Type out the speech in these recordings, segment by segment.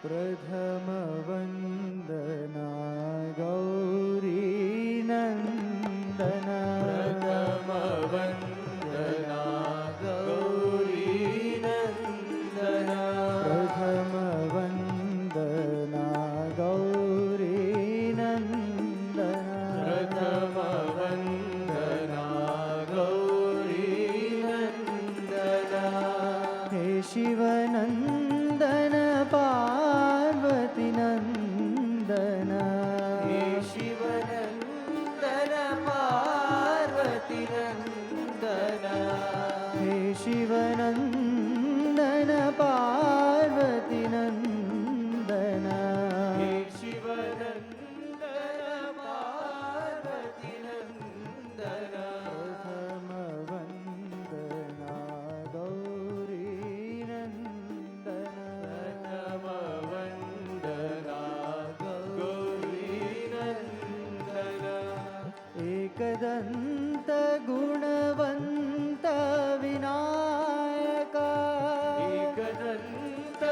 ಪ್ರಥಮ ವಂದನ ಗೌರಿ ನಂದನ ಪ್ರಥಮ ವಂದನ ಗೌರಿ ನಂದನ ಪ್ರಥಮ ವಂದನ ಗೌರಿ ನಂದನ ಪ್ರಥಮ ವಂದನ ಗೌರಿ ನಂದನ ಹೇ ಶಿವನಂದನ ಪಾರ್ವತಿ ನಂದನ ಹೇ ಶಿವನಂದನ ಪಾರ್ವತಿ ನಂದನ ಹೇ ಶಿವನಂದನ ಪಾರ್ವತಿ ನಂದನ ಹೇ ಶಿವನಂದನ ಪಾರ್ವತಿ ನಂದನ ಪ್ರಥಮ ವಂದನ ಗೌರಿ ನಂದನ ಪ್ರಥಮ ವಂದನ ಗೌರಿ ನಂದನ ಏಕದಂತ ಗುಣವಂತ ವಿನಾಯಕ ಏಕದಂತ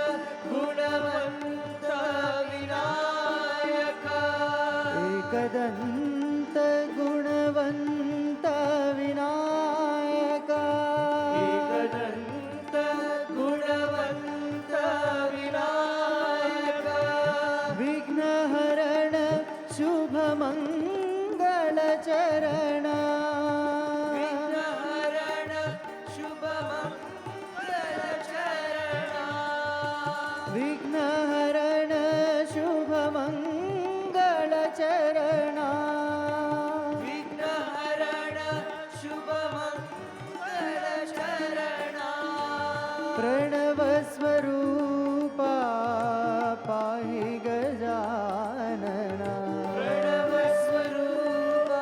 ಗುಣವಂತ ವಿನಾಯಕ ಏಕದಂತ ಗುಣವಂತ ವಿನಾಯಕ ಏಕದಂತ ಗುಣವಂತ ವಿನಾಯಕ ವಿಘ್ನಹರಣ ಶುಭ ಮಂಗಳ ಚರಣ ವಿಘ್ನಹರಣ ಶುಭ ಮಂಗಳ ಚರಣ ವಿಘ್ನಹರಣ ಶುಭ ಮಂಗಳ ಚರಣ ವಿಘ್ನಹರಣ ಶುಭ ಮಂಗಳ ಚರಣ ಪ್ರಣವ ಸ್ವರೂಪ ಪಾಹಿ ಗಜಾನನ ಪ್ರಣವ ಸ್ವರೂಪ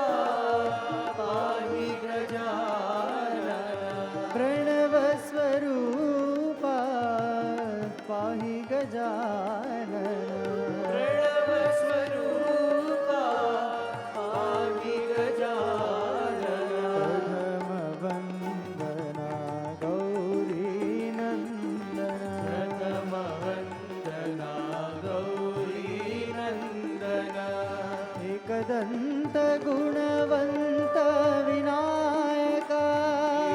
ಪಾಹಿ ಗಜಾನನ ಪ್ರಣವ ಸ್ವರೂಪ ಪಾಹಿ ಗಜಾನನ ಪ್ರಣವ ಸ್ವರೂಪ ಪಾಹಿ ಗಜಾನನ ಪ್ರಥಮ ವಂದನ ಗೌರಿ ನಂದನ ಪ್ರಥಮ ವಂದನ ಗೌರಿ ನಂದನ ಏಕದಂತ ಗುಣವಂತ ವಿನಾಯಕ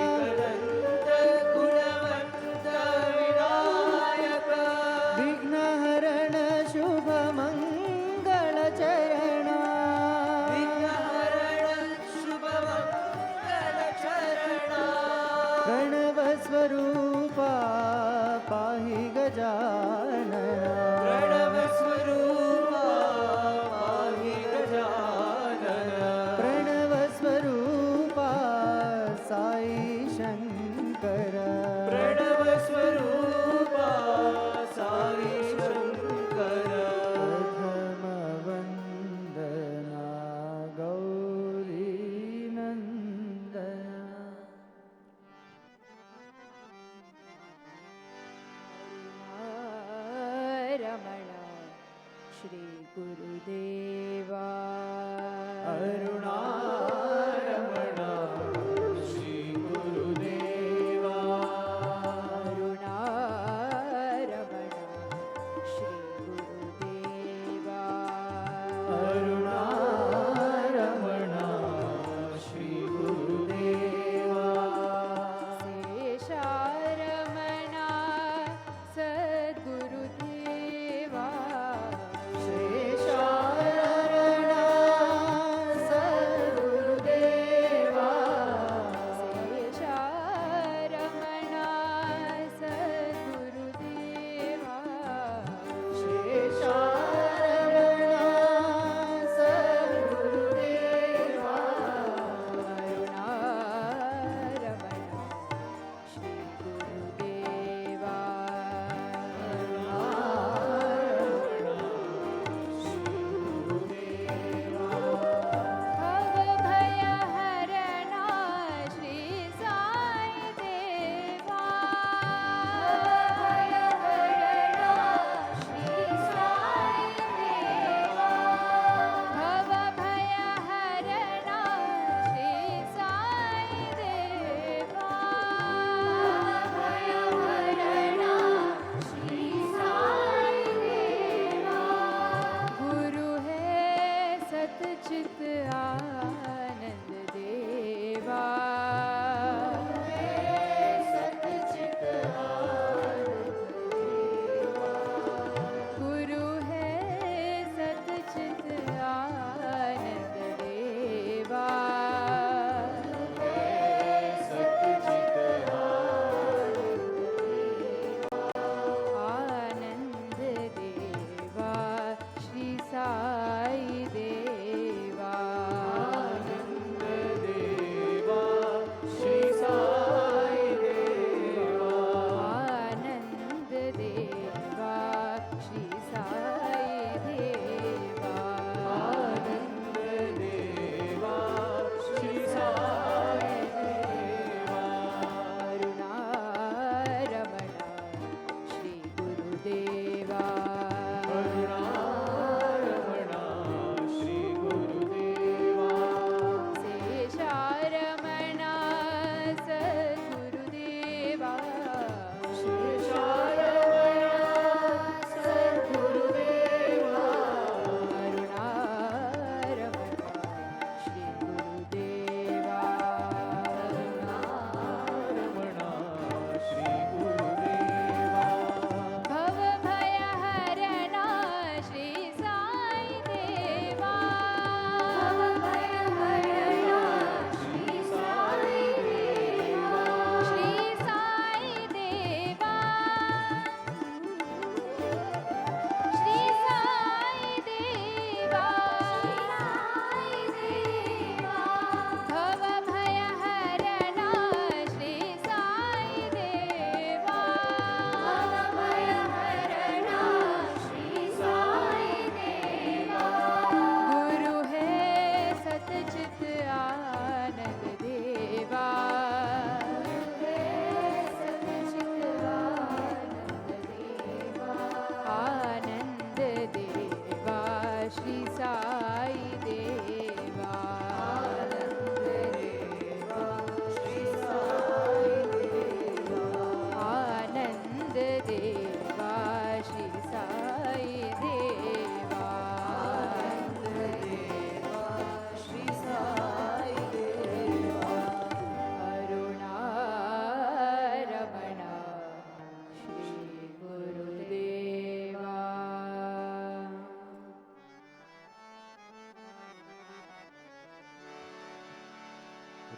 ಏಕದಂತ ಗುಣವಂತ ವಿನಾಯಕ ವಿಘ್ನಹರಣ ಶುಭ ಮಂಗಳ ಚರಣ ವಿಘ್ನಹರಣ ಶುಭ ಮಂಗಳ ಚರಣ ಪ್ರಣವ ಸ್ವರೂಪ ಪಾಹಿ ಗಜಾನನ ಪ್ರಣವ ಸ್ವರೂಪ ಪಾಹಿ ಗಜಾನನ ಪ್ರಣವ ಸ್ವರೂಪ ಸಾಯಿ ಶಂಕರ ಪ್ರಣವ ಸ್ವರೂಪ ಸಾಯಿ ಶಂಕರ ಪ್ರಥಮ ವಂದನ ಗೌರಿ ನಂದನ ರಮಣ ಶ್ರೀ ಗುರುದೇವಾ ಅರುಣಾರಮಣ ಶ್ರೀ ಗುರುದೇವ ಅರುಣಾರಮಣ ಶ್ರೀ ಗುರುದೇವಾ ಅರುಣಾರಮಣ ಶ್ರೀ ಗುರುದೇವ ಶೇಷಾರಮಣ ಸದ್ಗುರುದೇವಾ ಶೇಷಾರಮಣ ಸದ್ಗುರುದೇವ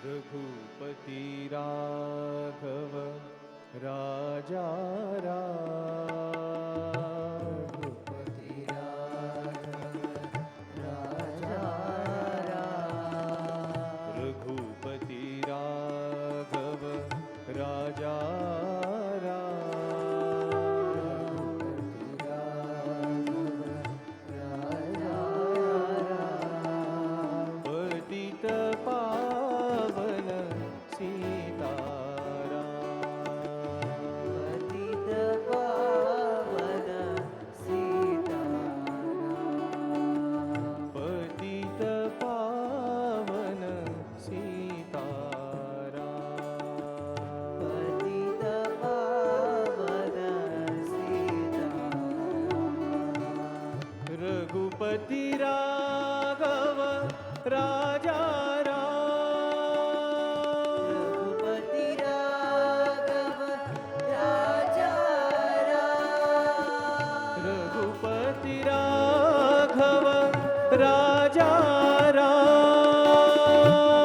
रघुपति राघव राजा रघुपति राघव राजा रघुपति राघव राजा पतित पावन सीताराम पतित पावन सीताराम पतित पावन सीताराम पतित पावन सीताराम रघुपति राघव राजा रघुपति राघव राजा रघुपति राघव राजा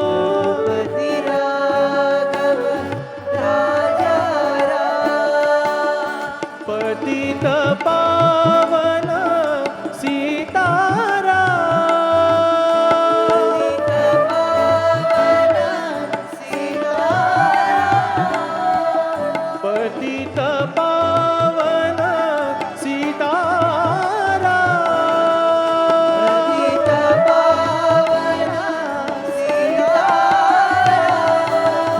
रघुपति राघव राजा पतित पावन सीताराम पतित पावन सीताराम पतित पावन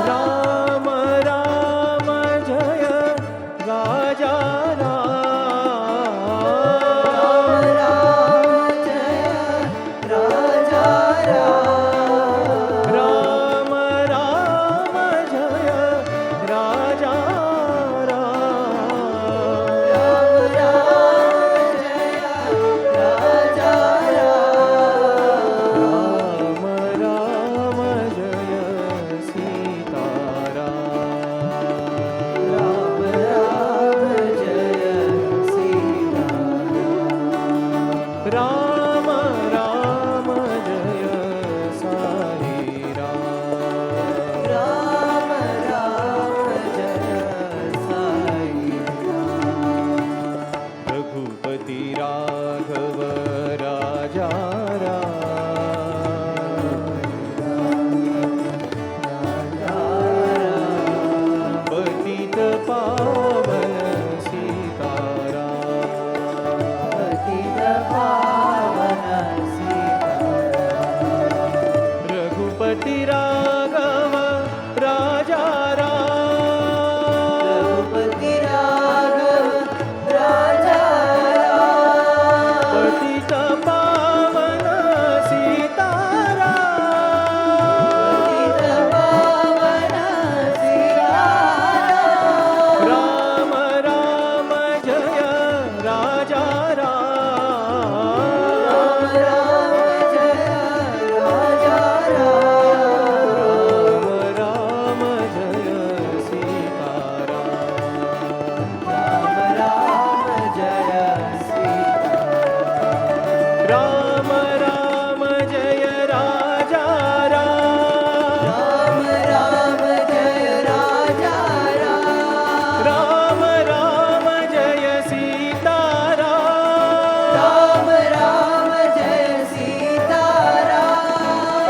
सीताराम राम राम जय राजा राम राम जय राजा राम राम जय सीताराम राम राम जय सीताराम राम राम जय साई राम राम राम जय साई राम रघुपति राघव राजा पतित पावन सीताराम पतित पावन सीताराम रघुपति राघव राजा रघुपति राघव राजा पतित पावन सीताराम पतित पावन सीताराम राम राम जय राजा राम राम जय राजा राम राम जय सीताराम राम राम जय सीताराम राम राम जय राजा राम राम जय राजा राम राम जय सीताराम राम राम जय सीताराम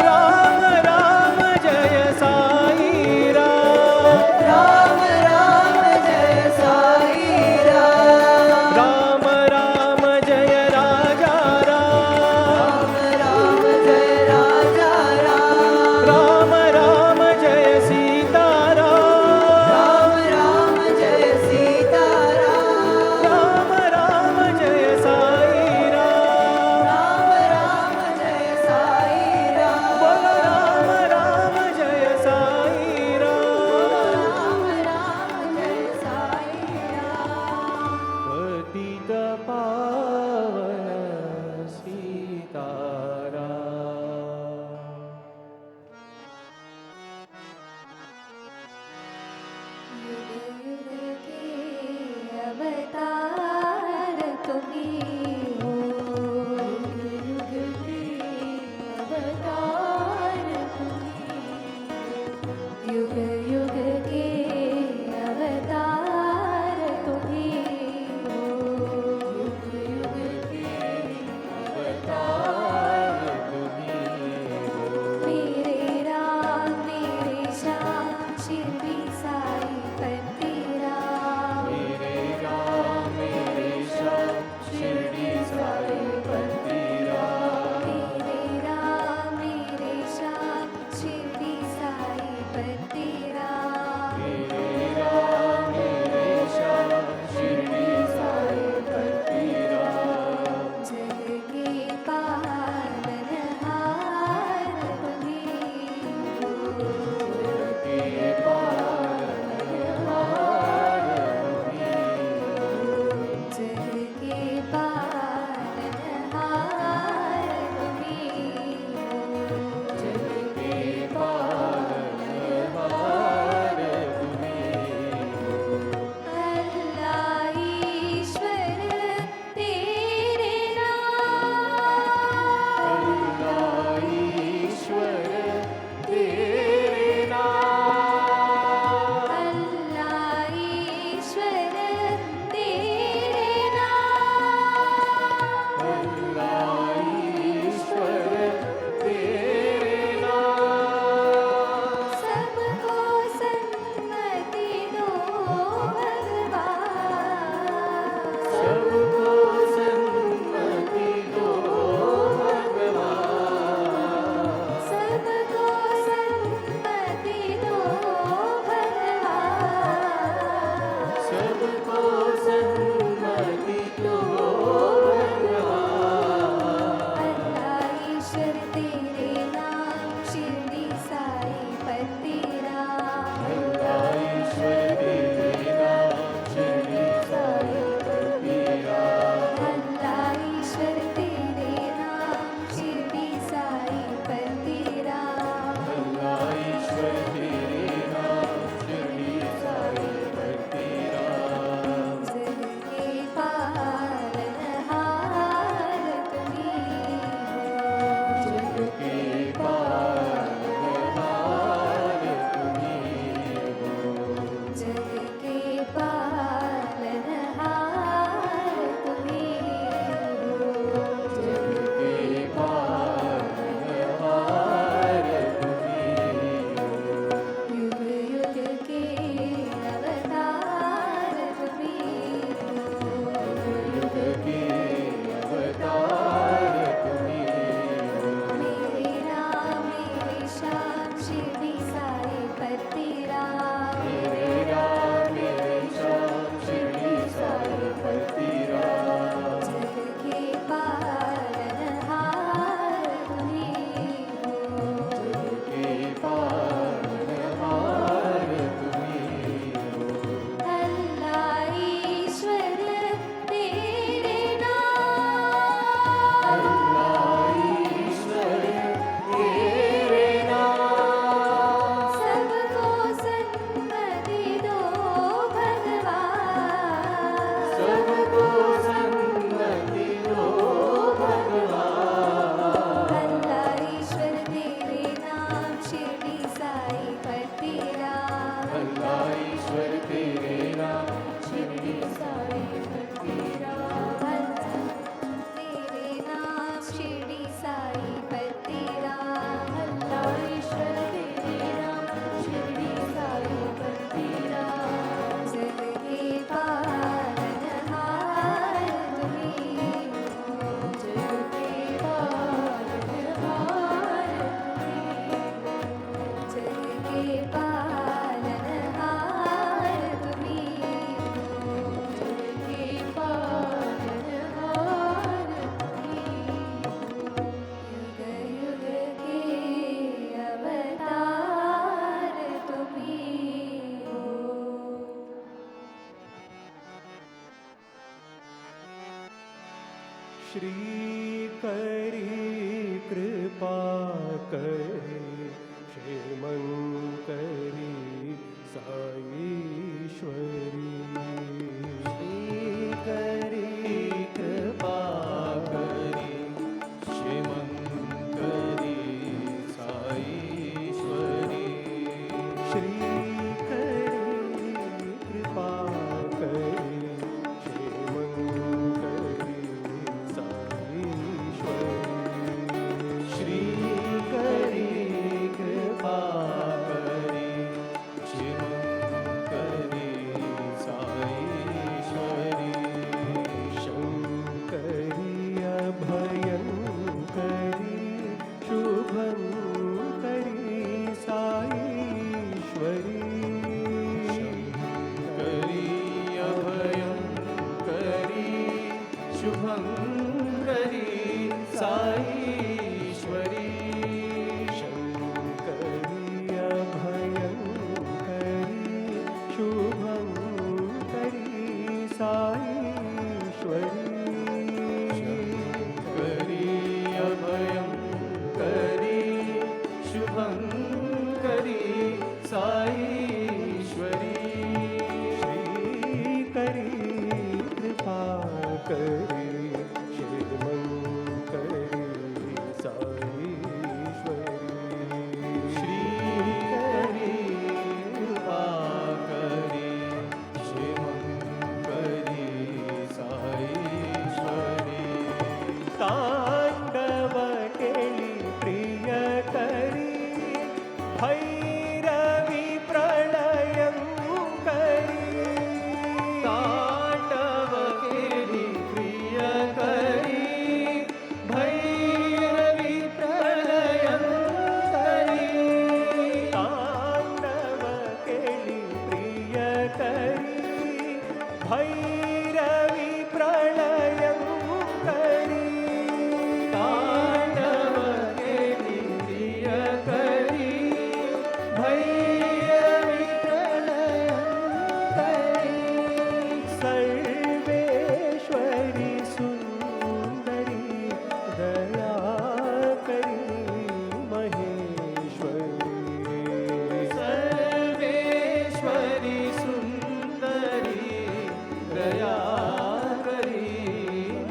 राम राम जय साई राम राम राम जय साई राम राम राम जय राजा राम राम जय राजा राम राम जय सीताराम राम राम जय सीताराम राम राम जय साई राम राम राम जय साई राम बोल राम राम जय साई राम राम राम जय साई राम पतित पावन सीताराम युग युग के अवतार तुम्हीं हो, युग युग के अवतार तुम्हीं हो। श्री करी कृपा करी क्षेमंकरी साईश्वरी करी कृपा करी क्षेमंकरी साईश्वरी श्री करी कृपा करी क्षेमंकरी साईश्वरी श्री करी कृपा करी क्षेमंकरी साईश्वरी शंकरी अभयंकरी शुभंकरी साईश्वरी करी अभयं करी शुभं करी साईश्वरी शंकरी अभयंकरी शुभंकरी साईश्वरी करी अभयं करी शुभं करी साईश्वरी श्री करी कृपा करी क्षेमंकरी साईश्वरी श्री करी कृपा करी क्षेमं करी साईश्वरी तांडव केली प्रिय करी भैरवी प्रलयंकरी तांडव केली प्रिय करी भैरवी प्रलयंकरी तांडव केली प्रिय करी भैरवी प्रलयंकरी तांडव केली प्रिय करी भैरवी प्रलयंकरी सर्वेश्वरी सुंदरी दया करी महेश्वरी सर्वेश्वरी सुंदरी दया करी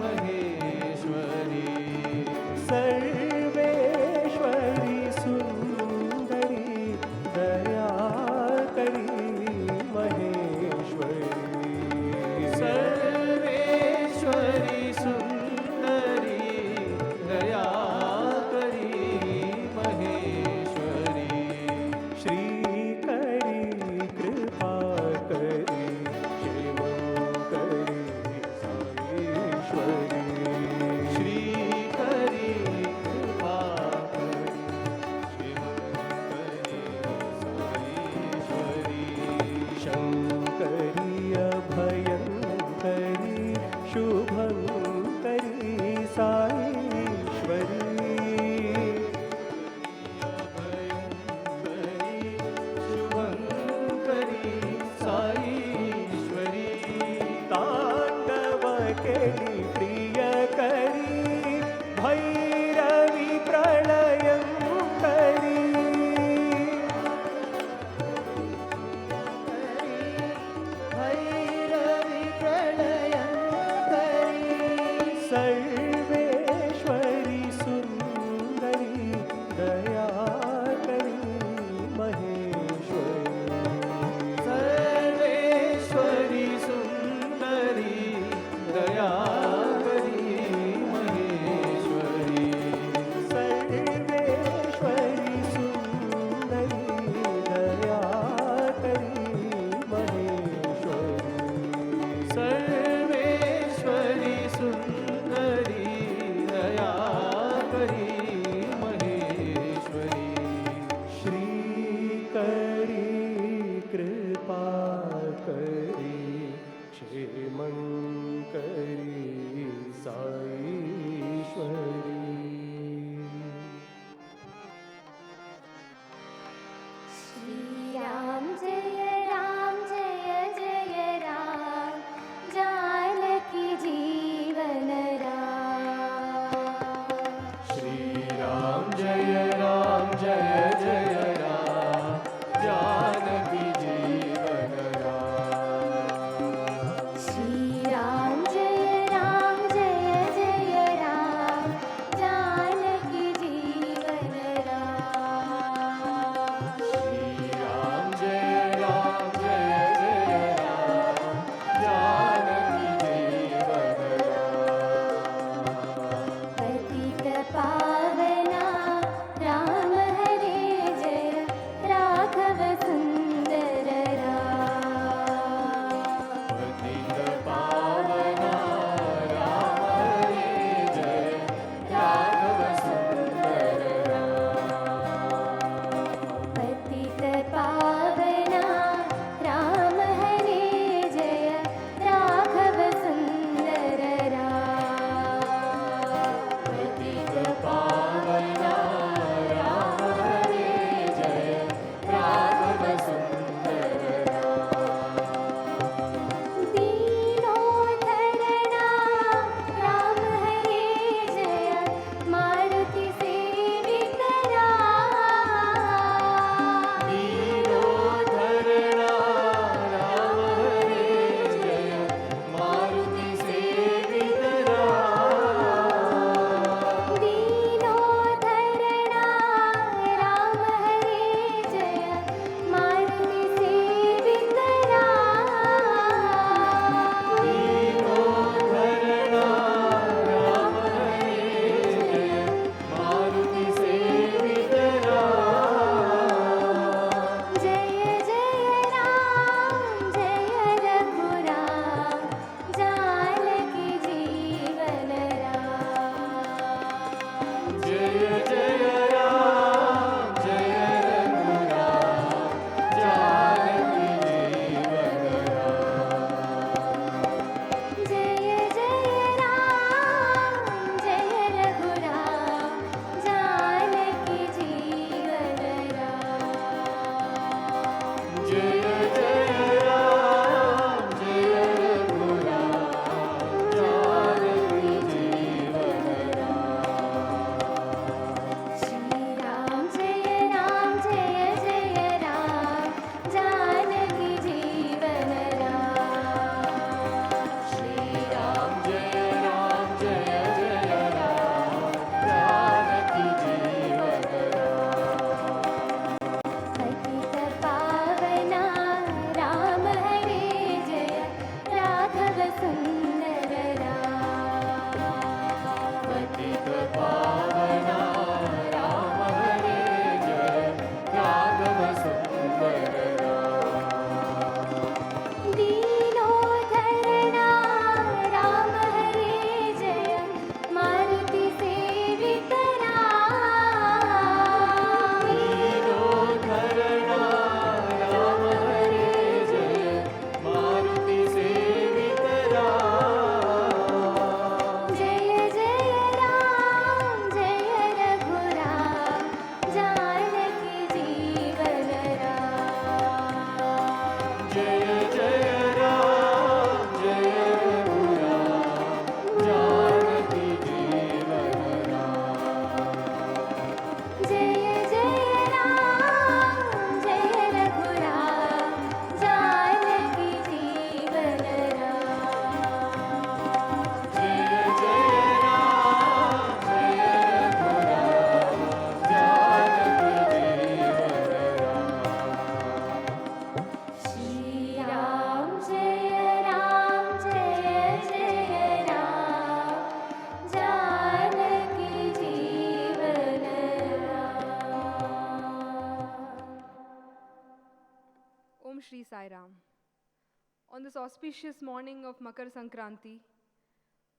महेश्वरी सर्वेश्वरी सुंदरी दया करी महेश्वरी सर्वेश्वरी सुंदरी दया करी महेश्वरी श्री करी कृपा करी क्षेमंकरी साईश्वरी श्री करी कृपा करी क्षेमंकरी साईश्वरी शंकरी अभयंकरी शुभंकरी साईश्वरी शुभंकरी साईश्वरी तांडव केली प्रिय करी भैरवी प्रलयंकरी भैरवी प्रलयंकरी सर्वेश्वरी सुंदरी दया करी महेश्वरी सर्वेश्वरी सुंदरी दया करी महेश्वरी सर्वेश्वरी सुंदरी दया करी महेश्वरी सर्वेश्वरी सुंदरी दया करी महेश्वरी श्री करी कृपा करी क्षेमंकरी जय जय राम जानकी जीवन राम श्री राम जय जय राम जानकी जीवन राम श्री राम जय राम जानकी जीवन राम पतित पावना राम हरे जय राघव सुंदर राम पतित पावना राम हरे जय राघव सुंदर राम पतित पावना राम हरे जय राघव सुंदर राम पतित पावना राम हरे जय राघव सुंदर राम दीनो धरणा राम हरे जय मारुति सेवित राम दीनो धरणा राम हरे जय मारुति सेवित राम दीनो धरणा राम हरे जय मारुति सेवित राम दीनो धरणा राम हरे जय मारुति सेवित राम जय जय राम जय रघुराम जानकी जीवन राम जय जय राम जय रघुराम जानकी जीवन राम जय जय राम जय रघुराम जानकी जीवन राम जय जय राम जय रघुराम जानकी जीवन राम श्री राम जय जय राम जानकी जीवन राम श्री राम जय राम जानकी जीवन राम पतित पावना राम हरे जय राघव सुंदर राम पतित पावना राम हरे जय राघव सुंदर राम दीनो धरणा राम हरे जय मारुति सेवित राम दीनो धरणा राम हरे जय मारुति सेवित राम जय जय राम जय रघुराम जानकी जीवन राम जय जय राम जय रघुराम जानकी जीवन राम जय जय राम जय रघुराम जानकी जीवन राम जय जय राम जय रघुराम जानकी जीवन राम श्री राम जय जय राम जानकी जीवन Ram Om Shri Sai Ram. On this auspicious morning of Makara Sankranti,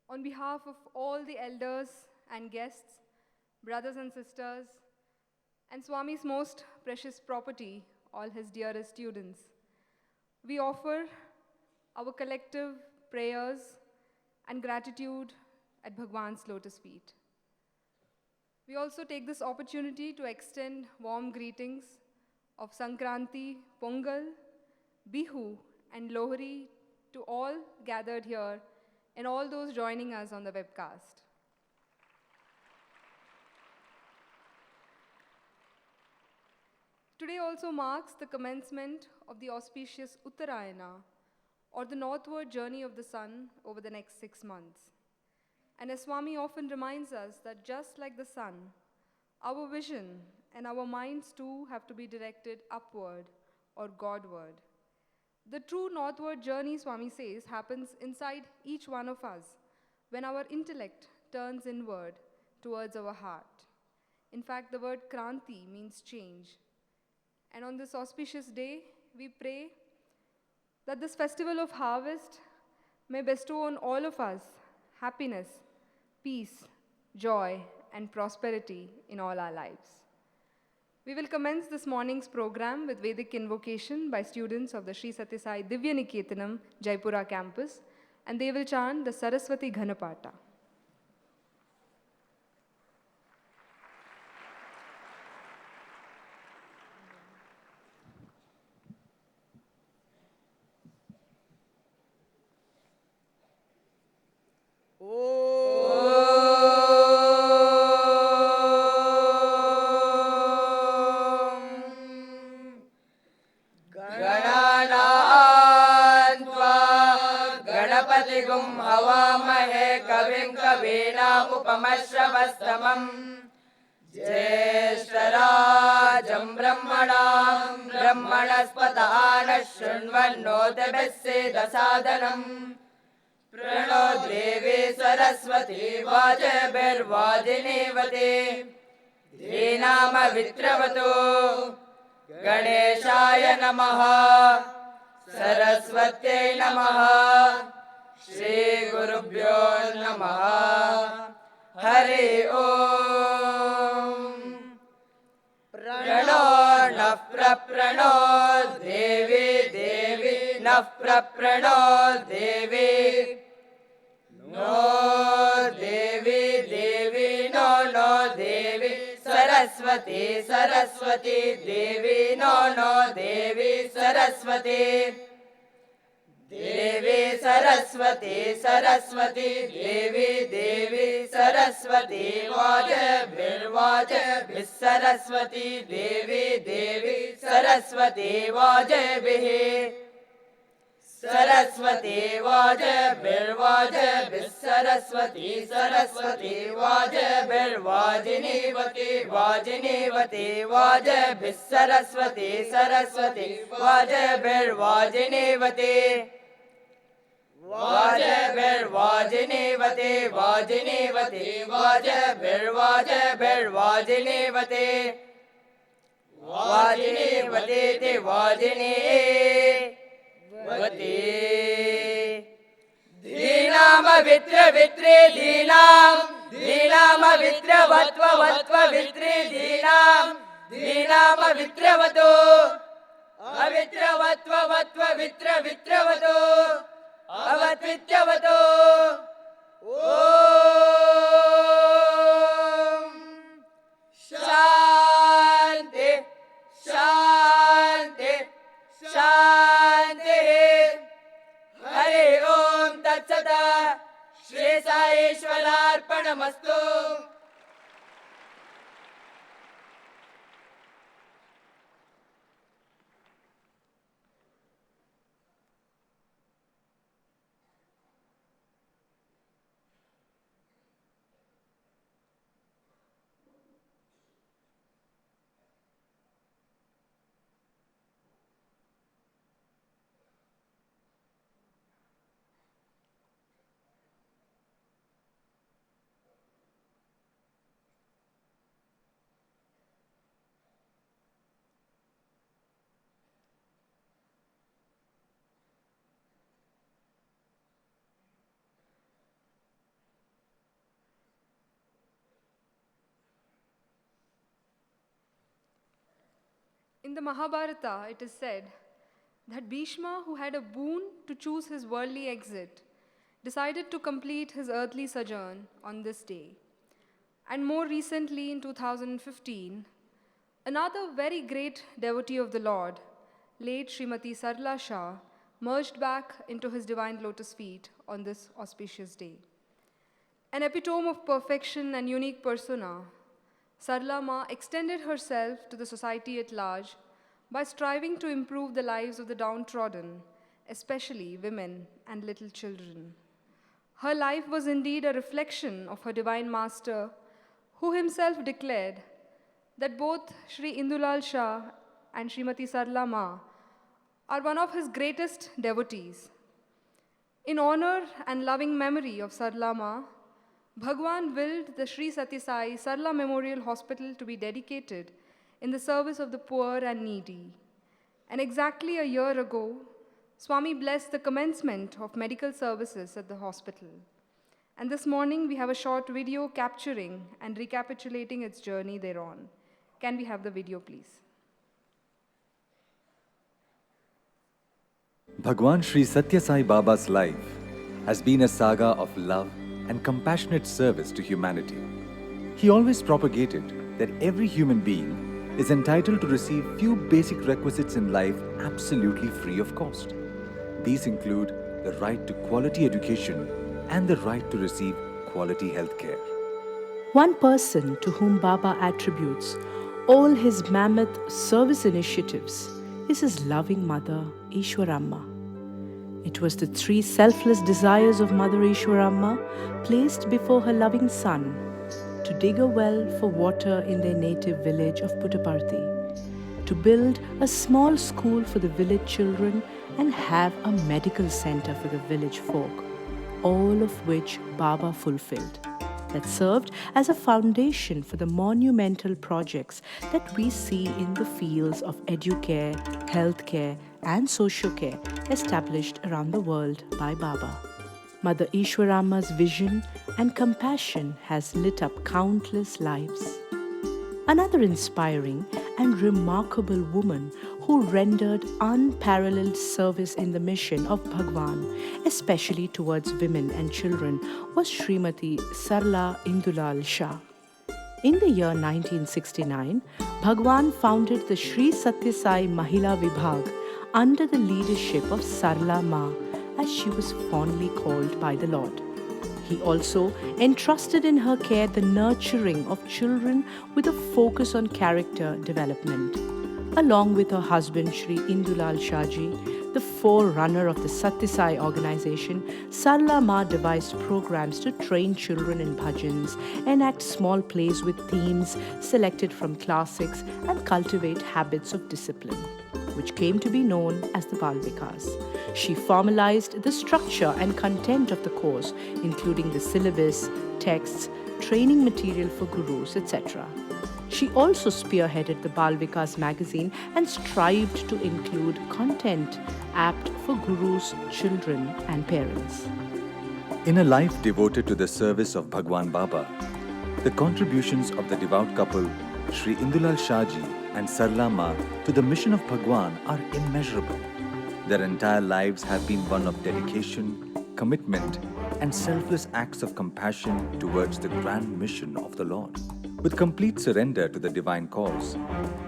on behalf of all the elders and guests, brothers and sisters, and Swami's most precious property, all his dearest students, we offer our collective prayers and gratitude at Bhagwan's lotus feet. We also take this opportunity to extend warm greetings of Sankranti, Pongal, Bihu, and Lohri to all gathered here and all those joining us on the webcast. Today also marks the commencement of the auspicious Uttarayana, or the northward journey of the sun over the next 6 months. And as Swami often reminds us that just like the sun, our vision and our minds too have to be directed upward or Godward. The true northward journey, Swami says, happens inside each one of us when our intellect turns inward towards our heart. In fact, the word Kranti means change. And on this auspicious day, we pray that this festival of harvest may bestow on all of us happiness, peace, joy, and prosperity in all our lives. We will commence this morning's program with Vedic invocation by students of the Sri Sathya Sai Divya Niketanam, Jaipura campus, and they will chant the Saraswati Ghanapata. गणपतिगुं हवामहे कविं कवीनामुपमश्रवस्तमम् ज्येष्ठराजं ब्रह्मणस्पतान शृण्वन्नोतिभिस्सीदसादनम् प्रणो देवी सरस्वती वाजभिर्वाजिनीवती धीनामवित्रवतु गणेशाय नमः सरस्वत्यै नमः श्रीगुरुभ्यो नमः हरि ओम् प्रणो नः प्रप्रणो देवी देवी नः प्रप्रणो देवी no देवी देवी no no देवी सरस्वती सरस्वती देवी no no देवी सरस्वती देवी सरस्वती सरस्वती देवी देवी सरस्वती वाजभिर्वाजभिः सरस्वती देवी देवी सरस्वती वाजभिः सरस्वती वाजभिर्वाजभिः सरस्वती सरस्वती वाजभिर्वाजिनीवती वाजिनीवती वाजभिः सरस्वती सरस्वती वाजभिर्वाजिनीवती वाजभिर्वाजिनीवती वाजिनीवती वाजभिर्वाजभिर्वाजिनीवती वाजिनीवतीति वाजिनीवती धीनामवित्रवित्रे धीनामवित्रवत्ववत्ववित्रे धीनामवित्रवतो अवित्रवत्ववत्ववित्रवित्रवतो अवत्वित्यवतो ॐ शान्ति शान्ति शान्तिः हरि ओम तत्सत Shri साईश्वरार्पणमस्तु। In the Mahabharata, it is said that Bhishma, who had a boon to choose his worldly exit, decided to complete his earthly sojourn on this day. And more recently, in 2015, another very great devotee of the Lord, late Srimati Sarla Shah, merged back into his divine lotus feet on this auspicious day. An epitome of perfection and unique persona, Sarla Ma extended herself to the society at large by striving to improve the lives of the downtrodden, especially women and little children. Her life was indeed a reflection of her divine master, who himself declared that both Sri Indulal Shah and Srimati Sarla Ma are one of his greatest devotees. In honor and loving memory of Sarla Ma, Bhagwan willed the Sri Sathya Sai Sarla Memorial Hospital to be dedicated in the service of the poor and needy. And exactly a year ago, Swami blessed the commencement of medical services at the hospital. And this morning we have a short video capturing and recapitulating its journey thereon. Can we have the video, please? Bhagwan Sri Sathya Sai Baba's life has been a saga of love and compassionate service to humanity. He always propagated that every human being is entitled to receive few basic requisites in life absolutely free of cost. These include the right to quality education and the right to receive quality health care. One person to whom Baba attributes all his mammoth service initiatives is his loving mother, Ishwaramma. It was the three selfless desires of Mother Ishwaramma placed before her loving son to dig a well for water in their native village of Puttaparthi, to build a small school for the village children and have a medical center for the village folk, all of which Baba fulfilled, that served as a foundation for the monumental projects that we see in the fields of educare, healthcare, and social care established around the world by Baba. Mother Ishwaramma's vision and compassion has lit up countless lives. Another inspiring and remarkable woman who rendered unparalleled service in the mission of Bhagwan, especially towards women and children, was Srimati Sarla Indulal Shah. In the year 1969, Bhagwan founded the Sri Sathya Sai Mahila Vibhag under the leadership of Sarla Ma, as she was fondly called by the Lord. He also entrusted in her care the nurturing of children with a focus on character development. Along with her husband Sri Indulal Shahji, the forerunner of the Sathya Sai organization, Sarla Ma devised programs to train children in bhajans, enact small plays with themes selected from classics, and cultivate habits of discipline, which came to be known as the Bal Vikas. She formalized the structure and content of the course, including the syllabus, texts, training material for gurus, etc. She also spearheaded the Bal Vikas magazine and strived to include content apt for gurus, children, and parents. In a life devoted to the service of Bhagwan Baba, the contributions of the devout couple Sri Indulal Shahji and Sarla Ma to the mission of Bhagwan are immeasurable. Their entire lives have been one of dedication, commitment, and selfless acts of compassion towards the grand mission of the Lord. With complete surrender to the divine cause,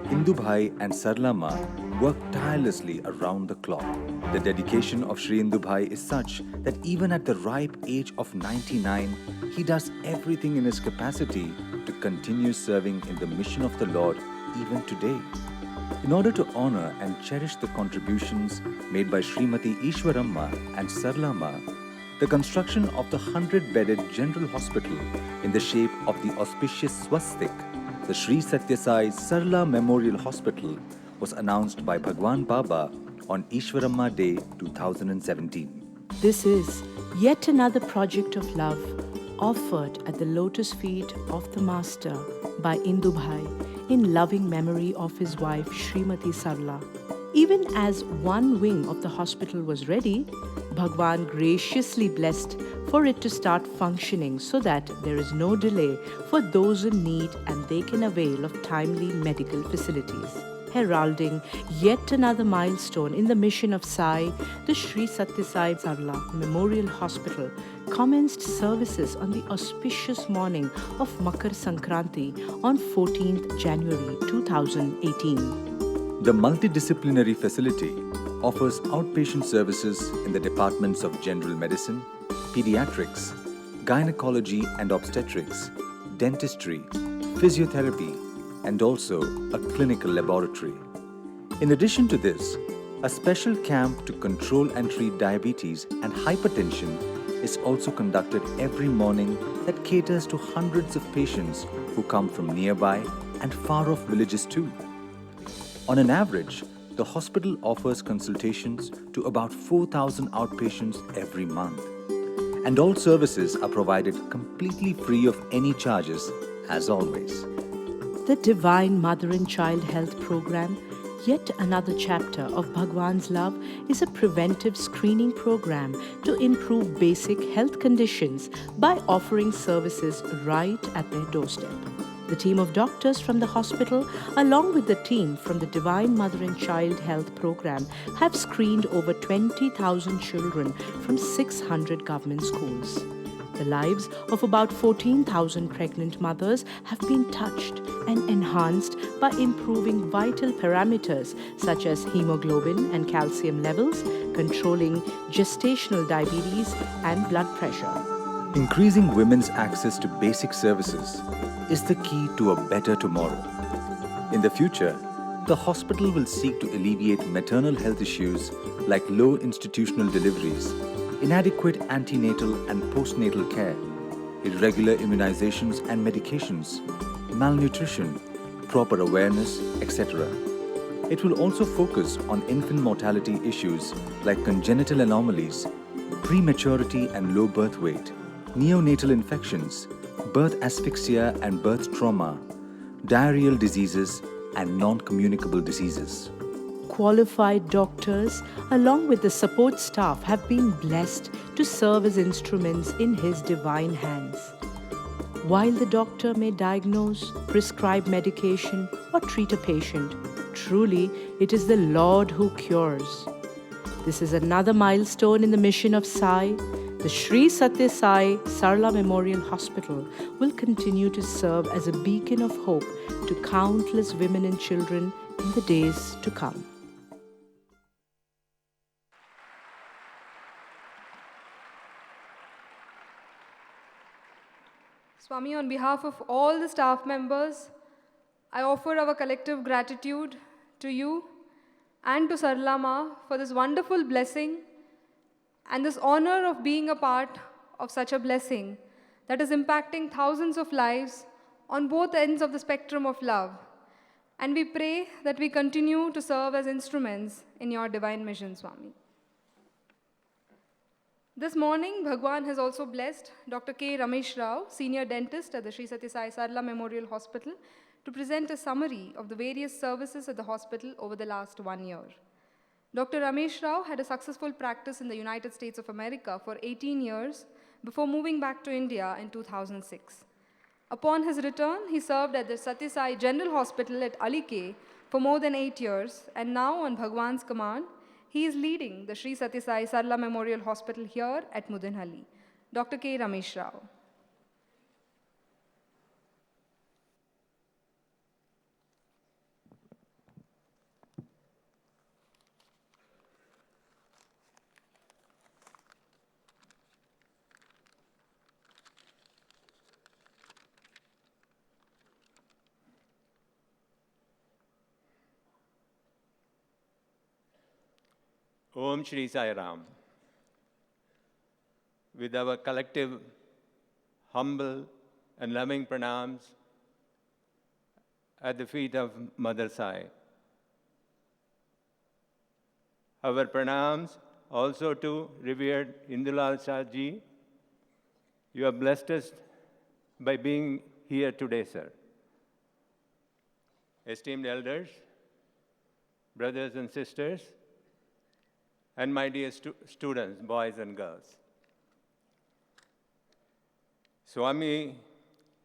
Indubhai and Sarla Ma work tirelessly around the clock. The dedication of Sri Indubhai is such that even at the ripe age of 99, he does everything in his capacity to continue serving in the mission of the Lord even today. In order to honor and cherish the contributions made by Srimati Ishwaramma and Sarla Ma, the construction of the 100-bedded General Hospital in the shape of the auspicious swastik, the Sri Sathya Sai Sarla Memorial Hospital, was announced by Bhagwan Baba on Ishwaramma Day 2017. This is yet another project of love offered at the lotus feet of the Master by Indubhai in loving memory of his wife Srimati Sarla. Even as one wing of the hospital was ready, Bhagwan graciously blessed for it to start functioning so that there is no delay for those in need and they can avail of timely medical facilities. Heralding yet another milestone in the mission of Sai, the Sri Sathya Sai Sarla Memorial Hospital commenced services on the auspicious morning of Makara Sankranti on 14th January 2018. The multidisciplinary facility offers outpatient services in the departments of general medicine, pediatrics, gynecology and obstetrics, dentistry, physiotherapy, and also a clinical laboratory. In addition to this, a special camp to control and treat diabetes and hypertension is also conducted every morning that caters to hundreds of patients who come from nearby and far-off villages too. On an average, the hospital offers consultations to about 4,000 outpatients every month. And all services are provided completely free of any charges, as always. The Divine Mother and Child Health Program, yet another chapter of Bhagwan's love, is a preventive screening program to improve basic health conditions by offering services right at their doorstep. The team of doctors from the hospital, along with the team from the Divine Mother and Child Health Program, have screened over 20,000 children from 600 government schools. The lives of about 14,000 pregnant mothers have been touched and enhanced by improving vital parameters such as hemoglobin and calcium levels, controlling gestational diabetes and blood pressure. Increasing women's access to basic services is the key to a better tomorrow. In the future, the hospital will seek to alleviate maternal health issues like low institutional deliveries, inadequate antenatal and postnatal care, irregular immunizations and medications, malnutrition, proper awareness, etc. It will also focus on infant mortality issues like congenital anomalies, prematurity and low birth weight, neonatal infections, birth asphyxia and birth trauma, diarrheal diseases, and non-communicable diseases. Qualified doctors, along with the support staff, have been blessed to serve as instruments in His divine hands. While the doctor may diagnose, prescribe medication, or treat a patient, truly it is the Lord who cures. This is another milestone in the mission of Sai. The Sri Sathya Sai Sarla Memorial Hospital will continue to serve as a beacon of hope to countless women and children in the days to come. Swami, on behalf of all the staff members, I offer our collective gratitude to you and to Sarlama for this wonderful blessing and this honor of being a part of such a blessing that is impacting thousands of lives on both ends of the spectrum of love. And we pray that we continue to serve as instruments in your divine mission, Swami. This morning, Bhagwan has also blessed Dr. K. Ramesh Rao, senior dentist at the Sri Sathya Sai Sarla Memorial Hospital, to present a summary of the various services at the hospital over the last 1 year. Dr. Ramesh Rao had a successful practice in the United States of America for 18 years before moving back to India in 2006. Upon his return, he served at the Sathya Sai General Hospital at Alike for more than 8 years, and now on Bhagwan's command, he is leading the Sri Sathya Sai Sarla Memorial Hospital here at Muddenahalli. Dr. K. Ramesh Rao. Om Shri Sai Ram. With our collective, humble and loving pranams at the feet of Mother Sai. Our pranams also to revered Indulal Shah Ji. You have blessed us by being here today, sir. Esteemed elders, brothers and sisters, and my dear students, boys and girls. Swami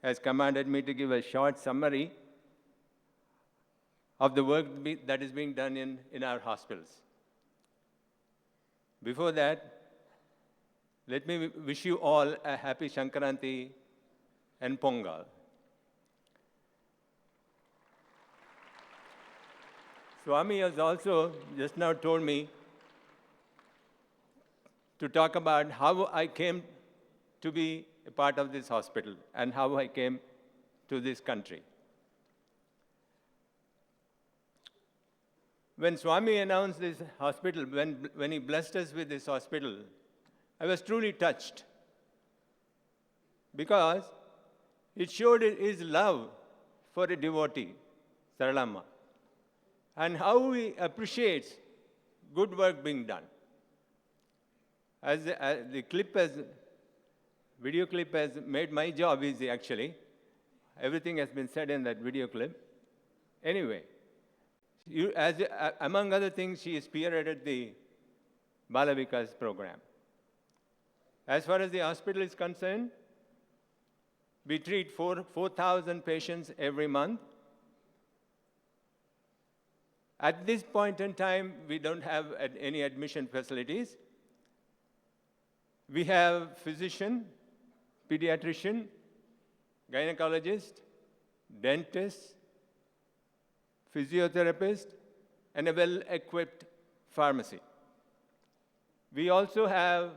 has commanded me to give a short summary of the work that is being done in our hospitals. Before that, let me wish you all a happy Sankranti and Pongal. Swami has also just now told me to talk about how I came to be a part of this hospital and how I came to this country. when Swami announced this hospital, when he blessed us with this hospital, I was truly touched because it showed his love for a devotee, Saralamma, and how he appreciates good work being done. As the video clip has made my job easy, actually. Everything has been said in that video clip. Anyway, among other things, she spearheaded the Balavikas program. As far as the hospital is concerned, we treat 4,000 patients every month. At this point in time, we don't have any admission facilities. We have physician, pediatrician, gynecologist, dentist, physiotherapist, and a well-equipped pharmacy. We also have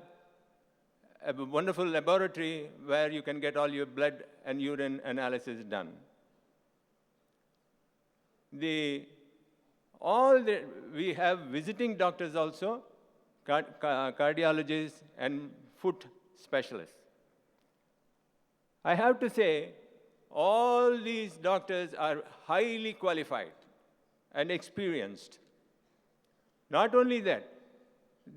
a wonderful laboratory where you can get all your blood and urine analysis done. We have visiting doctors also, cardiologists and foot specialists. I have to say, all these doctors are highly qualified and experienced. Not only that,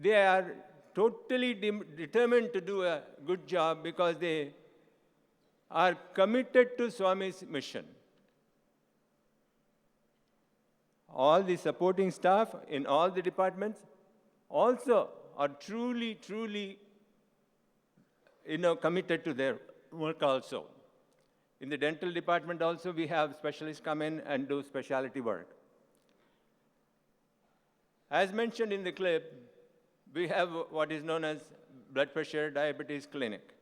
they are totally determined to do a good job because they are committed to Swami's mission. All the supporting staff in all the departments also are truly committed to their work also. In the dental department also, we have specialists come in and do specialty work. As mentioned in the clip, we have what is known as blood pressure diabetes clinic.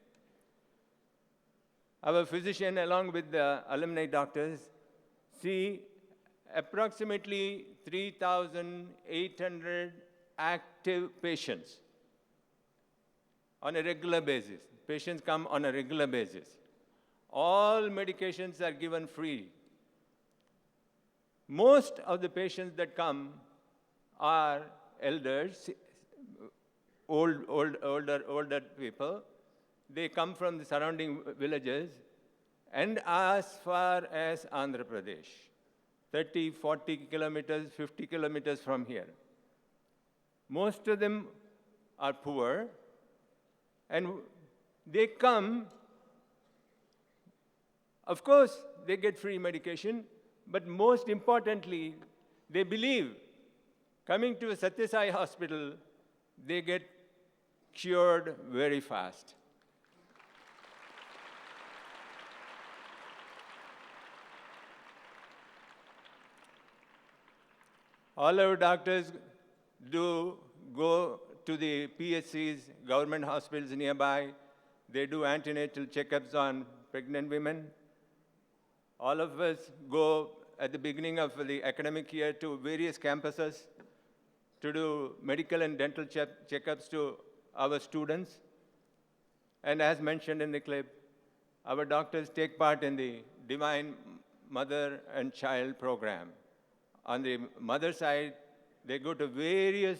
Our physician, along with the alumni doctors, see approximately 3,800 active patients on a regular basis. Patients come on a regular basis. All medications are given free. Most of the patients that come are elders, older people. They come from the surrounding villages and as far as Andhra Pradesh, 30, 40 kilometers, 50 kilometers from here. Most of them are poor, and they come, of course, they get free medication, but most importantly, they believe coming to a Sathya Sai hospital, they get cured very fast. All our doctors do go to the PHCs, government hospitals nearby. They do antenatal checkups on pregnant women. All of us go at the beginning of the academic year to various campuses to do medical and dental checkups to our students. And as mentioned in the clip, our doctors take part in the Divine Mother and Child program. On the mother side, they go to various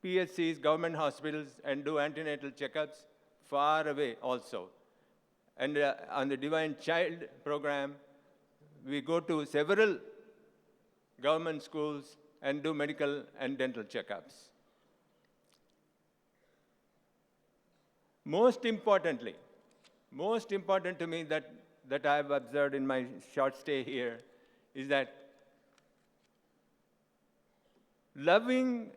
PHCs, government hospitals, and do antenatal checkups far away also. And on the Divine Child program, we go to several government schools and do medical and dental checkups. Most important to me that I have observed in my short stay here is that loving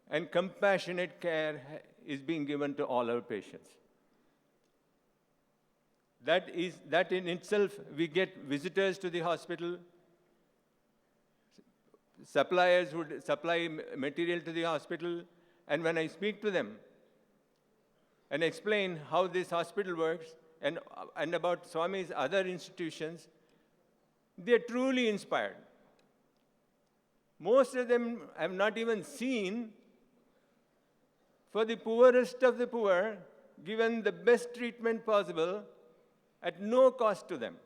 and compassionate care is being given to all our patients. That in itself, we get visitors to the hospital, suppliers would supply material to the hospital, and when I speak to them and explain how this hospital works and about Swami's other institutions, they're truly inspired. Most of them have not even seen, for the poorest of the poor, given the best treatment possible at no cost to them.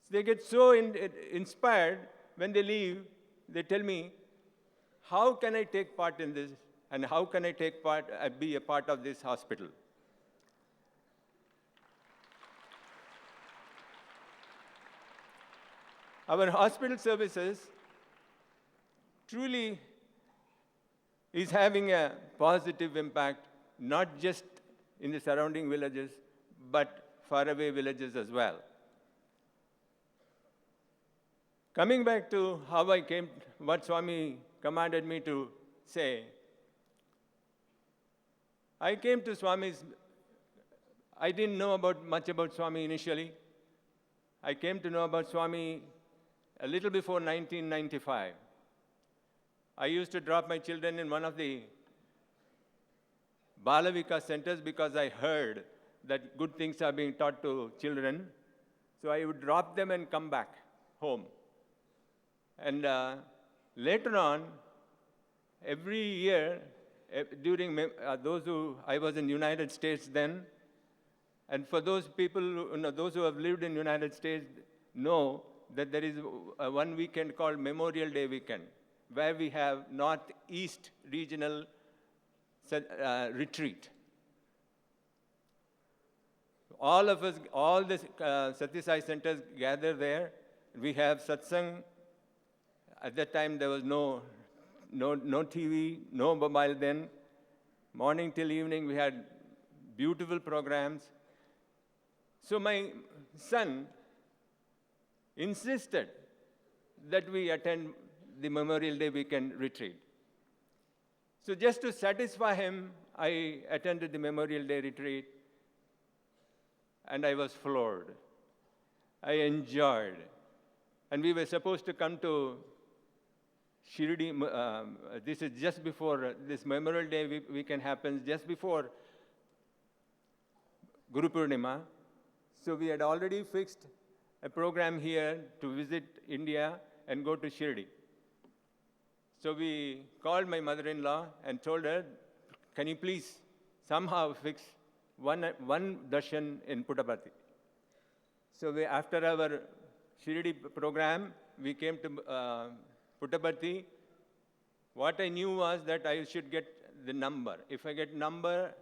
So they get so inspired when they leave, they tell me, how can I take part in this, and how can I be a part of this hospital? Our hospital services truly is having a positive impact, not just in the surrounding villages, but faraway villages as well. Coming back to how I came, what Swami commanded me to say, I came to Swami's, I didn't know much about Swami initially. I came to know about Swami a little before 1995. I used to drop my children in one of the Balavika centers because I heard that good things are being taught to children. So I would drop them and come back home. And later on, every year, during I was in the United States then, and for those people, those who have lived in the United States know that there is one weekend called Memorial Day weekend, where we have Northeast Regional Retreat. All of us, all the Sathya Sai centers gather there. We have satsang. At that time, there was no TV, no mobile then. Morning till evening, we had beautiful programs. So my son insisted that we attend the Memorial Day weekend retreat. So just to satisfy him, I attended the Memorial Day retreat, and I was floored. I enjoyed. And we were supposed to come to Shirdi. This is just before this Memorial Day weekend happens, just before Guru Purnima. So we had already fixed a program here to visit India and go to Shirdi. So we called my mother-in-law and told her, can you please somehow fix one darshan in Puttaparthi? So after our Shirdi program, we came to Puttaparthi. What I knew was that I should get the number. If I get number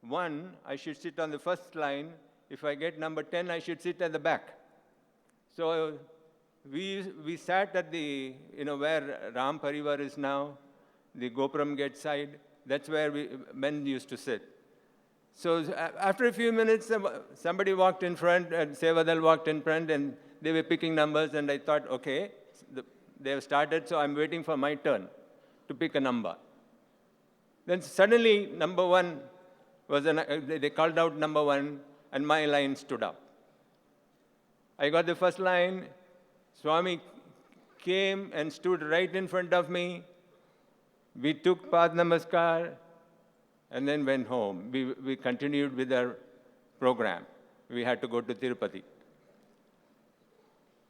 1, I should sit on the first line. If I get number 10, I should sit at the back. So we sat at the, where Ram Parivar is now, the Gopuram Gate side. That's where men used to sit. So after a few minutes, somebody walked in front, and Sevadal walked in front, and they were picking numbers, and I thought, okay, they have started, so I'm waiting for my turn to pick a number. Then suddenly, number 1 was, they called out number 1, and my line stood up. I got the first line. Swami came and stood right in front of me. We took Pad Namaskar and then went home. We continued with our program. We had to go to Tirupati.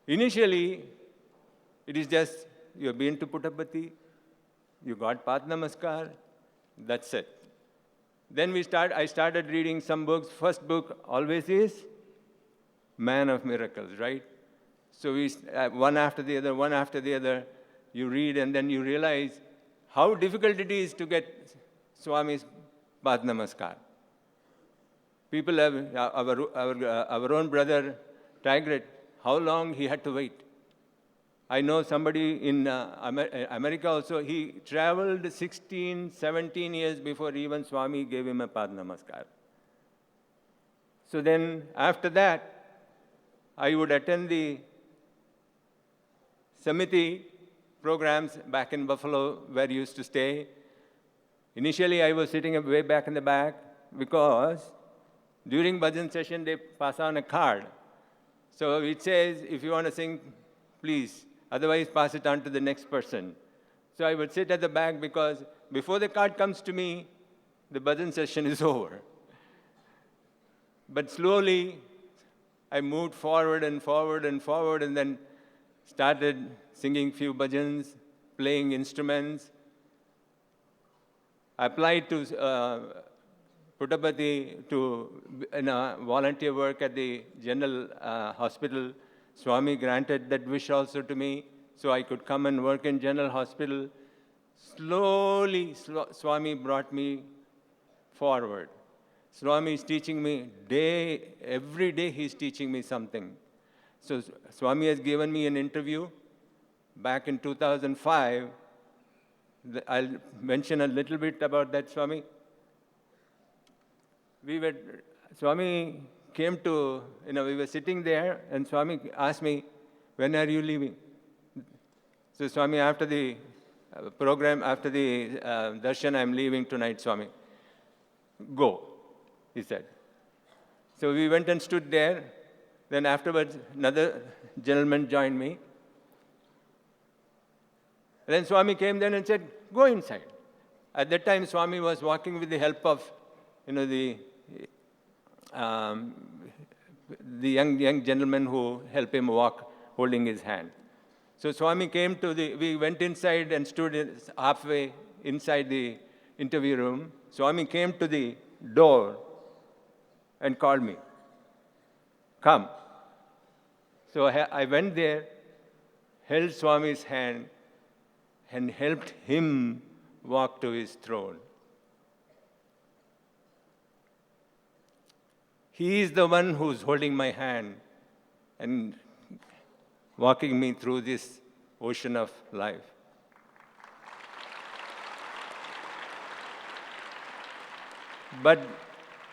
Initially, it is just, you've been to Puttaparthi, you got Pad Namaskar, that's it. Then I started reading some books. First book always is Man of Miracles, right? So one after the other, you read, and then you realize how difficult it is to get Swami's Pad Namaskar. People have, our own brother, Tigret, how long he had to wait. I know somebody in America also, he traveled 16, 17 years before even Swami gave him a Pad Namaskar. So then, after that, I would attend the Samiti programs back in Buffalo, where he used to stay. Initially, I was sitting way back in the back because during bhajan session, they pass on a card. So it says, if you want to sing, please. Otherwise, pass it on to the next person. So I would sit at the back because before the card comes to me, the bhajan session is over. But slowly, I moved forward and forward and forward, and then started singing few bhajans, playing instruments. I applied to Puttaparthi to volunteer work at the General Hospital. Swami granted that wish also to me. so I could come and work in General Hospital. Slowly, Swami brought me forward. Swami is teaching me every day he's teaching me something. So Swami has given me an interview back in 2005. I'll mention a little bit about that, Swami. Swami came to, we were sitting there, and Swami asked me, when are you leaving? So Swami, after the program, after the darshan, I'm leaving tonight, Swami. Go, he said. So we went and stood there. Then afterwards, another gentleman joined me. And then Swami came then and said, go inside. At that time, Swami was walking with the help of, the young gentleman who helped him walk, holding his hand. So Swami came we went inside and stood halfway inside the interview room. Swami came to the door and called me, come. So I went there, held Swami's hand, and helped him walk to his throne. He is the one who's holding my hand and walking me through this ocean of life. But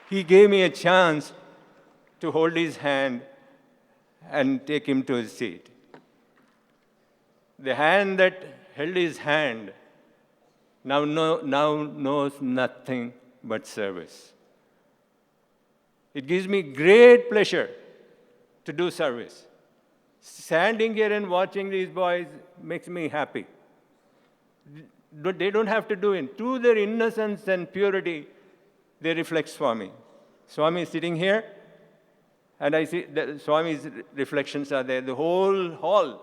he gave me a chance to hold his hand and take him to his seat. The hand that held his hand now knows nothing but service. It gives me great pleasure to do service. Standing here and watching these boys makes me happy. They don't have to do it. Through their innocence and purity, they reflect Swami. Swami is sitting here, and I see that Swami's reflections are there. The whole hall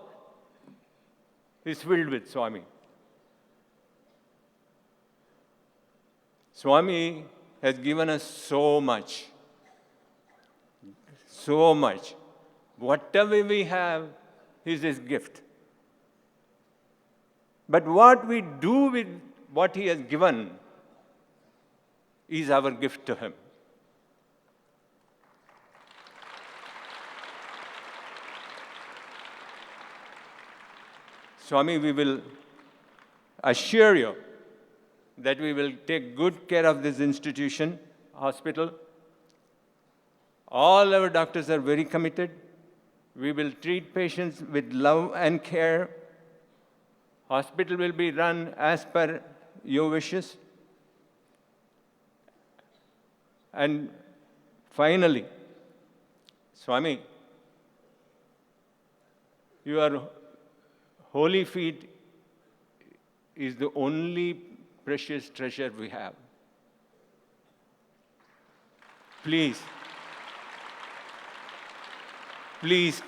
is filled with Swami. Swami has given us so much. So much. Whatever we have is his gift. But what we do with what he has given is our gift to him. Swami, we will assure you that we will take good care of this institution, hospital. All our doctors are very committed. We will treat patients with love and care. Hospital will be run as per your wishes. And finally, Swami, your holy feet is the only precious treasure we have. Please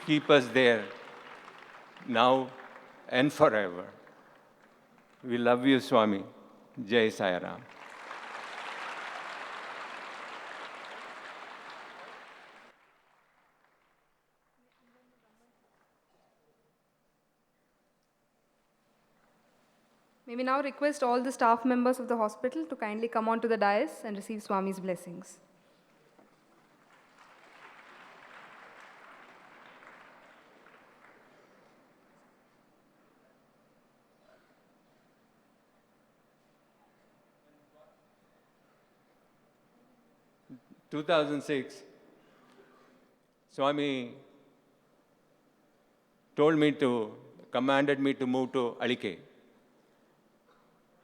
keep us there, now and forever. We love you, Swami. Jai Sai Ram. May we now request all the staff members of the hospital to kindly come onto the dais and receive Swami's blessings. In 2006, Swami commanded me to move to Alike.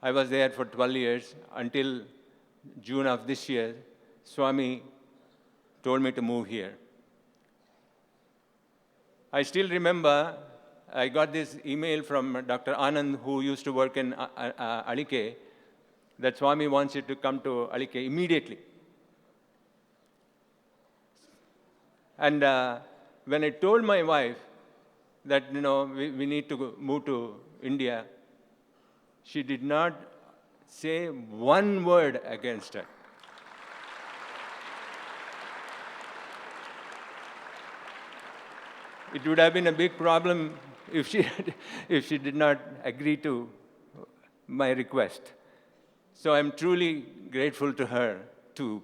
I was there for 12 years until June of this year. Swami told me to move here. I still remember I got this email from Dr. Anand, who used to work in Alike, that Swami wants you to come to Alike immediately. And when I told my wife that, we need to move to India, she did not say one word against it. It would have been a big problem if she, if she did not agree to my request. So I'm truly grateful to her too.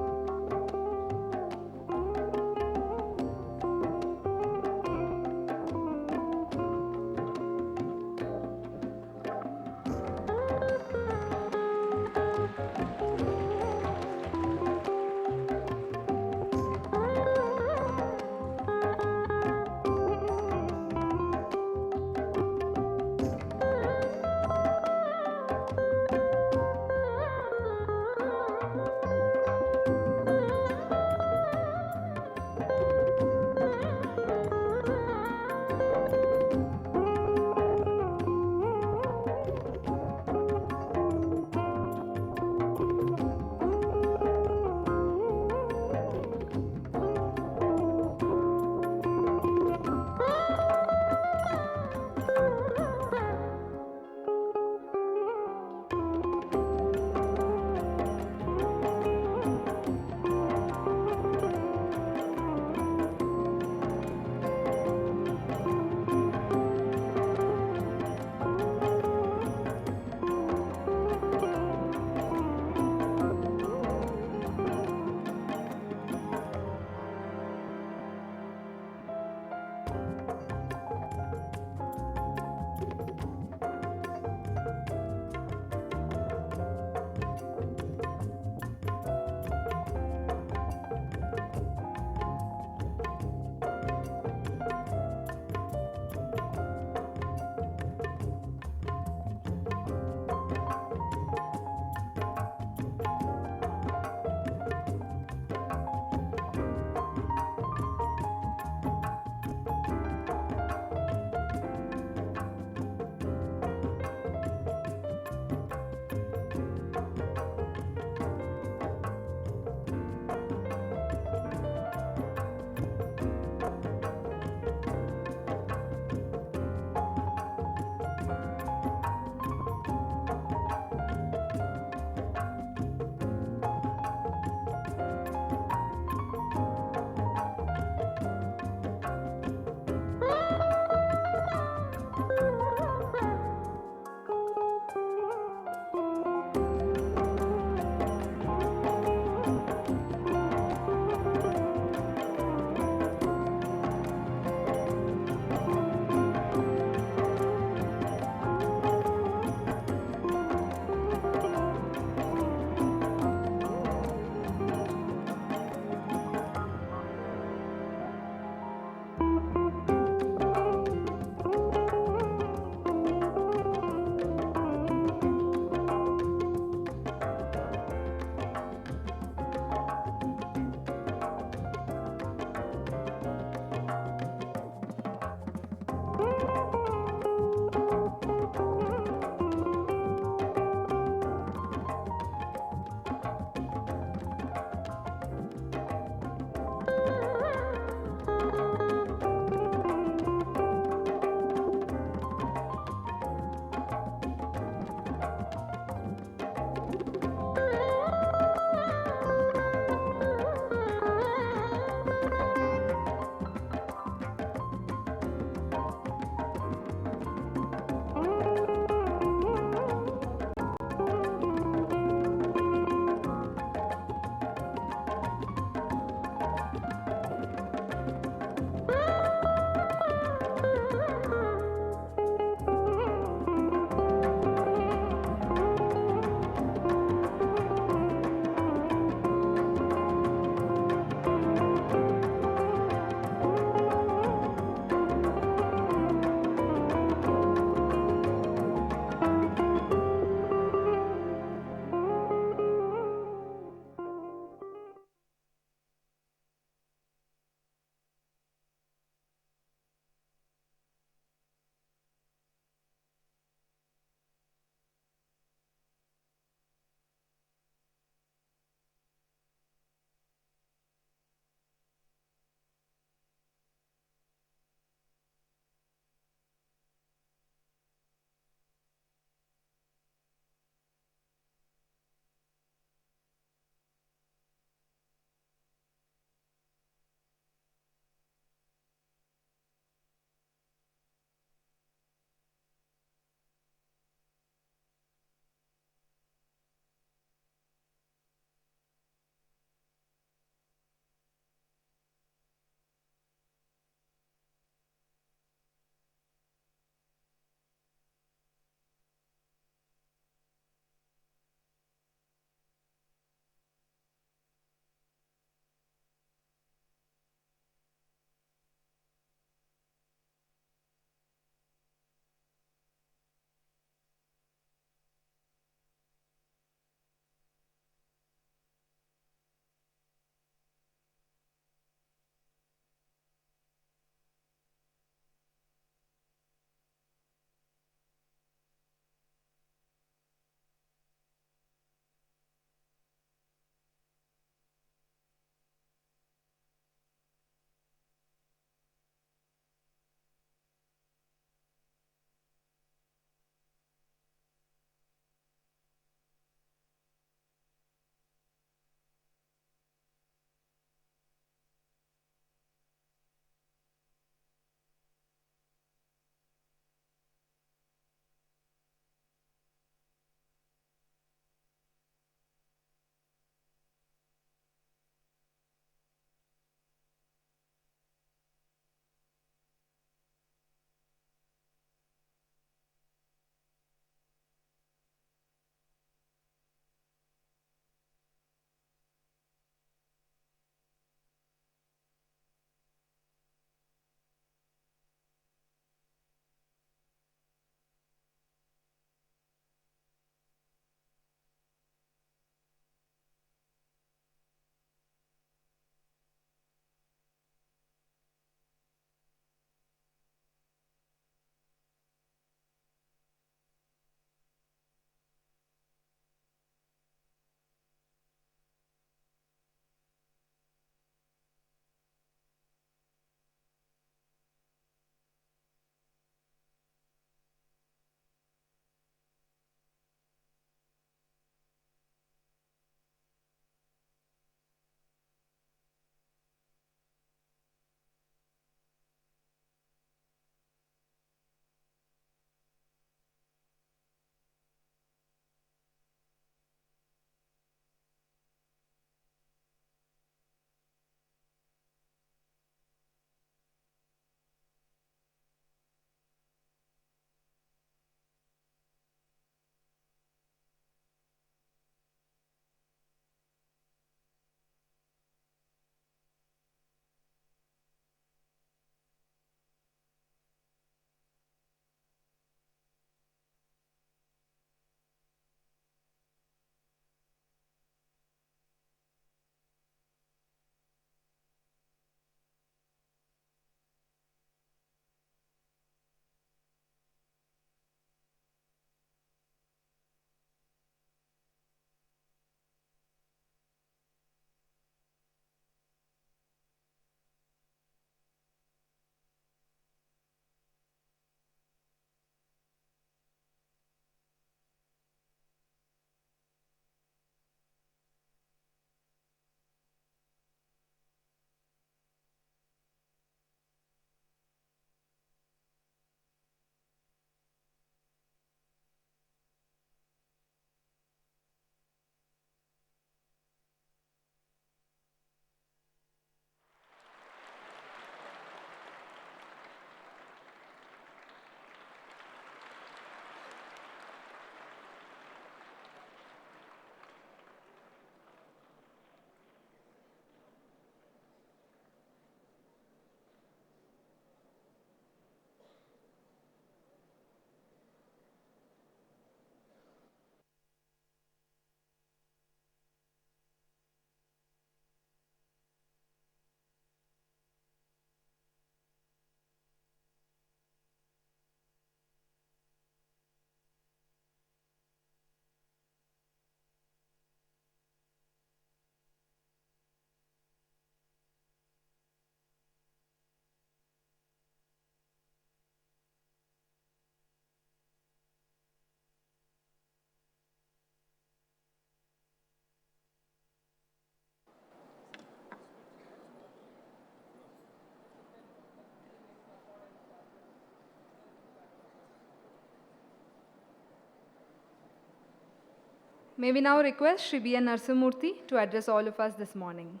May we now request Shri B. N. Narsimurthy to address all of us this morning.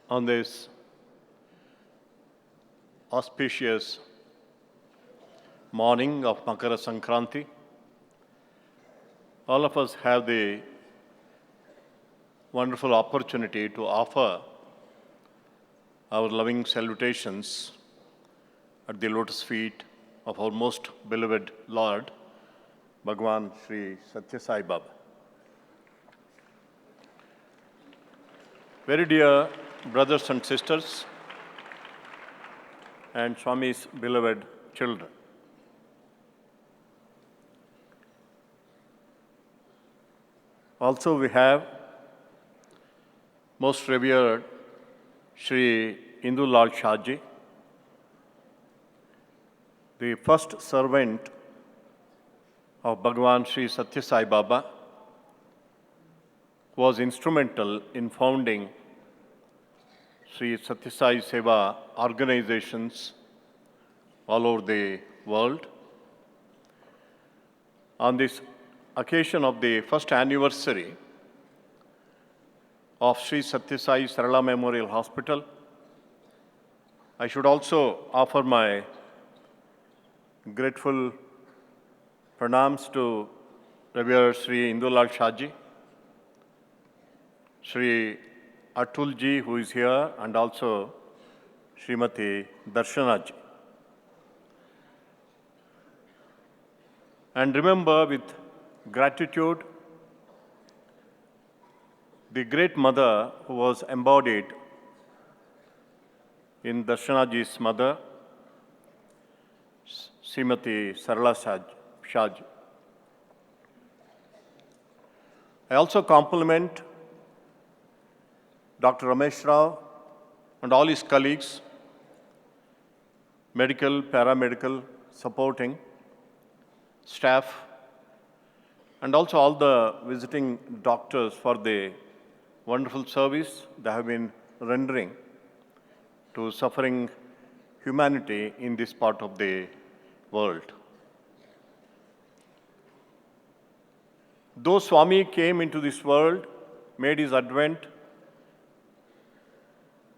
On this auspicious morning of Makara Sankranti, all of us have the wonderful opportunity to offer our loving salutations at the lotus feet of our most beloved Lord, Bhagwan Sri Sathya Sai Baba. Very dear brothers and sisters, and Swami's beloved children. Also we have most revered Sri Indulal Shaji, the first servant of Bhagwan Sri Sathya Sai Baba, was instrumental in founding Sri Sathya Sai Seva organizations all over the world. On this occasion of the first anniversary of Sri Sathya Sai Sarala Memorial Hospital, I should also offer my grateful pranams to Revered Sri Indulal Shaji, Sri Atulji, who is here, and also Srimati Darshanaji. And remember with gratitude the great mother who was embodied in Darshanaji's mother, Srimati Sarala Shaji. I also compliment Dr. Ramesh Rao and all his colleagues, medical, paramedical, supporting staff, and also all the visiting doctors for the wonderful service they have been rendering to suffering humanity in this part of the world. Though Swami came into this world, made his advent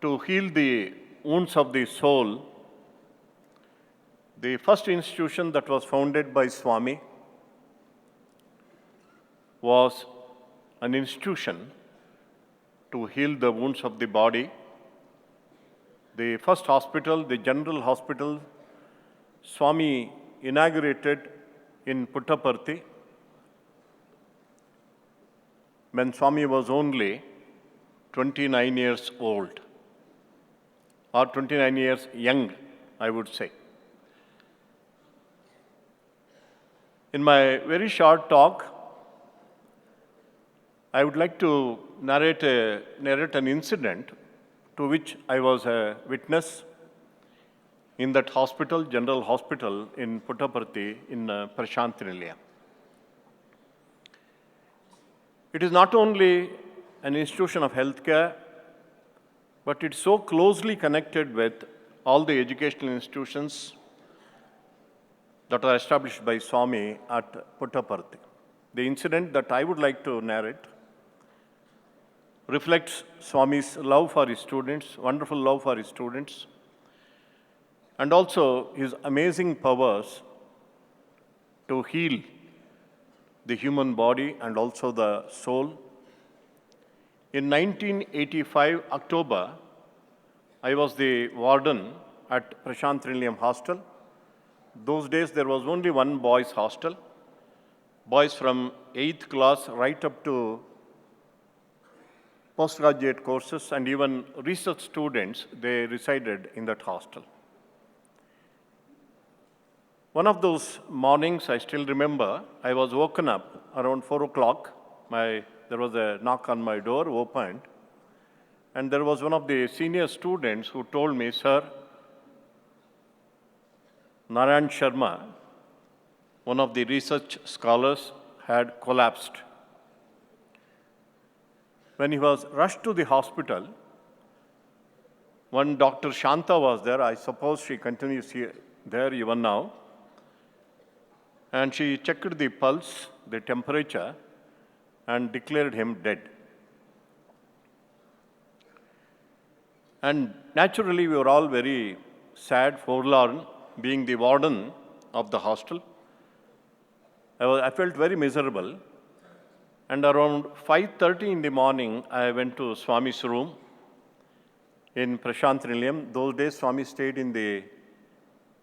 to heal the wounds of the soul, the first institution that was founded by Swami was an institution to heal the wounds of the body. The first hospital, the General Hospital, Swami inaugurated in Puttaparthi when Swami was only 29 years old, or 29 years young, I would say. In my very short talk, I would like to narrate an incident to which I was a witness in that hospital, General Hospital in Puttaparthi in Prashanthi Nilayam. It is not only an institution of healthcare, but it's so closely connected with all the educational institutions that are established by Swami at Puttaparthi. The incident that I would like to narrate reflects Swami's love for his students, wonderful love for his students, and also his amazing powers to heal the human body and also the soul. In 1985, October, I was the warden at Prashanthi Nilayam Hostel. Those days, there was only one boys' hostel. Boys from 8th class right up to postgraduate courses and even research students, they resided in that hostel. One of those mornings, I still remember, I was woken up around 4 o'clock. There was a knock on my door, opened, and there was one of the senior students who told me, "Sir, Narayan Sharma, one of the research scholars, had collapsed. When he was rushed to the hospital, one Dr. Shanta was there. I suppose she continues here, there even now. And she checked the pulse, the temperature, and declared him dead. And naturally, we were all very sad, forlorn, being the warden of the hostel. I felt very miserable. And around 5:30 in the morning, I went to Swami's room in Prashanti Nilayam. Those days, Swami stayed in the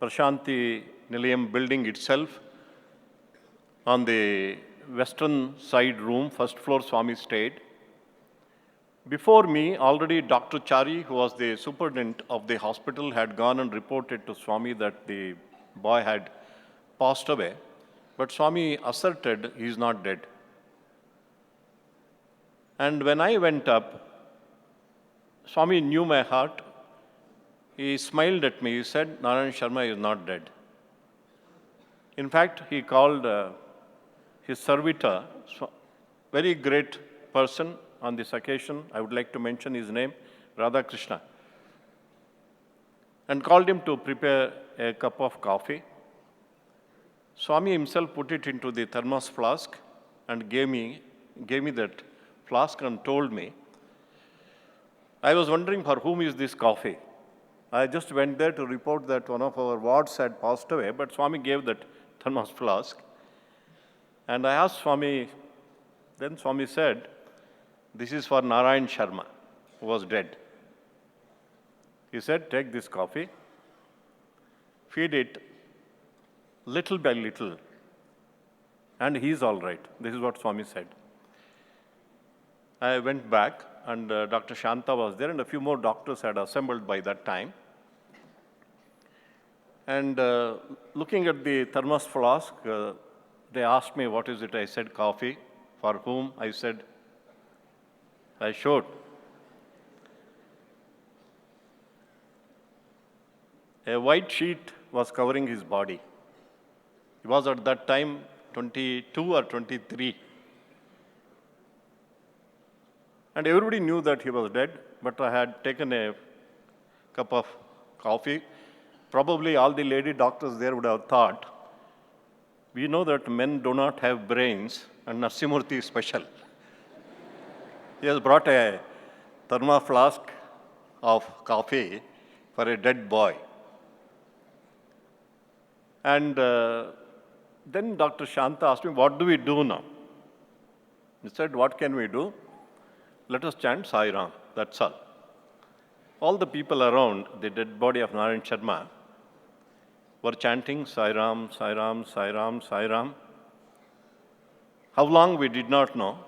Prashanti Nilayam building itself. On the western side room, first floor, Swami stayed. Before me, already Dr. Chari, who was the superintendent of the hospital, had gone and reported to Swami that the boy had passed away. But Swami asserted he is not dead. And when I went up, Swami knew my heart. He smiled at me. He said, Narayan Sharma is not dead. In fact, he called his servitor, very great person on this occasion. I would like to mention his name, Radha Krishna, and called him to prepare a cup of coffee. Swami himself put it into the thermos flask and gave me that flask and told me. I was wondering for whom is this coffee. I just went there to report that one of our wards had passed away, but Swami gave that thermos flask. And I asked Swami, then Swami said, this is for Narayan Sharma, who was dead. He said, take this coffee, feed it little by little, and he's all right. This is what Swami said. I went back, and Dr. Shanta was there, and a few more doctors had assembled by that time. And looking at the thermos flask, they asked me, what is it? I said, coffee. For whom? I said, I showed. A white sheet was covering his body. He was at that time 22 or 23. And everybody knew that he was dead, but I had taken a cup of coffee. Probably all the lady doctors there would have thought, we know that men do not have brains, and Narsimurthy is special. He has brought a thermo flask of coffee for a dead boy. And then Dr. Shanta asked me, what do we do now? He said, what can we do? Let us chant Sai Ram, that's all. All the people around the dead body of Narayan Sharma were chanting Sai Ram, Sai Ram, Sai Ram, Sai Ram. How long we did not know.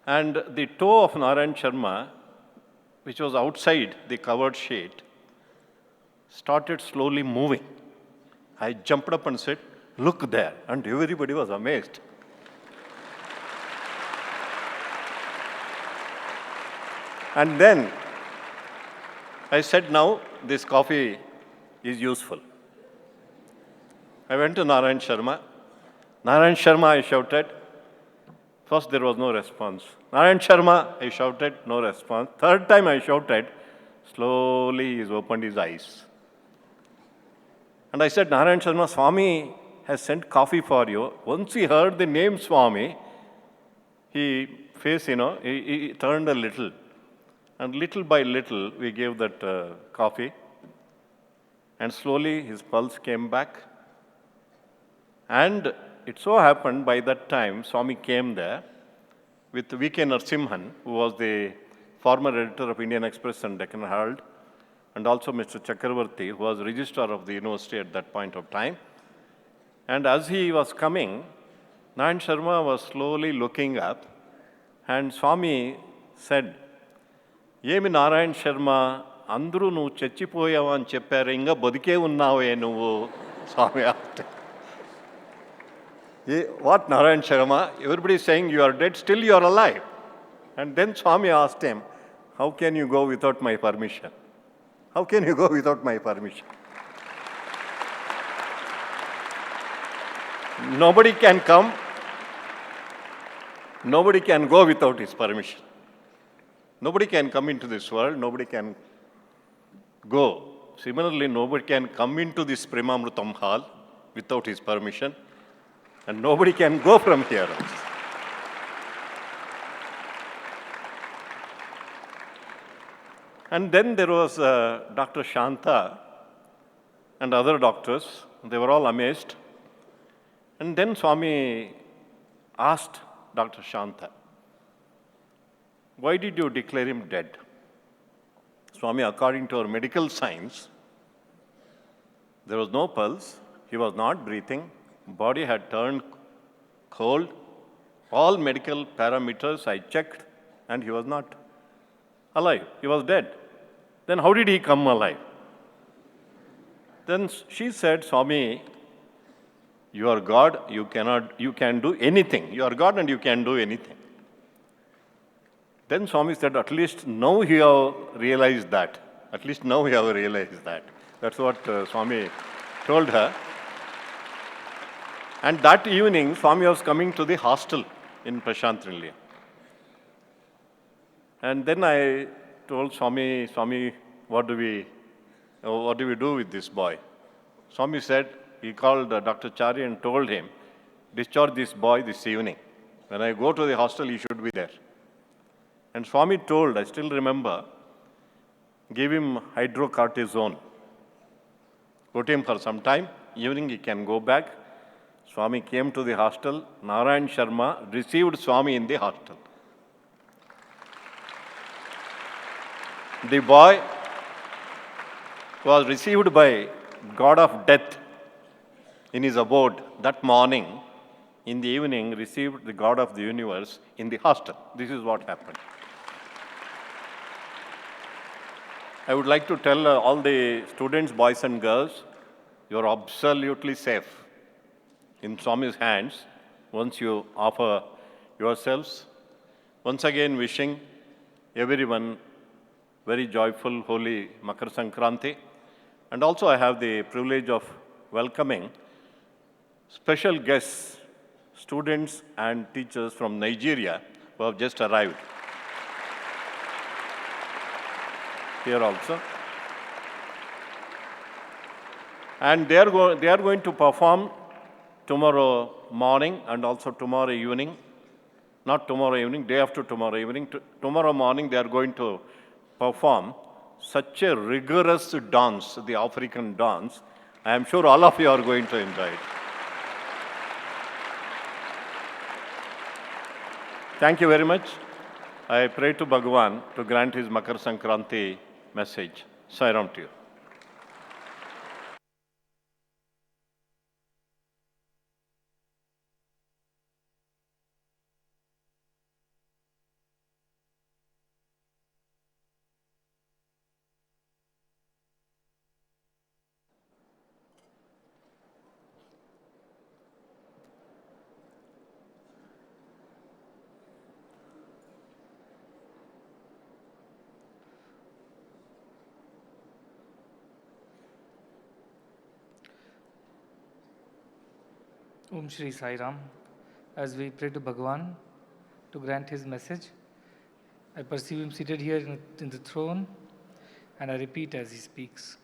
And the toe of Narayan Sharma, which was outside the covered sheet, started slowly moving. I jumped up and said, look there. And everybody was amazed. And then I said, now this coffee is useful. I went to Narayan Sharma. Narayan Sharma, I shouted. First, there was no response. Narayan Sharma, I shouted, no response. Third time I shouted, slowly he opened his eyes. And I said, Narayan Sharma, Swami has sent coffee for you. Once he heard the name Swami, he turned a little. And little by little, we gave that coffee. And slowly his pulse came back. And it so happened by that time, Swami came there with V.K. Narasimhan, who was the former editor of Indian Express and Deccan Herald, and also Mr. Chakravarti, who was registrar of the university at that point of time. And as he was coming, Narayan Sharma was slowly looking up, and Swami said, Yemi Narayan Sharma, Andru nu chechipoyavan cheppare, inga bodike unnave nuvu, Swami asked. What Narayan Sharma? Everybody is saying you are dead, still you are alive. And then Swami asked him, how can you go without my permission? How can you go without my permission? Nobody can come. Nobody can go without his permission. Nobody can come into this world. Nobody can go. Similarly, nobody can come into this Premamrutham hall without his permission. And nobody can go from here also. And then there was Dr. Shanta and other doctors. They were all amazed. And then Swami asked Dr. Shanta, why did you declare him dead? Swami, according to our medical science, there was no pulse, he was not breathing, body had turned cold, all medical parameters I checked, and he was not alive, he was dead. Then how did he come alive? Then she said, Swami, you are God, you can do anything. You are God and you can do anything. Then Swami said, at least now you have realized that. At least now you have realized that. That's what Swami told her. And that evening, Swami was coming to the hostel in Prashantrinilaya. And then I told Swami, what do we do with this boy? Swami said, he called Dr. Chari and told him, discharge this boy this evening. When I go to the hostel, he should be there. And Swami told, I still remember, give him hydrocortisone. Put him for some time, evening he can go back. Swami came to the hostel. Narayan Sharma received Swami in the hostel. The boy was received by God of Death in his abode that morning. In the evening, received the God of the universe in the hostel. This is what happened. I would like to tell all the students, boys and girls, you are absolutely safe in Swami's hands once you offer yourselves. Once again, wishing everyone very joyful, holy Makara Sankranti. And also I have the privilege of welcoming special guests, students and teachers from Nigeria who have just arrived here also. And they are going to perform tomorrow morning and also tomorrow evening. Not tomorrow evening, day after tomorrow evening. Tomorrow morning they are going to perform such a rigorous dance, the African dance. I am sure all of you are going to enjoy it. Thank you very much. I pray to Bhagwan to grant his Makara Sankranti message. Sairam to you. Om Shri Sai Ram. As we pray to Bhagwan to grant his message, I perceive him seated here in the throne, and I repeat as he speaks.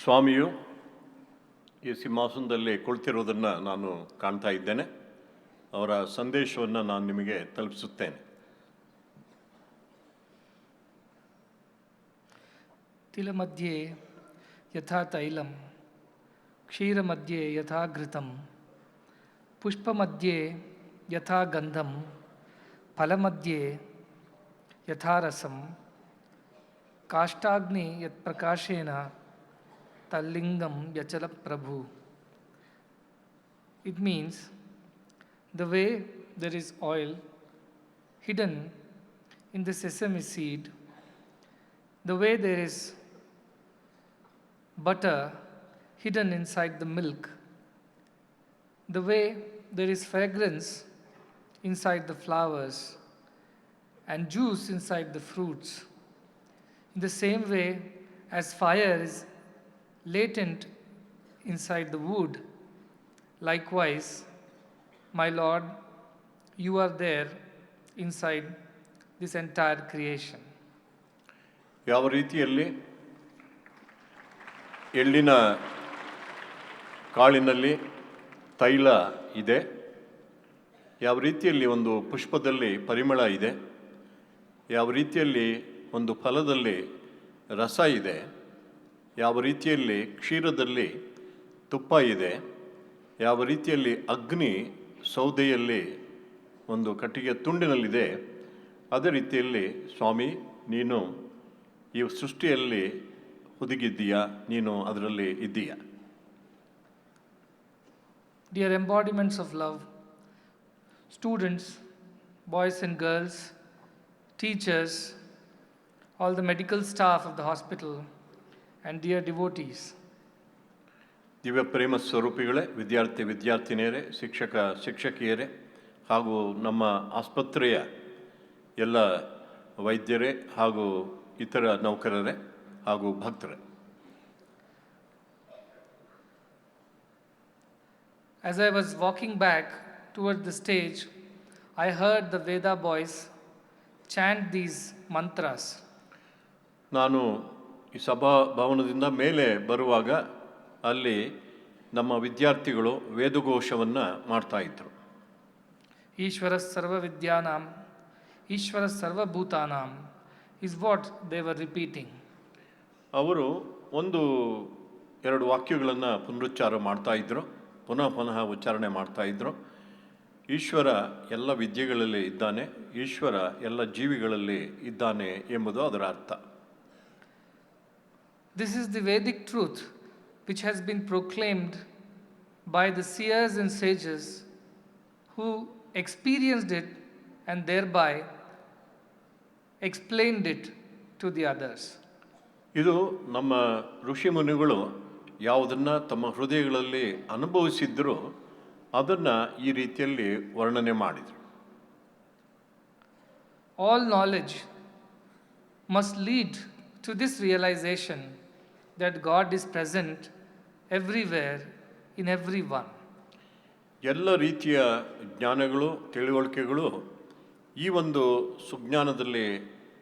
ಸ್ವಾಮಿಯು ಈ ಸಿಂಹಾಸನದಲ್ಲಿ ಕುಳಿತಿರುವುದನ್ನು ನಾನು ಕಾಣ್ತಾ ಇದ್ದೇನೆ. ಅವರ ಸಂದೇಶವನ್ನು ನಾನು ನಿಮಗೆ ತಲುಪಿಸುತ್ತೇನೆ. ತಿಲಮಧ್ಯೆ ಯಥಾ ತೈಲಂ, ಕ್ಷೀರಮಧ್ಯೆ ಯಥಾ ಘೃತಂ, ಪುಷ್ಪಮಧ್ಯೆ ಯಥಾ ಗಂಧಂ, ಫಲಮಧ್ಯೆ ಯಥಾ ರಸಂ, ಕಾಷ್ಟಾಗ್ನಿ ಯತ್ ಪ್ರಕಾಶೇನ ತಲ್ಲingam yachala prabhu. It means the way there is oil hidden in the sesame seed, the way there is butter hidden inside the milk, the way there is fragrance inside the flowers and juice inside the fruits, in the same way As fire is latent inside the wood, likewise, my Lord, you are there inside this entire creation. ಯಾವ ರೀತಿಯಲ್ಲಿ ಎಳ್ಳಿನ ಕಾಳಿನಲ್ಲಿ ತೈಲ ಇದೆ, ಯಾವ ರೀತಿಯಲ್ಲಿ ಒಂದು ಪುಷ್ಪದಲ್ಲಿ ಪರಿಮಳ ಇದೆ, ಯಾವ ರೀತಿಯಲ್ಲಿ ಒಂದು ಫಲದಲ್ಲಿ ರಸ ಇದೆ, ಯಾವ ರೀತಿಯಲ್ಲಿ ಕ್ಷೀರದಲ್ಲಿ ತುಪ್ಪ ಇದೆ, ಯಾವ ರೀತಿಯಲ್ಲಿ ಅಗ್ನಿ ಸೌದೆಯಲ್ಲಿ ಒಂದು ಕಟ್ಟಿಗೆ ತುಂಡಿನಲ್ಲಿದೆ, ಅದೇ ರೀತಿಯಲ್ಲಿ ಸ್ವಾಮಿ ನೀನು ಈ ಸೃಷ್ಟಿಯಲ್ಲಿ ಹುದುಗಿದ್ದೀಯಾ, ನೀನು ಅದರಲ್ಲಿ ಇದ್ದೀಯಾ. Dear embodiments of love, students, boys and girls, teachers, all the medical staff of the hospital, and dear devotees. ದಿವ್ಯ ಪ್ರೇಮ ಸ್ವರೂಪಿಗಳೇ, ವಿದ್ಯಾರ್ಥಿನಿಯರೇ, ಶಿಕ್ಷಕಿಯರೇ ಹಾಗೂ ನಮ್ಮ ಆಸ್ಪತ್ರೆಯ ಎಲ್ಲ ವೈದ್ಯರೇ ಹಾಗೂ ಇತರ ನೌಕರರೇ ಹಾಗೂ ಭಕ್ತರೇ. As I was walking back toward the stage, I heard the Veda boys chant these mantras. ನಾನು ಈ ಸಭಾ ಭವನದಿಂದ ಮೇಲೆ ಬರುವಾಗ ಅಲ್ಲಿ ನಮ್ಮ ವಿದ್ಯಾರ್ಥಿಗಳು ವೇದಘೋಷವನ್ನು ಮಾಡ್ತಾ ಇದ್ರು. Ishvara sarva vidyanam, Ishvara sarva bhutanam is what they were repeating. ಅವರು ಒಂದು ಎರಡು ವಾಕ್ಯಗಳನ್ನು ಪುನರುಚ್ಚಾರ ಮಾಡ್ತಾ ಇದ್ರು, ಪುನಃ ಉಚ್ಚಾರಣೆ ಮಾಡ್ತಾ ಇದ್ರು. ಈಶ್ವರ ಎಲ್ಲ ವಿದ್ಯೆಗಳಲ್ಲಿ ಇದ್ದಾನೆ, ಈಶ್ವರ ಎಲ್ಲ ಜೀವಿಗಳಲ್ಲಿ ಇದ್ದಾನೆ ಎಂಬುದು ಅದರ ಅರ್ಥ. This is the Vedic truth which has been proclaimed by the seers and sages who experienced it and thereby explained it to the others. ಇದು ನಮ್ಮ ಋಷಿ ಮುನಿಗಳು ಯಾವುದನ್ನು ತಮ್ಮ ಹೃದಯಗಳಲ್ಲಿ ಅನುಭವಿಸಿದ್ದರೂ ಅದನ್ನು ಈ ರೀತಿಯಲ್ಲಿ ವರ್ಣನೆ ಮಾಡಿದರು. All knowledge must lead to this realization that God is present everywhere in everyone. ಎಲ್ಲ ರೀತಿಯ ಜ್ಞಾನಗಳು, ತಿಳುವಳಿಕೆಗಳು ಈ ಒಂದು ಸುಜ್ಞಾನದಲ್ಲಿ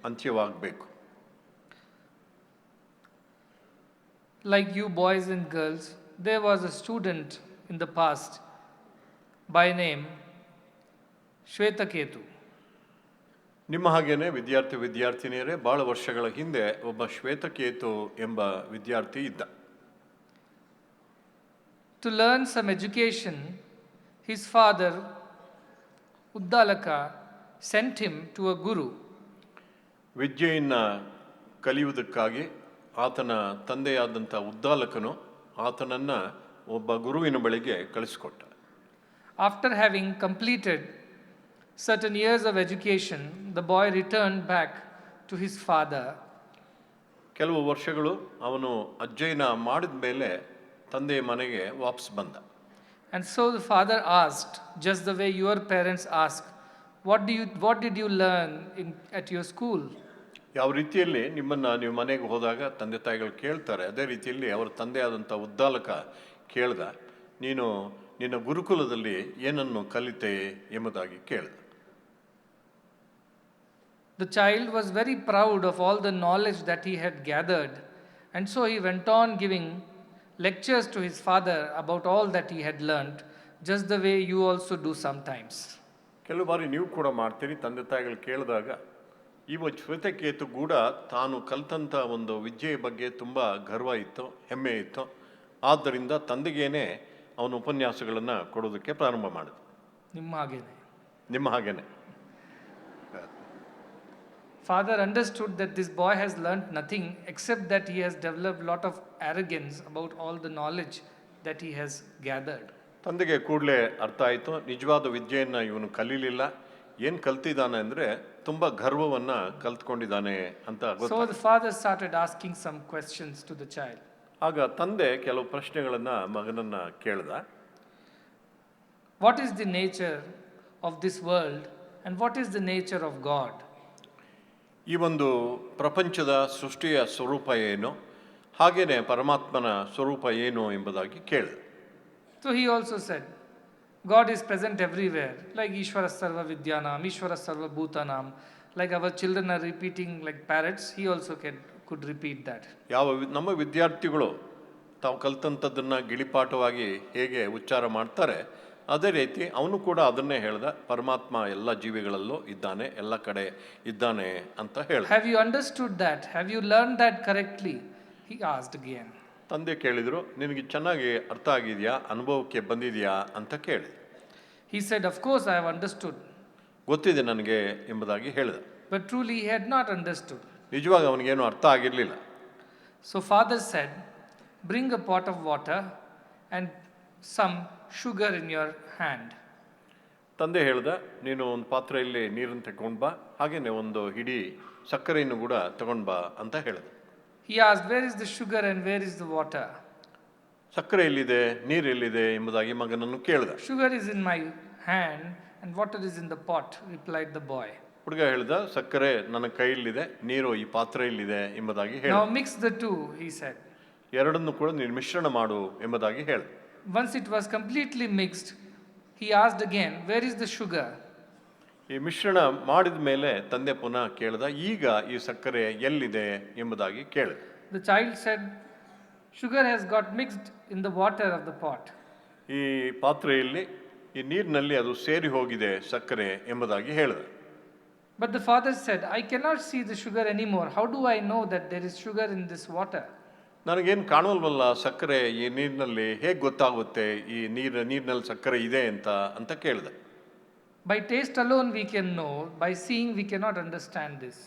ಅಂತ್ಯವಾಗಬೇಕು. Like you boys and girls, there was a student in the past by name Shwetaketu. ನಿಮ್ಮ ಹಾಗೇನೆ ವಿದ್ಯಾರ್ಥಿನಿಯರೇ, ಭಾಳ ವರ್ಷಗಳ ಹಿಂದೆ ಒಬ್ಬ ಶ್ವೇತಕೇತು ಎಂಬ ವಿದ್ಯಾರ್ಥಿ ಇದ್ದ. To learn some education, his father Uddalaka sent him to a guru. ವಿದ್ಯೆಯನ್ನು ಕಲಿಯುವುದಕ್ಕಾಗಿ ಆತನ ತಂದೆಯಾದಂಥ ಉದ್ದಾಲಕನು ಆತನನ್ನು ಒಬ್ಬ ಗುರುವಿನ ಬಳಿಗೆ ಕಳಿಸಿಕೊಟ್ಟ. After having completed certain years of education, the boy returned back to his father. ಕೆಲವು ವರ್ಷಗಳು ಅವನು ಅಧ್ಯಯನ ಮಾಡಿದ ಮೇಲೆ ತಂದೆಯ ಮನೆಗೆ ವಾಪಸ್ ಬಂದ. And so the father asked, just the way your parents ask, what did you learn at your school? ಯಾವ ರೀತಿಯಲ್ಲಿ ನೀವು ಮನೆಗೆ ಹೋದಾಗ ತಂದೆ ತಾಯಿಗಳು ಕೇಳ್ತಾರೆ, ಅದೇ ರೀತಿಯಲ್ಲಿ ಅವರ ತಂದೆಯಾದಂಥ ಉದ್ದಾಲಕ ಕೇಳ್ದ, ನೀನು ನಿನ್ನ ಗುರುಕುಲದಲ್ಲಿ ಏನನ್ನು ಕಲಿತೆ ಎಂಬುದಾಗಿ ಕೇಳ್ದ. The child was very proud of all the knowledge that he had gathered, and so he went on giving lectures to his father about all that he had learned, just the way you also do sometimes. ಕೆಲವು ಬಾರಿ ನೀವು ಕೂಡ ಮಾಡ್ತೀರಿ. ತಂದೆ ತಾಯಿಗಳು ಕೇಳಿದಾಗ ಇವ ಶ್ವೇತಕೇತು ಕೂಡ ತಾನು ಕಲಿತಂಥ ಒಂದು ವಿದ್ಯೆಯ ಬಗ್ಗೆ ತುಂಬ ಗರ್ವ ಇತ್ತು, ಹೆಮ್ಮೆ ಇತ್ತು. ಆದ್ದರಿಂದ ತಂದೆಗೇನೆ ಅವನು ಉಪನ್ಯಾಸಗಳನ್ನು ಕೊಡೋದಕ್ಕೆ ಪ್ರಾರಂಭ ಮಾಡಿದ. ನಿಮ್ಮ ಹಾಗೇನೆ. Father understood that this boy has learnt nothing except that he has developed a lot of arrogance about all the knowledge that he has gathered. ತಂದೆಗೆ ಕೂಡಲೇ ಅರ್ಥ ಆಯಿತು, ನಿಜವಾದ ವಿದ್ಯೆಯನ್ನು ಇವನು ಕಲೀಲಿಲ್ಲ, ಏನು ಕಲ್ತಿದ್ದಾನೆ ಅಂದರೆ ತುಂಬ ಗರ್ವವನ್ನು ಕಲ್ತ್ಕೊಂಡಿದ್ದಾನೆ ಅಂತ ಗೊತ್ತಾಯ್ತು. So the father started asking some questions to the child. ಆಗ ತಂದೆ ಕೆಲವು ಪ್ರಶ್ನೆಗಳನ್ನು ಮಗನನ್ನು ಕೇಳ್ದ. What is the nature of this world and what is the nature of God? ಈ ಒಂದು ಪ್ರಪಂಚದ ಸೃಷ್ಟಿಯ ಸ್ವರೂಪ ಏನು ಹಾಗೆಯೇ ಪರಮಾತ್ಮನ ಸ್ವರೂಪ ಏನು ಎಂಬುದಾಗಿ ಕೇಳಿದೆ. So he also said, God is present everywhere, like Ishvara Sarva Vidyanam, Ishvara Sarva Bhutanam. Like our children are repeating like parrots, he also could repeat that. ನಮ್ಮ ವಿದ್ಯಾರ್ಥಿಗಳು ತಾವು ಕಲ್ತಂಥದ್ದನ್ನು ಗಿಳಿಪಾಠವಾಗಿ ಹೇಗೆ ಉಚ್ಚಾರ ಮಾಡ್ತಾರೆ, ಅದೇ ರೀತಿ ಅವನು ಕೂಡ ಅದನ್ನೇ ಹೇಳ್ದ, ಪರಮಾತ್ಮ ಎಲ್ಲ ಜೀವಿಗಳಲ್ಲೂ ಇದ್ದಾನೆ, ಎಲ್ಲ ಕಡೆ ಇದ್ದಾನೆ ಅಂತ ಹೇಳ್ದ. Have you understood that? Have you learned that correctly? He asked again. ತಂದೆ ಕೇಳಿದ್ರು, ನಿನಗೆ ಚೆನ್ನಾಗಿ ಅರ್ಥ ಆಗಿದೆಯಾ, ಅನುಭವಕ್ಕೆ ಬಂದಿದೆಯಾ ಅಂತ ಕೇಳಿ. He said, of course I have understood. ಗೊತ್ತಿದೆ ನನಗೆ ಎಂಬುದಾಗಿ ಹೇಳಿದ. But truly he had not understood. ನಿಜವಾಗಿ ಅವನಿಗೇನು ಅರ್ಥ ಆಗಿರಲಿಲ್ಲ. So father said, bring a pot of water and some sugar in your hand. ತಂದೆ ಹೇಳ್ದ, ನೀನು ಒಂದು ಪಾತ್ರೆಯಲ್ಲಿ ನೀರನ್ನು ತಗೊಂಡು ಬಾ, ಹಾಗೇನೆ ಒಂದು ಹಿಡಿ ಸಕ್ಕರೆಯನ್ನು ಕೂಡ ತಗೊಂಡು ಬಾ ಅಂತ ಹೇಳಿದ. He asked, where is the sugar and where is the water? ಸಕ್ಕರೆ ಎಲ್ಲಿದೆ, ನೀರು ಎಲ್ಲಿದೆ ಎಂಬುದಾಗಿ ಮಗನನ್ನು ಕೇಳಿದ. Sugar is in my hand and water is in the pot, replied the boy. ಹುಡುಗ ಹೇಳ್ದ, ಸಕ್ಕರೆ ನನ್ನ ಕೈಯಲ್ಲಿದೆ, ನೀರು ಈ ಪಾತ್ರೆಯಲ್ಲಿದೆ ಎಂಬುದಾಗಿ ಹೇಳಿದ. Now mix the two, he said. ಎರಡನ್ನು ಕೂಡ ನೀನು ಮಿಶ್ರಣ ಮಾಡು ಎಂಬುದಾಗಿ ಹೇಳಿದ. Once it was completely mixed, he asked again, where is the sugar? ಈ ಮಿಶ್ರಣ ಮಾಡಿದ ಮೇಲೆ ತಂದೆ ಪುನಃ ಕೇಳಿದ, ಈಗ ಈ ಸಕ್ಕರೆ ಎಲ್ಲಿದೆ ಎಂಬುದಾಗಿ ಕೇಳಿದ. The child said, sugar has got mixed in the water of the pot. ಈ ಪಾತ್ರೆಯಲ್ಲಿ ಈ ನೀರಿನಲ್ಲಿ ಅದು ಸೇರಿ ಹೋಗಿದೆ ಸಕ್ಕರೆ ಎಂಬುದಾಗಿ ಹೇಳಿದ. But the father said, I cannot see the sugar anymore. How do I know that there is sugar in this water? ನನಗೇನು ಕಾಣಲ್ವಲ್ಲ ಸಕ್ಕರೆ ಈ ನೀರಿನಲ್ಲಿ, ಹೇಗೆ ಗೊತ್ತಾಗುತ್ತೆ ಈ ನೀರಿನಲ್ಲಿ ಸಕ್ಕರೆ ಇದೆ ಅಂತ ಕೇಳಿದೆ. By taste alone we can know, by seeing we cannot understand this.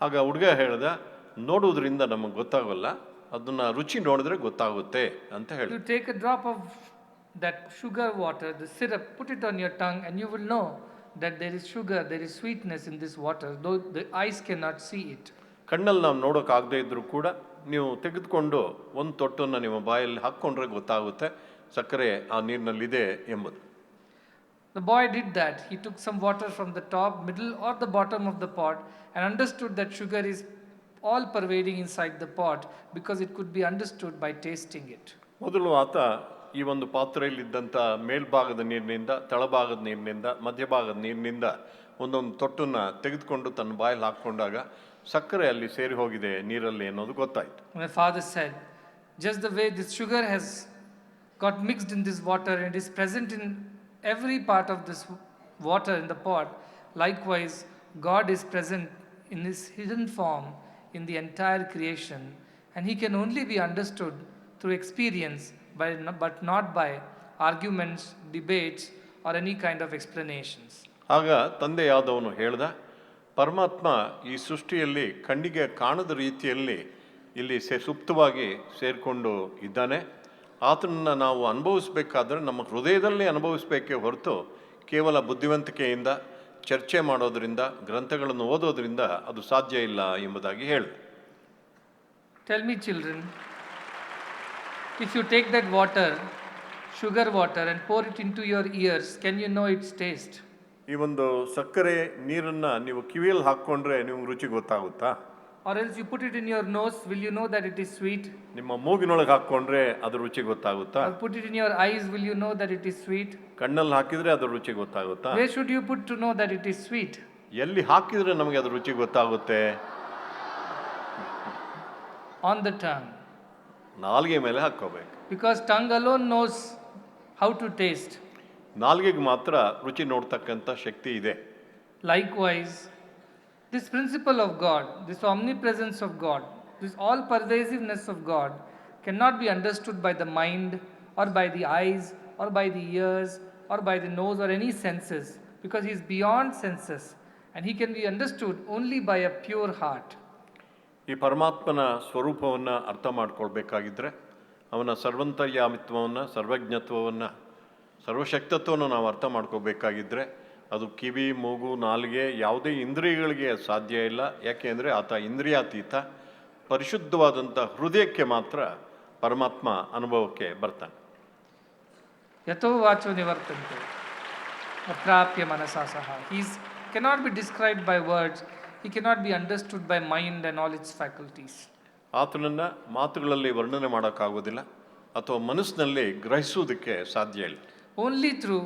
ಆಗ ಹುಡುಗ ಹೇಳ್ದ, ನೋಡುವುದರಿಂದ ನಮಗೆ ಗೊತ್ತಾಗಲ್ಲ, ಅದನ್ನ ರುಚಿ ನೋಡಿದ್ರೆ ಗೊತ್ತಾಗುತ್ತೆ ಅಂತ ಹೇಳಿ. You take a drop of that sugar water, the syrup, put it on your tongue and you will know that there is sugar, there is sweetness in this water, though the eyes cannot see it. ಕಣ್ಣಲ್ಲಿ ನಾವು ನೋಡೋಕ್ಕಾಗದೇ ಇದ್ರೂ ಕೂಡ ನೀವು ತೆಗೆದುಕೊಂಡು ಒಂದು ತೊಟ್ಟನ್ನು ನಿಮ್ಮ ಬಾಯಲ್ಲಿ ಹಾಕ್ಕೊಂಡ್ರೆ ಗೊತ್ತಾಗುತ್ತೆ ಸಕ್ಕರೆ ಆ ನೀರಿನಲ್ಲಿದೆ ಎಂಬುದು. The boy did that. He took some water from the top, middle or the bottom of the pot and understood that sugar is all pervading inside the pot because it could be understood by tasting it. ಮೊದಲು ಆತ ಈ ಒಂದು ಪಾತ್ರೆಯಲ್ಲಿದ್ದಂಥ ಮೇಲ್ಭಾಗದ ನೀರಿನಿಂದ, ತಳಭಾಗದ ನೀರಿನಿಂದ, ಮಧ್ಯಭಾಗದ ನೀರಿನಿಂದ ಒಂದೊಂದು ತೊಟ್ಟನ್ನು ತೆಗೆದುಕೊಂಡು ತನ್ನ ಬಾಯಲ್ಲಿ ಹಾಕ್ಕೊಂಡಾಗ ಸಕ್ಕರೆ ಅಲ್ಲಿ ಸೇರಿ ಹೋಗಿದೆ ನೀರಲ್ಲಿ ಅನ್ನೋದು ಗೊತ್ತಾಯಿತು. My father said, just the way this sugar has got mixed in this water and is present in every part of this water in the pot, likewise God is present in his hidden form in the entire creation, and he can only be understood through experience but not by arguments, debates or any kind of explanations. ಆಗ ತಂದೆಯಾದವನು ಹೇಳ್ದ, ಪರಮಾತ್ಮ ಈ ಸೃಷ್ಟಿಯಲ್ಲಿ ಕಣ್ಣಿಗೆ ಕಾಣದ ರೀತಿಯಲ್ಲಿ ಇಲ್ಲಿ ಸುಪ್ತವಾಗಿ ಸೇರಿಕೊಂಡು ಇದ್ದಾನೆ. ಆತನನ್ನು ನಾವು ಅನುಭವಿಸಬೇಕಾದ್ರೆ ನಮ್ಮ ಹೃದಯದಲ್ಲಿ ಅನುಭವಿಸಬೇಕೇ ಹೊರತು ಕೇವಲ ಬುದ್ಧಿವಂತಿಕೆಯಿಂದ ಚರ್ಚೆ ಮಾಡೋದರಿಂದ, ಗ್ರಂಥಗಳನ್ನು ಓದೋದ್ರಿಂದ ಅದು ಸಾಧ್ಯ ಇಲ್ಲ ಎಂಬುದಾಗಿ ಹೇಳಿದೆ. Tell me, children, if you take that water, sugar water, and pour it into your ears, can you know its taste? ಈ ಒಂದು ಸಕ್ಕರೆ ನೀರನ್ನು ನೀವು ಕಿವಿಯಲ್ಲಿ ಹಾಕ್ಕೊಂಡ್ರೆ ನಿಮ್ಗೆ ರುಚಿ ಗೊತ್ತಾಗುತ್ತಾ? Or else you put it in your nose, will you know that it is sweet? ನಿಮ್ಮ ಮೂಗಿನೊಳಗೆ ಹಾಕ್ಕೊಂಡ್ರೆ ಅದ್ರ ರುಚಿ ಗೊತ್ತಾಗುತ್ತಾ? Or put it in your eyes, will you know that it is sweet? ಕಣ್ಣಲ್ಲಿ ಹಾಕಿದ್ರೆ ಅದ್ರ ರುಚಿ ಗೊತ್ತಾಗುತ್ತಾ? Where should you put to know that it is sweet? ಎಲ್ಲಿ ಹಾಕಿದ್ರೆ ನಮಗೆ ಅದ್ರ ರುಚಿ ಗೊತ್ತಾಗುತ್ತೆ? On the tongue. ನಾಲ್ಗೆ ಮೇಲೆ ಹಾಕ್ಕೋಬೇಕು. Because tongue alone knows how to taste. ನಾಲ್ಗೆಗೆ ಮಾತ್ರ ರುಚಿ ನೋಡ್ತಕ್ಕಂಥ ಶಕ್ತಿ ಇದೆ. Likewise, this principle of God, this omnipresence of God, this all pervasiveness of God cannot be understood by the mind or by the eyes or by the ears or by the nose or any senses, because he is beyond senses and he can be understood only by a pure heart. ಈ ಪರಮಾತ್ಮನ ಸ್ವರೂಪವನ್ನು ಅರ್ಥ ಮಾಡ್ಕೊಳ್ಬೇಕಾಗಿದ್ದರೆ, ಅವನ ಸರ್ವಂತರ್ಯಾಮಿತ್ವವನ್ನು, ಸರ್ವಜ್ಞತ್ವವನ್ನು, ಸರ್ವಶಕ್ತತ್ವವನ್ನು ನಾವು ಅರ್ಥ ಮಾಡ್ಕೋಬೇಕಾಗಿದ್ದರೆ ಅದು ಕಿವಿ, ಮೂಗು, ನಾಲಿಗೆ ಯಾವುದೇ ಇಂದ್ರಿಯಗಳಿಗೆ ಸಾಧ್ಯ ಇಲ್ಲ. ಯಾಕೆಂದರೆ ಆತ ಇಂದ್ರಿಯಾತೀತ. ಪರಿಶುದ್ಧವಾದಂಥ ಹೃದಯಕ್ಕೆ ಮಾತ್ರ ಪರಮಾತ್ಮ ಅನುಭವಕ್ಕೆ ಬರ್ತಾನೆ. Yato vacho nivartante, aprapya manasa saha. He cannot be described by words. He cannot be understood by mind and all its faculties. ಆತನನ್ನು ಮಾತುಗಳಲ್ಲಿ ವರ್ಣನೆ ಮಾಡೋಕ್ಕಾಗೋದಿಲ್ಲ ಅಥವಾ ಮನಸ್ಸಿನಲ್ಲಿ ಗ್ರಹಿಸುವುದಕ್ಕೆ ಸಾಧ್ಯ ಇಲ್ಲ. Only through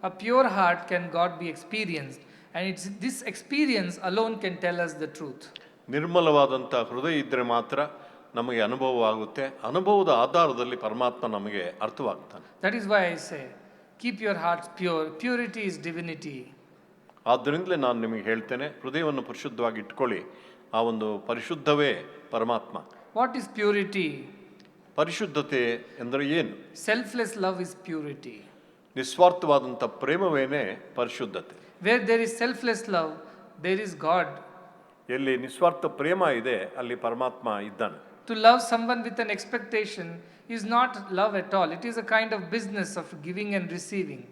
a pure heart can God be experienced, and it's this experience alone can tell us the truth. ನಿರ್ಮಲವಾದಂಥ ಹೃದಯ ಇದ್ದರೆ ಮಾತ್ರ ನಮಗೆ ಅನುಭವ ಆಗುತ್ತೆ. ಅನುಭವದ ಆಧಾರದಲ್ಲಿ ಪರಮಾತ್ಮ ನಮಗೆ ಅರ್ಥವಾಗ್ತಾನೆ. That is why I say, keep your hearts pure. Purity is divinity. ಆದ್ದರಿಂದಲೇ ನಾನು ನಿಮಗೆ ಹೇಳ್ತೇನೆ, ಹೃದಯವನ್ನು ಪರಿಶುದ್ಧವಾಗಿ ಇಟ್ಕೊಳ್ಳಿ. ಆ ಒಂದು ಪರಿಶುದ್ಧವೇ ಪರಮಾತ್ಮ. What is purity? ಪರಿಶುದ್ಧತೆ ಎಂದರೆ ಏನು? Selfless love is purity. ನಿಸ್ವಾರ್ಥವಾದಂಥ ಪ್ರೇಮವೇನೇ ಪರಿಶುದ್ಧತೆ. Where there is selfless love, there is God. ಎಲ್ಲಿ ನಿಸ್ವಾರ್ಥ ಪ್ರೇಮ ಇದೆ ಅಲ್ಲಿ ಪರಮಾತ್ಮ ಇದ್ದಾನೆ. To love someone with an expectation is not love at all. It is a kind of business of giving and receiving.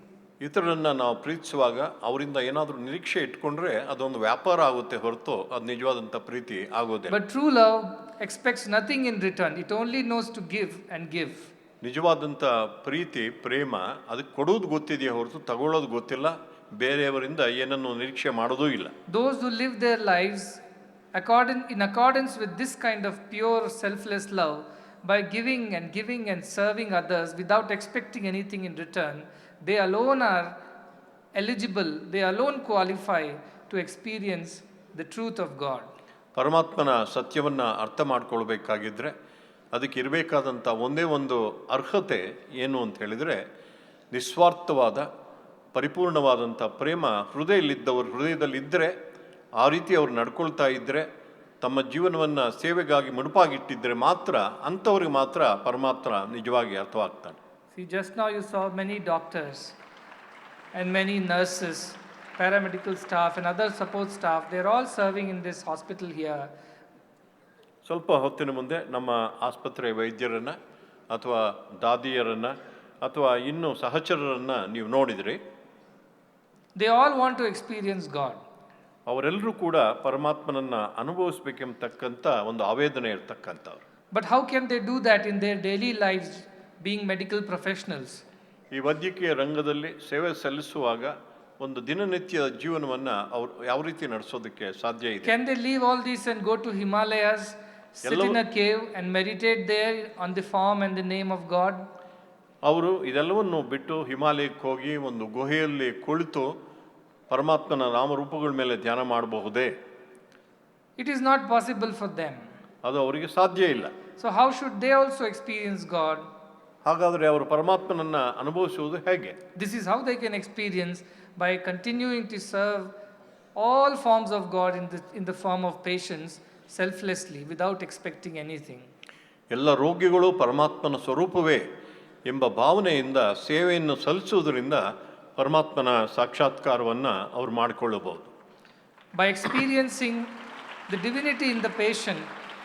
ಇತರರನ್ನ ನಾವು ಪ್ರೀತಿಸುವಾಗ ಅವರಿಂದ ಏನಾದರೂ ನಿರೀಕ್ಷೆ ಇಟ್ಕೊಂಡ್ರೆ ಅದೊಂದು ವ್ಯಾಪಾರ ಆಗುತ್ತೆ ಹೊರತು ಅದು ನಿಜವಾದಂಥ ಪ್ರೀತಿ ಆಗೋದಿಲ್ಲ. But true love expects nothing in return. It only knows to give and give. ನಿಜವಾದಂಥ ಪ್ರೀತಿ ಪ್ರೇಮ ಅದಕ್ಕೆ ಕೊಡೋದು ಗೊತ್ತಿದೆಯೇ ಹೊರತು ತಗೊಳ್ಳೋದು ಗೊತ್ತಿಲ್ಲ. ಬೇರೆಯವರಿಂದ ಏನನ್ನು ನಿರೀಕ್ಷೆ ಮಾಡೋದೂ ಇಲ್ಲ. Those who live their lives in accordance with this kind of pure selfless love, by giving and serving others without expecting anything in return, they alone are eligible, they alone qualify to experience the truth of God. ಪರಮಾತ್ಮನ ಸತ್ಯವನ್ನು ಅರ್ಥ ಮಾಡ್ಕೊಳ್ಬೇಕಾಗಿದ್ದರೆ ಅದಕ್ಕೆ ಇರಬೇಕಾದಂಥ ಒಂದೇ ಒಂದು ಅರ್ಹತೆ ಏನು ಅಂತ ಹೇಳಿದರೆ, ನಿಸ್ವಾರ್ಥವಾದ ಪರಿಪೂರ್ಣವಾದಂಥ ಪ್ರೇಮ ಹೃದಯದಲ್ಲಿದ್ದರೆ, ಆ ರೀತಿ ಅವ್ರು ನಡ್ಕೊಳ್ತಾ ಇದ್ದರೆ, ತಮ್ಮ ಜೀವನವನ್ನು ಸೇವೆಗಾಗಿ ಮುಡುಪಾಗಿಟ್ಟಿದ್ದರೆ ಮಾತ್ರ ಅಂಥವ್ರಿಗೆ ಮಾತ್ರ ಪರಮಾತ್ಮ ನಿಜವಾಗಿ ಅರ್ಥವಾಗ್ತಾನೆ. See, just now you saw many doctors and many nurses, paramedical staff and other support staff. They are all serving in this hospital here. ಸ್ವಲ್ಪ ಹೊತ್ತಿನ ಮುಂದೆ ನಮ್ಮ ಆಸ್ಪತ್ರೆ ವೈದ್ಯರನ್ನು ಅಥವಾ ದಾದಿಯರನ್ನು ಅಥವಾ ಇನ್ನೂ ಸಹಚರರನ್ನು ನೀವು ನೋಡಿದ್ರಿ. They all want to experience God. ಅವರೆಲ್ಲರೂ ಕೂಡ ಪರಮಾತ್ಮನನ್ನು ಅನುಭವಿಸ್ಬೇಕೆಂಬತಕ್ಕಂಥ ಒಂದು ಆವೇದನೆ ಇರ್ತಕ್ಕಂಥವ್ರು. But how can they do that in their daily lives, being medical professionals? ಈ ವೈದ್ಯಕೀಯ ರಂಗದಲ್ಲಿ ಸೇವೆ ಸಲ್ಲಿಸುವಾಗ ಒಂದು ದಿನನಿತ್ಯದ ಜೀವನವನ್ನು ಅವರು ಯಾವ ರೀತಿ ನಡೆಸೋದಕ್ಕೆ ಸಾಧ್ಯ ಇದೆ? Can they leave all this and go to Himalayas, sit in a cave and meditate there on the form and the name of God? ಅವರು ಇದೆಲ್ಲವನ್ನು ಬಿಟ್ಟು ಹಿಮಾಲಯಕ್ಕೆ ಹೋಗಿ ಒಂದು ಗುಹೆಯಲ್ಲಿ ಕುಳಿತು ಪರಮಾತ್ಮನ ನಾಮರೂಪಗಳ ಮೇಲೆ ಧ್ಯಾನ ಮಾಡಬಹುದೇ? It is not possible for them. ಅದು ಅವರಿಗೆ ಸಾಧ್ಯ ಇಲ್ಲ. So how should they also experience God? ಹಾಗಾದರೆ ಅವರು ಪರಮಾತ್ಮನನ್ನು ಅನುಭವಿಸುವುದು ಹೇಗೆ? This is how they can experience, by continuing to serve all forms of God in the form of patience, selflessly, without expecting anything. ಎಲ್ಲ ರೋಗಿಗಳು ಪರಮಾತ್ಮನ ಸ್ವರೂಪವೇ ಎಂಬ ಭಾವನೆಯಿಂದ ಸೇವೆಯನ್ನು ಸಲ್ಲಿಸುವುದರಿಂದ ಪರಮಾತ್ಮನ ಸಾಕ್ಷಾತ್ಕಾರವನ್ನು ಅವರು ಮಾಡಿಕೊಳ್ಳಬಹುದು. By experiencing the divinity in the patient,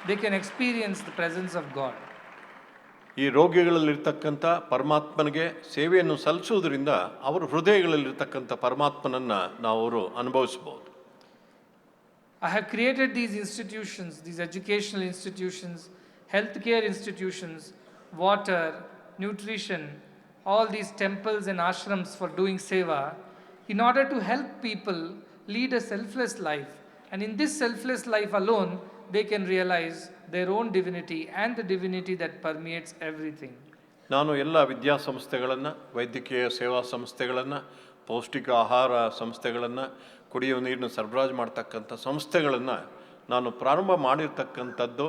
they can experience the presence of God. ಈ ರೋಗಿಗಳಲ್ಲಿರ್ತಕ್ಕಂಥ ಪರಮಾತ್ಮನಿಗೆ ಸೇವೆಯನ್ನು ಸಲ್ಲಿಸುವುದರಿಂದ ಅವರ ಹೃದಯಗಳಲ್ಲಿರ್ತಕ್ಕಂಥ ಪರಮಾತ್ಮನನ್ನು ನಾವು ಅವರು ಅನುಭವಿಸಬಹುದು. I have created these institutions, these educational institutions, healthcare institutions, water, nutrition, all these temples and ashrams for doing seva, in order to help people lead a selfless life. And in this selfless life alone, they can realize their own divinity and the divinity that permeates everything. ನಾನು ಎಲ್ಲ ವಿದ್ಯಾಸಂಸ್ಥೆಗಳನ್ನು, ವೈದ್ಯಕೀಯ ಸೇವಾ ಸಂಸ್ಥೆಗಳನ್ನು, ಪೌಷ್ಟಿಕ ಆಹಾರ ಸಂಸ್ಥೆಗಳನ್ನು, ಕುಡಿಯುವ ನೀರನ್ನು ಸರಬರಾಜು ಮಾಡ್ತಕ್ಕಂಥ ಸಂಸ್ಥೆಗಳನ್ನು ನಾನು ಪ್ರಾರಂಭ ಮಾಡಿರ್ತಕ್ಕಂಥದ್ದು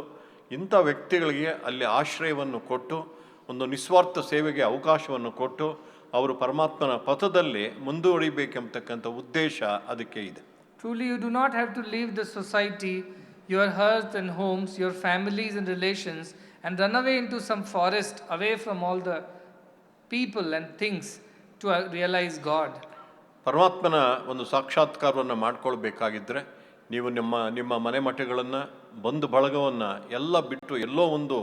ಇಂಥ ವ್ಯಕ್ತಿಗಳಿಗೆ ಅಲ್ಲಿ ಆಶ್ರಯವನ್ನು ಕೊಟ್ಟು, ಒಂದು ನಿಸ್ವಾರ್ಥ ಸೇವೆಗೆ ಅವಕಾಶವನ್ನು ಕೊಟ್ಟು, ಅವರು ಪರಮಾತ್ಮನ ಪಥದಲ್ಲಿ ಮುಂದುವರಿಬೇಕೆಂಬತಕ್ಕಂಥ ಉದ್ದೇಶ ಅದಕ್ಕೆ ಇದೆ. Truly, you do not have to leave the society, your hearth and homes, your families and relations, and run away into some forest away from all the people and things to realize God. ಪರಮಾತ್ಮನ ಒಂದು ಸಾಕ್ಷಾತ್ಕಾರವನ್ನು ಮಾಡಿಕೊಳ್ಬೇಕಾಗಿದ್ದರೆ ನೀವು ನಿಮ್ಮ ಮನೆ ಮಠಗಳನ್ನು, ಬಂಧು ಬಳಗವನ್ನು ಎಲ್ಲ ಬಿಟ್ಟು ಎಲ್ಲೋ ಒಂದು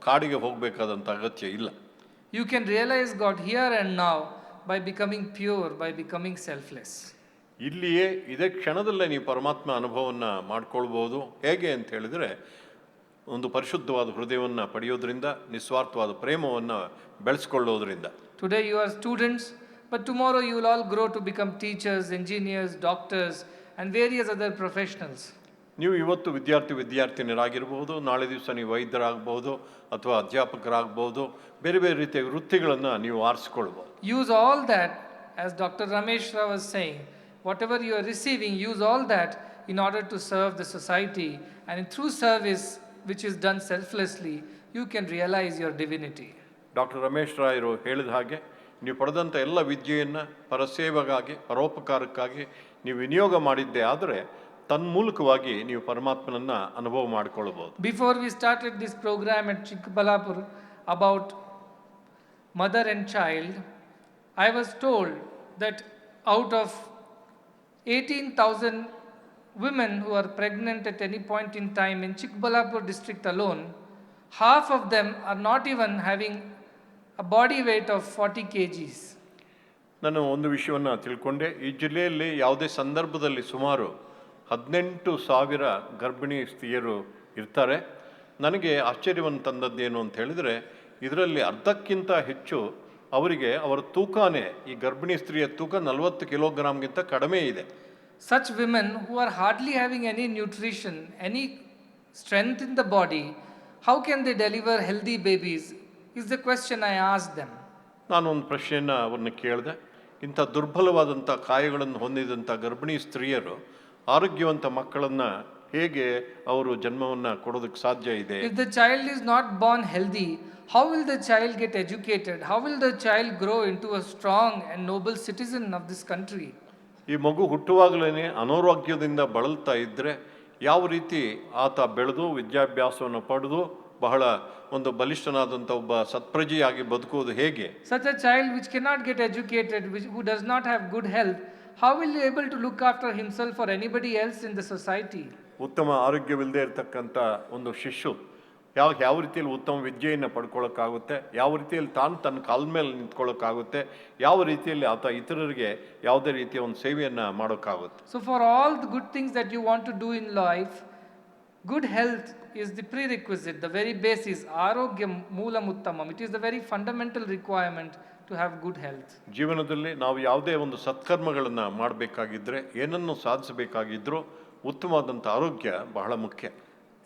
ಕಾಡಿಗೆ ಹೋಗಬೇಕಾದಂಥ ಅಗತ್ಯ ಇಲ್ಲ. You can realize God here and now by becoming pure, by becoming selfless. ಇಲ್ಲಿಯೇ ಇದೇ ಕ್ಷಣದಲ್ಲೇ ನೀವು ಪರಮಾತ್ಮ ಅನುಭವವನ್ನು ಮಾಡ್ಕೊಳ್ಬೋದು. ಹೇಗೆ ಅಂತ ಹೇಳಿದರೆ, ಒಂದು ಪರಿಶುದ್ಧವಾದ ಹೃದಯವನ್ನು ಪಡೆಯೋದ್ರಿಂದ, ನಿಸ್ವಾರ್ಥವಾದ ಪ್ರೇಮವನ್ನು ಬೆಳೆಸ್ಕೊಳ್ಳೋದ್ರಿಂದ. Today you are students, but tomorrow you will all grow to become teachers, engineers, doctors and various other professionals. ನೀವು ಇವತ್ತು ವಿದ್ಯಾರ್ಥಿನಿಯರಾಗಿರ್ಬೋದು, ನಾಳೆ ದಿವಸ ನೀವು ವೈದ್ಯರಾಗ್ಬೋದು ಅಥವಾ ಅಧ್ಯಾಪಕರಾಗ್ಬೋದು, ಬೇರೆ ಬೇರೆ ರೀತಿಯ ವೃತ್ತಿಗಳನ್ನು ನೀವು ಆರಿಸ್ಕೊಳ್ಬೋದು. Use all that, as Dr. Ramesh Rao was saying, whatever you are receiving, use all that in order to serve the society, and through service which is done selflessly, you can realize your divinity. Doctor Ramesh ರಾಯರು ಹೇಳಿದ ಹಾಗೆ ನೀವು ಪಡೆದಂಥ ಎಲ್ಲ ವಿದ್ಯೆಯನ್ನು ಪರಸೇವೆಗಾಗಿ, ಪರೋಪಕಾರಕ್ಕಾಗಿ ನೀವು ವಿನಿಯೋಗ ಮಾಡಿದ್ದೇ ಆದರೆ ತನ್ಮೂಲಕವಾಗಿ ನೀವು ಪರಮಾತ್ಮನನ್ನು ಅನುಭವ ಮಾಡಿಕೊಳ್ಳಬಹುದು. Before we started this program at Chikbalapur about mother and child, I was told that out of 18,000 women who are pregnant at any point in time in Chikbalapur district alone, half of them are not even having a body weight of 40 kgs. ನಾನು ಒಂದು ವಿಷಯವನ್ನು ತಿಳ್ಕೊಂಡೆ. ಈ ಜಿಲ್ಲೆಯಲ್ಲಿ ಯಾವುದೇ ಸಂದರ್ಭದಲ್ಲಿ ಸುಮಾರು 18,000 ಗರ್ಭಿಣಿ ಸ್ತ್ರೀಯರು ಇರ್ತಾರೆ. ನನಗೆ ಆಶ್ಚರ್ಯವನ್ನು ತಂದದ್ದೇನು ಅಂತ ಹೇಳಿದರೆ, ಇದರಲ್ಲಿ ಅರ್ಧಕ್ಕಿಂತ ಹೆಚ್ಚು ಅವರಿಗೆ ಅವರ ತೂಕನೇ, ಈ ಗರ್ಭಿಣಿ ಸ್ತ್ರೀಯ ತೂಕ 40 ಕಿಲೋಗ್ರಾಮ್ಗಿಂತ ಕಡಿಮೆ ಇದೆ. Such women who are hardly having any nutrition, any strength in the body, how can they deliver healthy babies? Is the question I asked them. ನಾನು ಒಂದು ಪ್ರಶ್ನೆಯನ್ನು ಅವ್ರನ್ನ ಕೇಳಿದೆ. ಇಂಥ ದುರ್ಬಲವಾದಂಥ ಕಾಯಗಳನ್ನು ಹೊಂದಿದಂಥ ಗರ್ಭಿಣಿ ಸ್ತ್ರೀಯರು ಆರೋಗ್ಯವಂತ ಮಕ್ಕಳನ್ನು ಹೇಗೆ ಅವರು ಜನ್ಮವನ್ನು ಕೊಡೋದಕ್ಕೆ ಸಾಧ್ಯ ಇದೆ? If the child is not born healthy, how will the child get educated? How will the child grow into a strong and noble citizen of this country? ಈ ಮಗು ಹುಟ್ಟುವಾಗಲೇ ಅನಾರೋಗ್ಯದಿಂದ ಬಳಲ್ತಾ ಇದ್ದರೆ ಯಾವ ರೀತಿ ಆತ ಬೆಳೆದು ವಿದ್ಯಾಭ್ಯಾಸವನ್ನು ಪಡೆದು ಬಹಳ ಒಂದು ಬಲಿಷ್ಠನಾದಂಥ ಒಬ್ಬ ಸತ್ಪ್ರಜೆಯಾಗಿ ಬದುಕುವುದು ಹೇಗೆ? Such a child which cannot get educated, who does not have good health, how will he be able to look after himself or anybody else in the society? ಉತ್ತಮ ಆರೋಗ್ಯವಿಲ್ಲದೆ ಇರತಕ್ಕಂಥ ಒಂದು ಶಿಶು ಯಾವ ರೀತಿಯಲ್ಲಿ ಉತ್ತಮ ವಿದ್ಯೆಯನ್ನು ಪಡ್ಕೊಳ್ಳೋಕ್ಕಾಗುತ್ತೆ, ಯಾವ ರೀತಿಯಲ್ಲಿ ತನ್ನ ಕಾಲ ಮೇಲೆ ನಿಂತ್ಕೊಳ್ಳೋಕ್ಕಾಗುತ್ತೆ, ಯಾವ ರೀತಿಯಲ್ಲಿ ಆತ ಇತರರಿಗೆ ಯಾವುದೇ ರೀತಿಯ ಒಂದು ಸೇವೆಯನ್ನು ಮಾಡೋಕ್ಕಾಗುತ್ತೆ. So for all the good things that you want to do in life, good health is the prerequisite, the very basis. Arogyam moolam uttamam. It is the very fundamental requirement to have good health. ಜೀವನದಲ್ಲಿ ನಾವು ಯಾವುದೇ ಒಂದು ಸತ್ಕರ್ಮಗಳನ್ನು ಮಾಡಬೇಕಾಗಿದ್ದರೆ, ಏನನ್ನು ಸಾಧಿಸಬೇಕಾಗಿದ್ದರೂ ಉತ್ತಮವಾದಂಥ ಆರೋಗ್ಯ ಬಹಳ ಮುಖ್ಯ.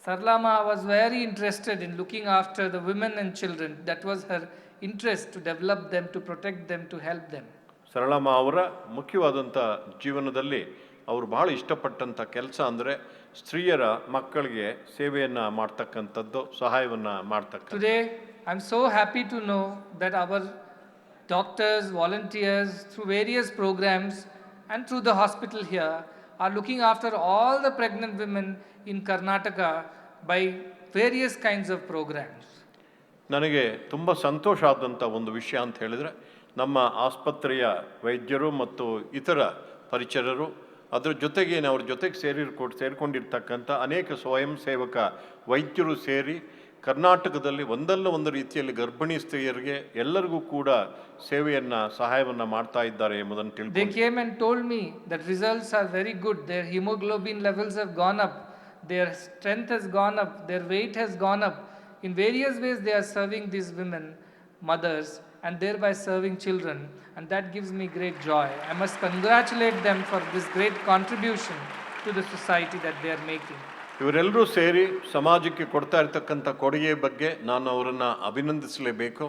Sarlama was very interested in looking after the women and children. That was her interest, to develop them, to protect them, to help them. Saralamma ಅವರ ಮುಖ್ಯವಾದಂಥ ಜೀವನದಲ್ಲಿ ಅವರು ಬಹಳ ಇಷ್ಟಪಟ್ಟಂಥ ಕೆಲಸ ಅಂದರೆ ಸ್ತ್ರೀಯರ ಮಕ್ಕಳಿಗೆ ಸೇವೆಯನ್ನು ಮಾಡ್ತಕ್ಕಂಥದ್ದು, ಸಹಾಯವನ್ನು ಮಾಡ್ತಕ್ಕಂಥ. Today, I'm so happy to know that our doctors, volunteers, through various programs and through the hospital here, are looking after all the pregnant women in Karnataka by various kinds of programs. ನನಗೆ ತುಂಬ ಸಂತೋಷ ಆದಂಥ ಒಂದು ವಿಷಯ ಅಂತ ಹೇಳಿದರೆ, ನಮ್ಮ ಆಸ್ಪತ್ರೆಯ ವೈದ್ಯರು ಮತ್ತು ಇತರ ಪರಿಚರರು, ಅದರ ಜೊತೆಗೆ ಅವ್ರ ಜೊತೆಗೆ ಸೇರಿಕೊಂಡಿರ್ತಕ್ಕಂಥ ಅನೇಕ ಸ್ವಯಂ ಸೇವಕ ವೈದ್ಯರು ಸೇರಿ ಕರ್ನಾಟಕದಲ್ಲಿ ಒಂದಲ್ಲ ಒಂದು ರೀತಿಯಲ್ಲಿ ಗರ್ಭಿಣಿ ಸ್ತ್ರೀಯರಿಗೆ ಎಲ್ಲರಿಗೂ ಕೂಡ ಸೇವೆಯನ್ನು ಸಹಾಯವನ್ನು ಮಾಡ್ತಾ ಇದ್ದಾರೆ ಎಂಬುದನ್ನು ತಿಳಿದು. They came and told me that results are very good. Their hemoglobin levels have gone up, their strength has gone up, their weight has gone up. In various ways they are serving these women, mothers, and thereby serving children, and that gives me great joy. I must congratulate them for this great contribution to the society that they are making. ಇವರೆಲ್ಲರೂ ಸೇರಿ ಸಮಾಜಕ್ಕೆ ಕೊಡ್ತಾ ಇರ್ತಕ್ಕಂಥ ಕೊಡುಗೆ ಬಗ್ಗೆ ನಾನು ಅವರನ್ನು ಅಭಿನಂದಿಸಲೇಬೇಕು.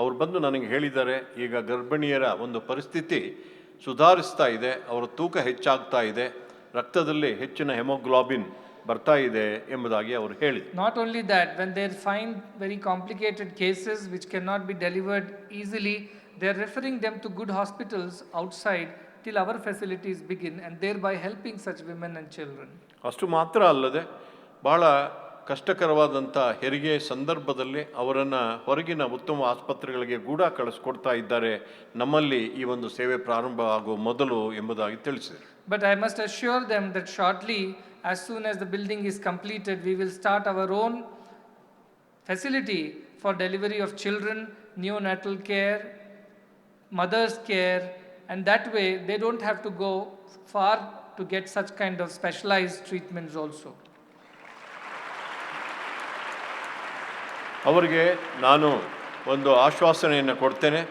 ಅವ್ರು ಬಂದು ನನಗೆ ಹೇಳಿದ್ದಾರೆ, ಈಗ ಗರ್ಭಿಣಿಯರ ಒಂದು ಪರಿಸ್ಥಿತಿ ಸುಧಾರಿಸ್ತಾ ಇದೆ, ಅವರ ತೂಕ ಹೆಚ್ಚಾಗ್ತಾ ಇದೆ, ರಕ್ತದಲ್ಲಿ ಹೆಚ್ಚಿನ ಹೆಮೋಗ್ಲೋಬಿನ್ ಬರ್ತಾ ಇದೆ ಎಂಬುದಾಗಿ ಅವರು ಹೇಳಿ. Not only that, when they find very complicated cases which cannot be delivered easily, they are referring them to good hospitals outside till our facilities begin, and thereby helping such women and children. ಅಷ್ಟು ಮಾತ್ರ ಅಲ್ಲದೆ ಬಹಳ ಕಷ್ಟಕರವಾದಂಥ ಹೆರಿಗೆ ಸಂದರ್ಭದಲ್ಲಿ ಅವರನ್ನು ಹೊರಗಿನ ಉತ್ತಮ ಆಸ್ಪತ್ರೆಗಳಿಗೆ ಕೂಡ ಕಳಿಸ್ಕೊಡ್ತಾ ಇದ್ದಾರೆ, ನಮ್ಮಲ್ಲಿ ಈ ಒಂದು ಸೇವೆ ಪ್ರಾರಂಭ ಆಗುವ ಮೊದಲು ಎಂಬುದಾಗಿ ತಿಳಿಸಿದರು. But I must assure them that shortly, as soon as the building is completed, we will start our own facility for delivery of children, neonatal care, mother's care, and that way they don't have to go far to get such kind of specialized treatments also. ಅವರಿಗೆ ನಾನು ಒಂದು ಆಶ್ವಾಸನೆಯನ್ನು ಕೊಡ್ತೇನೆ.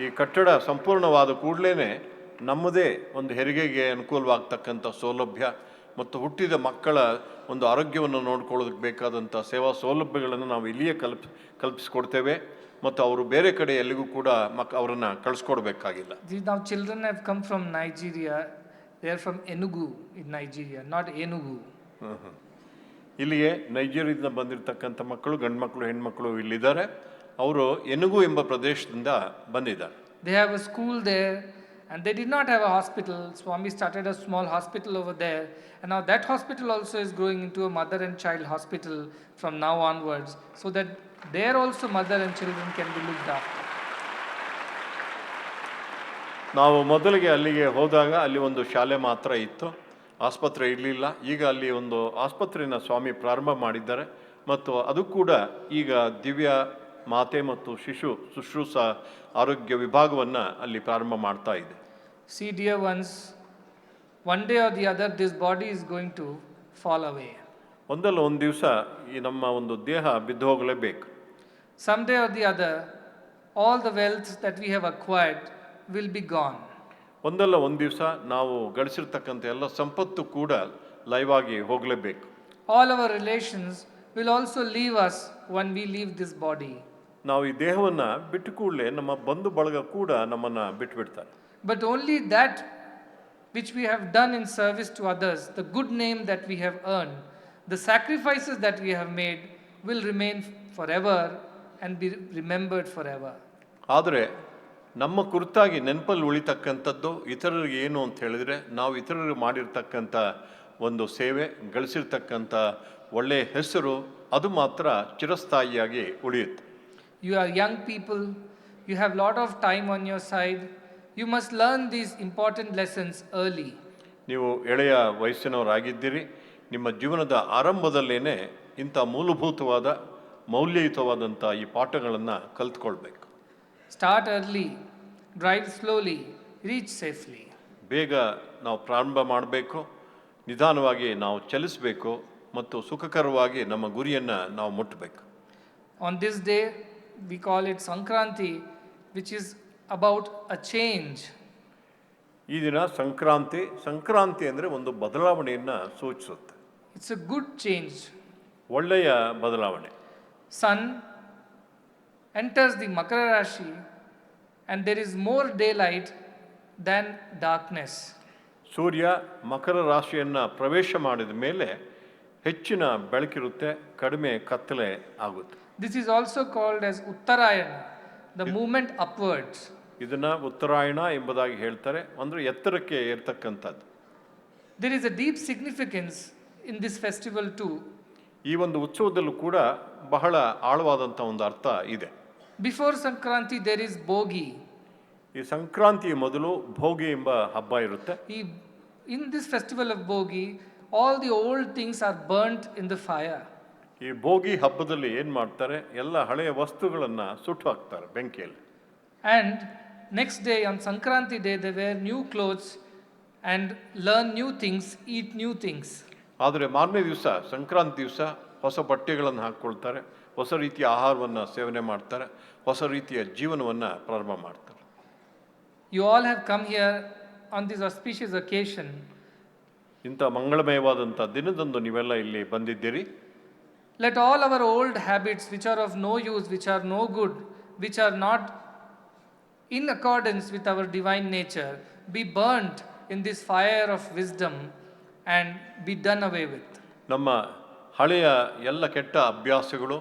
ಈ ಕಟ್ಟಡ ಸಂಪೂರ್ಣವಾದ ಕೂಡಲೇ ನಮ್ಮದೇ ಒಂದು ಹೆರಿಗೆಗೆ ಅನುಕೂಲವಾಗ್ತಕ್ಕಂಥ ಸೌಲಭ್ಯ ಮತ್ತು ಹುಟ್ಟಿದ ಮಕ್ಕಳ ಒಂದು ಆರೋಗ್ಯವನ್ನು ನೋಡ್ಕೊಳ್ಳೋದಕ್ಕೆ ಬೇಕಾದಂಥ ಸೇವಾ ಸೌಲಭ್ಯಗಳನ್ನು ನಾವು ಇಲ್ಲಿಯೇ ಕಲ್ಪಿಸ್ಕೊಡ್ತೇವೆ ಮತ್ತು ಅವರು ಬೇರೆ ಕಡೆ ಎಲ್ಲಿಗೂ ಕೂಡ ಅವರನ್ನು ಕಳಿಸ್ಕೊಡ್ಬೇಕಾಗಿಲ್ಲ. Now children have come from Nigeria. They are from Enugu in Nigeria, not Enugu. ಇಲ್ಲಿಗೆ ನೈಜೀರಿಯಾದಿಂದ ಬಂದಿರತಕ್ಕಂಥ ಮಕ್ಕಳು, ಗಂಡು ಮಕ್ಕಳು, ಹೆಣ್ಮಕ್ಳು ಇಲ್ಲಿದ್ದಾರೆ. ಅವರು ಎನುಗು ಎಂಬ ಪ್ರದೇಶದಿಂದ ಬಂದಿದ್ದಾರೆ. They have a school there and they did not have a hospital. Swami started a small hospital over there, and now that hospital also is growing into a mother and child hospital from now onwards, so that there also mother and children can be looked after. ನಾವು ಮೊದಲಿಗೆ ಅಲ್ಲಿಗೆ ಹೋದಾಗ ಅಲ್ಲಿ ಒಂದು ಶಾಲೆ ಮಾತ್ರ ಇತ್ತು, ಆಸ್ಪತ್ರೆ ಇರಲಿಲ್ಲ. ಈಗ ಅಲ್ಲಿ ಒಂದು ಆಸ್ಪತ್ರೆಯನ್ನು ಸ್ವಾಮಿ ಪ್ರಾರಂಭ ಮಾಡಿದ್ದಾರೆ ಮತ್ತು ಅದು ಕೂಡ ಈಗ ದಿವ್ಯ ಮಾತೆ ಮತ್ತು ಶಿಶು ಶುಶ್ರೂಷಾ ಆರೋಗ್ಯ ವಿಭಾಗವನ್ನು ಅಲ್ಲಿ ಪ್ರಾರಂಭ ಮಾಡ್ತಾ ಇದೆ. See dear ones, one day or the other this body is going to fall away. ಒಂದಲ್ಲ ಒಂದು ದಿವಸ ಈ ನಮ್ಮ ಒಂದು ದೇಹ ಬಿದ್ದು ಹೋಗಲೇಬೇಕು. Someday or the other all the wealth that we have acquired will be gone. ಒಂದಲ್ಲ ಒಂದು ದಿವಸ ನಾವು ಗಳಿಸಿರ್ತಕ್ಕಂಥ ಎಲ್ಲ ಸಂಪತ್ತು ಕೂಡ ಲೈವ್ ಆಗಿ ಹೋಗಲೇಬೇಕು. All our relations will also leave us when we leave this body. ನಾವು ಈ ದೇಹವನ್ನು ಬಿಟ್ಟು ಕೂಡಲೇ ನಮ್ಮ ಬಂಧು ಬಳಗ ಕೂಡ ನಮ್ಮನ್ನು ಬಿಟ್ಬಿಡ್ತಾರೆ. But only that which we have done in service to others, the good name that we have earned, the sacrifices that we have made will remain forever and be remembered forever. ಆದರೆ ನಮ್ಮ ಕುರಿತಾಗಿ ನೆನಪಲ್ಲಿ ಉಳಿತಕ್ಕಂಥದ್ದು ಇತರರಿಗೆ ಏನು ಅಂತ ಹೇಳಿದರೆ, ನಾವು ಇತರರಿಗೆ ಮಾಡಿರ್ತಕ್ಕಂಥ ಒಂದು ಸೇವೆ, ಗಳಿಸಿರ್ತಕ್ಕಂಥ ಒಳ್ಳೆಯ ಹೆಸರು, ಅದು ಮಾತ್ರ ಚಿರಸ್ಥಾಯಿಯಾಗಿ ಉಳಿಯುತ್ತೆ. You are young people, you have lot of time on your side, you must learn these important lessons early. ನೀವು ಎಳೆಯ ವಯಸ್ಸಿನವರಾಗಿದ್ದೀರಿ, ನಿಮ್ಮ ಜೀವನದ ಆರಂಭದಲ್ಲೇನೆ ಇಂಥ ಮೂಲಭೂತವಾದ ಮೌಲ್ಯಯುತವಾದಂಥ ಈ ಪಾಠಗಳನ್ನು ಕಲ್ತ್ಕೊಳ್ಬೇಕು. Start early, drive slowly, reach safely. ಬೇಗ ನಾವು ಪ್ರಾರಂಭ ಮಾಡಬೇಕು, ನಿಧಾನವಾಗಿ ನಾವು ಚಲಿಸಬೇಕು ಮತ್ತು ಸುಖಕರವಾಗಿ ನಮ್ಮ ಗುರಿಯನ್ನು ನಾವು ಮುಟ್ಟಬೇಕು. On this day, we call it Sankranti, which is about a change. ಈ ದಿನ ಸಂಕ್ರಾಂತಿ. ಸಂಕ್ರಾಂತಿ ಅಂದರೆ ಒಂದು ಬದಲಾವಣೆಯನ್ನು ಸೂಚಿಸುತ್ತೆ. It's a good change. ಒಳ್ಳೆಯ ಬದಲಾವಣೆ. Sun enters the Makara Rashi and there is more daylight than darkness. ಸೂರ್ಯ ಮಕರ ರಾಶಿಯನ್ನು ಪ್ರವೇಶ ಮಾಡಿದ ಮೇಲೆ ಹೆಚ್ಚಿನ ಬೆಳಕಿರುತ್ತೆ, ಕಡಿಮೆ ಕತ್ತಲೆ ಆಗುತ್ತೆ. This is also called as Uttarayana, the movement upwards. ಇದನ್ನು ಉತ್ತರಾಯಣ ಎಂಬುದಾಗಿ ಹೇಳ್ತಾರೆ, ಅಂದರೆ ಎತ್ತರಕ್ಕೆ ಏರ್ತಕ್ಕಂಥದ್ದು. There is a deep significance in this festival too. ಈ ಒಂದು ಉತ್ಸವದಲ್ಲೂ ಕೂಡ ಬಹಳ ಆಳವಾದಂಥ ಒಂದು ಅರ್ಥ ಇದೆ. Before Sankranti there is Bogi. ಈ ಸಂಕ್ರಾಂತಿಯ ಮೊದಲು ಭೋಗಿ ಎಂಬ ಹಬ್ಬ ಇರುತ್ತೆ. In this festival of Bogi, all the old things are burnt in the fire. ಈ ಭೋಗಿ ಹಬ್ಬದಲ್ಲಿ ಏನು ಮಾಡ್ತಾರೆ, ಎಲ್ಲ ಹಳೆಯ ವಸ್ತುಗಳನ್ನು ಸುಟ್ಟು ಹಾಕ್ತಾರೆ ಬೆಂಕಿಯಲ್ಲಿ. And next day on Sankranti day they wear new clothes and learn new things, eat new things. ಆದರೆ ಮಾರನೇ ದಿವಸ ಸಂಕ್ರಾಂತಿ ದಿವಸ ಹೊಸ ಬಟ್ಟೆಗಳನ್ನು ಹಾಕ್ಕೊಳ್ತಾರೆ, ಹೊಸ ರೀತಿಯ ಆಹಾರವನ್ನು ಸೇವನೆ ಮಾಡ್ತಾರೆ, ಹೊಸ ರೀತಿಯ ಜೀವನವನ್ನು ಪ್ರಾರಂಭ ಮಾಡ್ತಾರೆ. You all have come here on this auspicious occasion. ಇಂಥ ಮಂಗಳಮಯವಾದಂಥ ದಿನದಂದು ನೀವೆಲ್ಲ ಇಲ್ಲಿ ಬಂದಿದ್ದೀರಿ. Let all our old habits which are of no use, which are no good, which are not in accordance with our divine nature, be burnt in this fire of wisdom and be done away with. ನಮ್ಮ ಹಳೆಯ ಎಲ್ಲ ಕೆಟ್ಟ ಅಭ್ಯಾಸಗಳು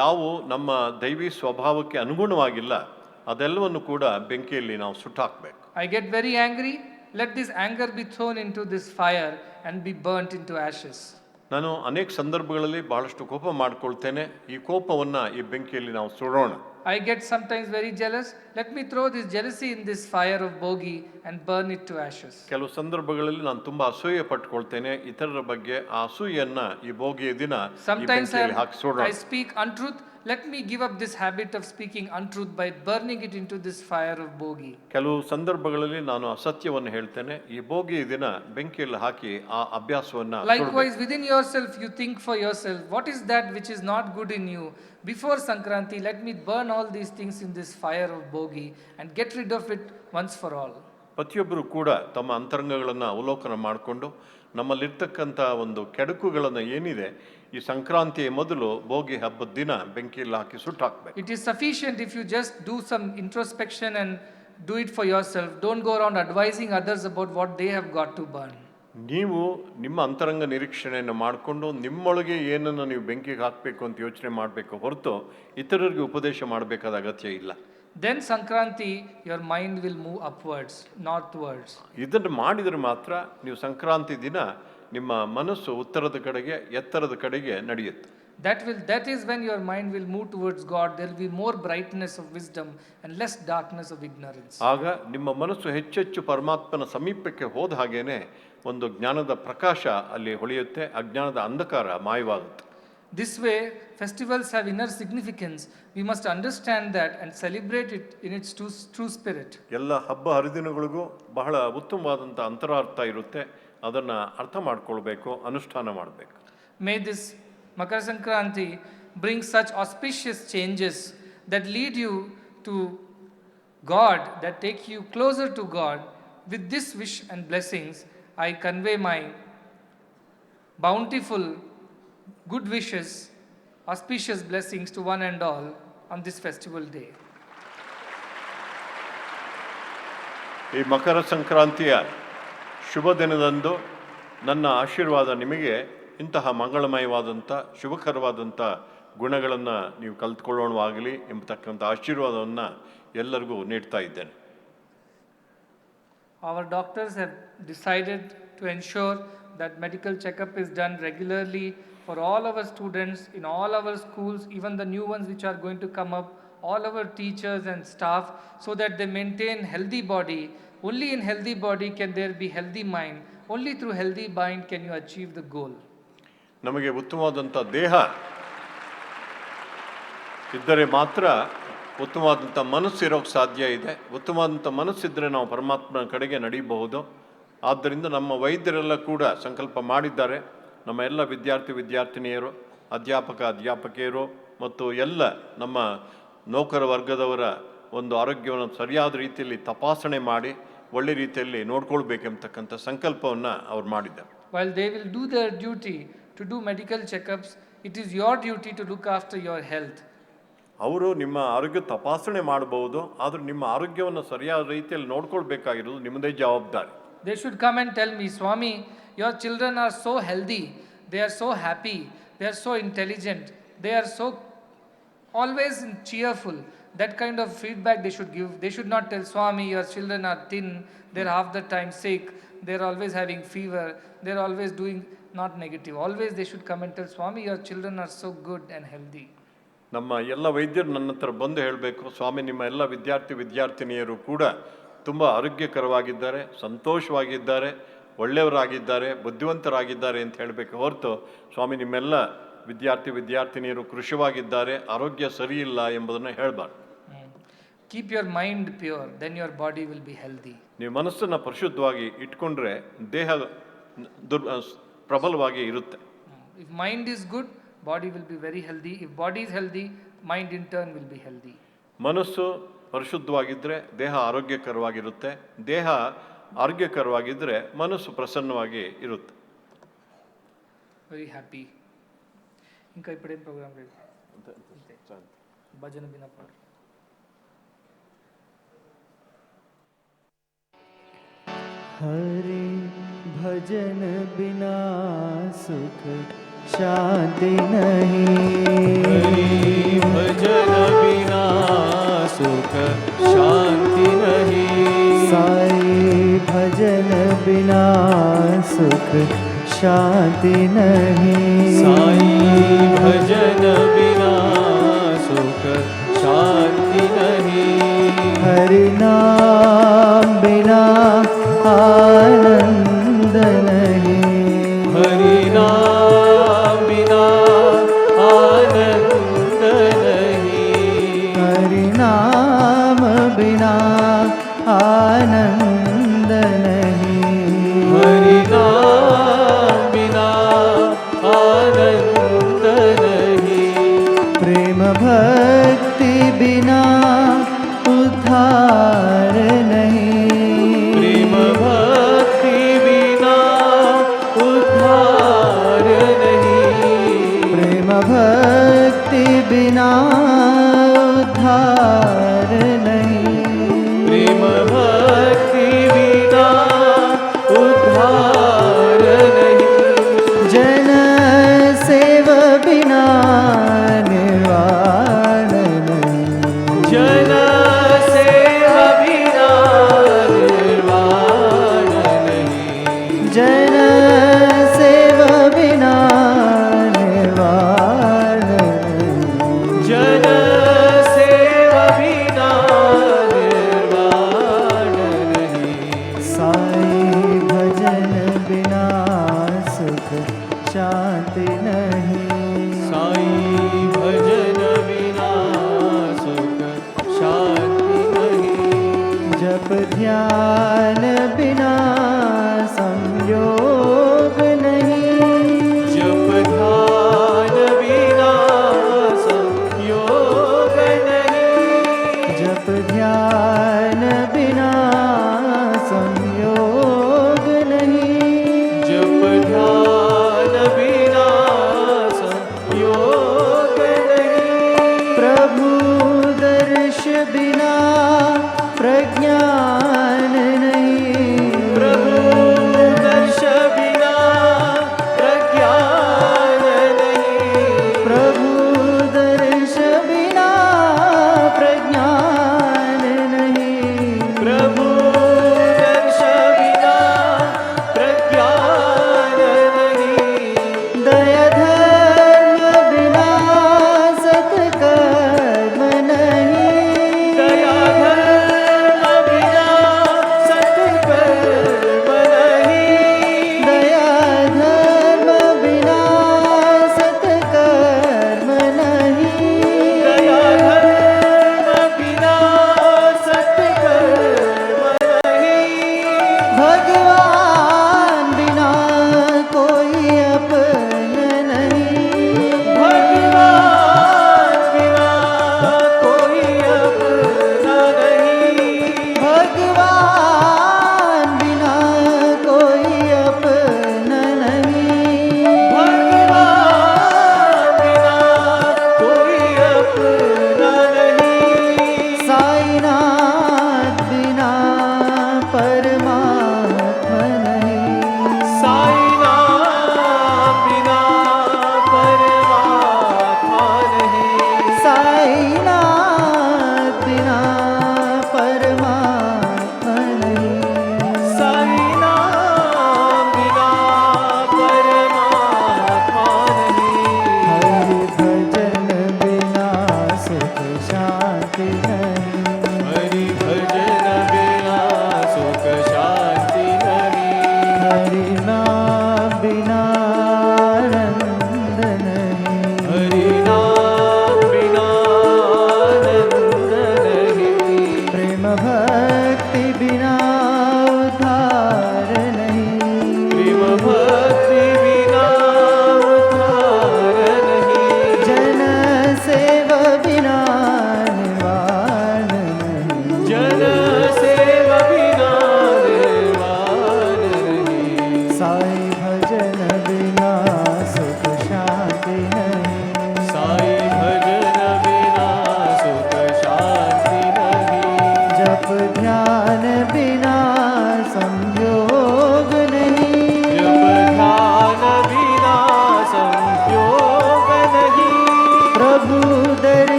ಯಾವುವು ನಮ್ಮ ದೈವಿ ಸ್ವಭಾವಕ್ಕೆ ಅನುಗುಣವಾಗಿಲ್ಲ, ಅದೆಲ್ಲವನ್ನು ಕೂಡ ಬೆಂಕಿಯಲ್ಲಿ ನಾವು ಸುಟ್ಟಾಕಬೇಕು. I get very angry, let this anger be thrown into this fire and be burnt into ashes. ನಾನು ಅನೇಕ ಸಂದರ್ಭಗಳಲ್ಲಿ ಬಹಳಷ್ಟು ಕೋಪ ಮಾಡ್ಕೊಳ್ತೇನೆ, ಈ ಕೋಪವನ್ನು ಈ ಬೆಂಕಿಯಲ್ಲಿ ನಾವು ಸುಡೋಣ. I get sometimes very jealous, let me throw this jealousy in this fire of Bogi and burn it to ashes. ಕೆಲವು ಸಂದರ್ಭಗಳಲ್ಲಿ ನಾನು ತುಂಬಾ ಅಸೂಯೆ ಪಟ್ಕೊಳ್ತೇನೆ, ಇತರರ ಬಗ್ಗೆ ಆ ಅಸೂಯೆಯನ್ನ ಈ ಭೋಗಿಯ ದಿನ ಈ Sometimes ಬೆಂಕಿಯಲ್ಲಿ ಹಾಕಿ ಸುಡೋಣ. I speak untruth, let me give up this habit of speaking untruth by burning it into this fire of Bogi. ಕೆಲವು ಸಂದರ್ಭಗಳಲ್ಲಿ ನಾನು ಅಸತ್ಯವನ್ನು ಹೇಳ್ತೇನೆ, ಈ ಭೋಗಿಯ ದಿನ ಬೆಂಕಿಯಲ್ಲಿ ಹಾಕಿ ಆ ಅಭ್ಯಾಸವನ್ನ Likewise, within yourself you think for yourself, what is that which is not good in you? Before Sankranti, let me burn all these things in this fire of Bogi and get rid of it once for all. ಪ್ರತಿಯೊಬ್ಬರು ಕೂಡ ತಮ್ಮ ಅಂತರಂಗಗಳನ್ನು ಅವಲೋಕನ ಮಾಡಿಕೊಂಡು ನಮ್ಮಲ್ಲಿರ್ತಕ್ಕಂಥ ಒಂದು ಕೆಡುಕುಗಳನ್ನು ಏನಿದೆ ಈ ಸಂಕ್ರಾಂತಿಯ ಮೊದಲು ಭೋಗಿ ಹಬ್ಬದ ದಿನ ಬೆಂಕಿಯಲ್ಲಿ ಹಾಕಿ ಸುಟ್ಟಾಕ್ಬೇಕು. It is sufficient if you just do some introspection and do it for yourself. Don't go around advising others about what they have got to burn. ನೀವು ನಿಮ್ಮ ಅಂತರಂಗ ನಿರೀಕ್ಷಣೆಯನ್ನು ಮಾಡಿಕೊಂಡು ನಿಮ್ಮೊಳಗೆ ಏನನ್ನು ನೀವು ಬೆಂಕಿಗೆ ಹಾಕಬೇಕು ಅಂತ ಯೋಚನೆ ಮಾಡಬೇಕು ಹೊರತು ಇತರರಿಗೆ ಉಪದೇಶ ಮಾಡಬೇಕಾದ ಅಗತ್ಯ ಇಲ್ಲ. Then Sankranti, your mind will move upwards, northwards. ಇದನ್ನು ಮಾಡಿದರೆ ಮಾತ್ರ ನೀವು ಸಂಕ್ರಾಂತಿ ದಿನ ನಿಮ್ಮ ಮನಸ್ಸು ಉತ್ತರದ ಕಡೆಗೆ ಎತ್ತರದ ಕಡೆಗೆ ನಡೆಯುತ್ತೆ. That is when your mind will move towards God. There will be more brightness of wisdom and less darkness of ignorance. ಆಗ ನಿಮ್ಮ ಮನಸ್ಸು ಹೆಚ್ಚೆಚ್ಚು ಪರಮಾತ್ಮನ ಸಮೀಪಕ್ಕೆ ಹೋದ ಹಾಗೇನೆ ಒಂದು ಜ್ಞಾನದ ಪ್ರಕಾಶ ಅಲ್ಲಿ ಹೊಳೆಯುತ್ತೆ, ಅಜ್ಞಾನದ ಅಂಧಕಾರ ಮಾಯವಾಗುತ್ತೆ. This way, festivals have inner significance. We must understand that and celebrate it in its true spirit. ಎಲ್ಲ ಹಬ್ಬ ಹರಿದಿನಗಳಿಗೂ ಬಹಳ ಉತ್ತಮವಾದಂಥ ಅಂತರಾರ್ಥ ಇರುತ್ತೆ. ಅದನ್ನು ಅರ್ಥ ಮಾಡ್ಕೊಳ್ಬೇಕು, ಅನುಷ್ಠಾನ ಮಾಡಬೇಕು. May this Makara Sankranti bring such auspicious changes that lead you to God, that take you closer to God. With this wish and blessings, I convey my bountiful good wishes, auspicious blessings to one and all on this festival day. ಈ ಮಕರ ಸಂಕ್ರಾಂತಿಯ ಶುಭ ದಿನದಂದು ನನ್ನ ಆಶೀರ್ವಾದ ನಿಮಗೆ ಇಂತಹ ಮಂಗಳಮಯವಾದಂಥ ಶುಭಕರವಾದಂಥ ಗುಣಗಳನ್ನು ನೀವು ಕಲ್ತ್ಕೊಳ್ಳೋಣವಾಗಲಿ ಎಂಬತಕ್ಕಂಥ ಆಶೀರ್ವಾದವನ್ನು ಎಲ್ಲರಿಗೂ ನೀಡ್ತಾ ಇದ್ದೇನೆ. Our doctors have decided to ensure that medical checkup is done regularly for all our students in all our schools, even the new ones which are going to come up, all our teachers and staff, so that they maintain healthy body. Only in healthy body can there be healthy mind. Only through healthy mind can you achieve the goal. ನಮಗೆ ಉತ್ತಮವಾದಂಥ ದೇಹ ಇದ್ದರೆ ಮಾತ್ರ ಉತ್ತಮವಾದಂಥ ಮನಸ್ಸಿರೋಕ್ಕೆ ಸಾಧ್ಯ ಇದೆ. ಉತ್ತಮವಾದಂಥ ಮನಸ್ಸಿದ್ದರೆ ನಾವು ಪರಮಾತ್ಮನ ಕಡೆಗೆ ನಡೀಬಹುದು. ಆದ್ದರಿಂದ ನಮ್ಮ ವೈದ್ಯರೆಲ್ಲ ಕೂಡ ಸಂಕಲ್ಪ ಮಾಡಿದ್ದಾರೆ. ನಮ್ಮ ಎಲ್ಲ ವಿದ್ಯಾರ್ಥಿನಿಯರು, ಅಧ್ಯಾಪಕಿಯರು ಮತ್ತು ಎಲ್ಲ ನಮ್ಮ ನೌಕರ ವರ್ಗದವರ ಒಂದು ಆರೋಗ್ಯವನ್ನು ಸರಿಯಾದ ರೀತಿಯಲ್ಲಿ ತಪಾಸಣೆ ಮಾಡಿ ಒಳ್ಳೆ ರೀತಿಯಲ್ಲಿ ನೋಡ್ಕೊಳ್ಬೇಕೆಂಬತಕ್ಕಂಥ ಸಂಕಲ್ಪವನ್ನು ಅವ್ರು ಮಾಡಿದ್ದಾರೆ. While they will do their duty to do medical checkups, it is your duty to look after your health. ಅವರು ನಿಮ್ಮ ಆರೋಗ್ಯ ತಪಾಸಣೆ ಮಾಡಬಹುದು, ಆದರೆ ನಿಮ್ಮ ಆರೋಗ್ಯವನ್ನು ಸರಿಯಾದ ರೀತಿಯಲ್ಲಿ ನೋಡ್ಕೊಳ್ಬೇಕಾಗಿರೋದು ನಿಮ್ಮದೇ ಜವಾಬ್ದಾರಿ. They should come and tell me, Swami, your children are so healthy, they are so happy, they are so intelligent, they are so always cheerful. That kind of feedback they should give. They should not tell, Swami, your children are thin, they're half the time sick, they're always having fever, they're always doing not negative. Always they should come and tell, Swami, your children are so good and healthy. ನಮ್ಮ ಎಲ್ಲ ವೈದ್ಯರು ನನ್ನ ಹತ್ರ ಬಂದು ಹೇಳಬೇಕು, ಸ್ವಾಮಿ ನಿಮ್ಮ ಎಲ್ಲ ವಿದ್ಯಾರ್ಥಿನಿಯರು ಕೂಡ ತುಂಬ ಆರೋಗ್ಯಕರವಾಗಿದ್ದಾರೆ, ಸಂತೋಷವಾಗಿದ್ದಾರೆ, ಒಳ್ಳೆಯವರಾಗಿದ್ದಾರೆ, ಬುದ್ಧಿವಂತರಾಗಿದ್ದಾರೆ ಅಂತ ಹೇಳಬೇಕು ಹೊರತು ಸ್ವಾಮಿ ನಿಮ್ಮೆಲ್ಲ ವಿದ್ಯಾರ್ಥಿನಿಯರು ಕೃಶವಾಗಿದ್ದಾರೆ, ಆರೋಗ್ಯ ಸರಿ ಇಲ್ಲ ಎಂಬುದನ್ನು ಹೇಳಬಾರ್ದು. Keep your mind pure, then your body will be healthy. ನೀವು ಮನಸ್ಸನ್ನು ಪರಿಶುದ್ಧವಾಗಿ ಇಟ್ಕೊಂಡ್ರೆ ದೇಹ ಪ್ರಬಲವಾಗಿ ಇರುತ್ತೆ. If mind is good, body will be very healthy. If body is healthy, mind in turn will be healthy. ಮನಸ್ಸು ಪರಿಶುದ್ಧವಾಗಿದ್ದರೆ ದೇಹ ಆರೋಗ್ಯಕರವಾಗಿರುತ್ತೆ, ದೇಹ ಆರೋಗ್ಯಕರವಾಗಿದ್ದರೆ ಮನಸ್ಸು ಪ್ರಸನ್ನವಾಗಿ ಇರುತ್ತೆ. Very happy. ఇంకా ఇప్పుడేం ప్రోగ్రామ్ లేదు, భజన బినా పాడు. हरे भजन बिना सुख शांति नहीं, भजन बिना सुख शांति नहीं, साई भजन बिना सुख शांति नहीं, साई भजन बिना सुख शांति नहीं, हरि नाम बिना आनंद नहीं, हरि नाम बिना आनंद नहीं, हरि नाम बिना आनंद नहीं, हरि नाम बिना आनंद नहीं, प्रेम भक्ति बिना उद्धार नहीं, प्रेम भक्ति बिना भक्ति बिना उद्धार नहीं। प्रेम भक्ति बिना उद्धार नहीं। जन सेव बिना निर्वाण नहीं। जन सेव बिना निर्वाण नहीं। जन सेव बिना निर्वाण नहीं। जन सेव बिना निर्वाण नहीं। साईं भजन बिना सुख शांति नहीं। साईं भजन बिना सुख शांति नहीं। जप ध्यान बिना संयोग नहीं। जप ध्यान बिना संयोग नहीं। जप ध्यान बिना संयोग नहीं। जप ध्यान बिना संयोग नहीं। प्रभु दर्श बिना प्रज्ञान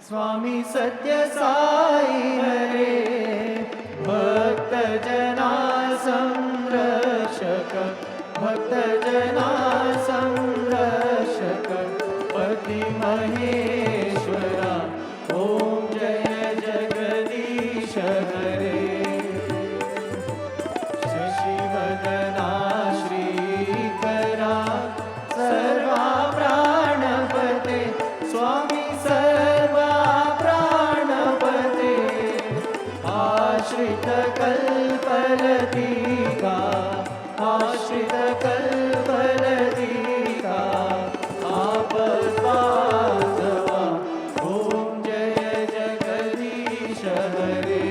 स्वामी सत्य साई हरे भक्त जना संरक्षक भक्त जना संरक्षक पति महेश्वरा ओम जय जगदीश हरे शशिवदना श्रीकरा सर्वा प्राणपते स्वामी सर्वा प्राणपते आश्रित कल्पलतिका आश्रित कल्पलतिका आपद्बांधवा ओम जय जगदीश हरे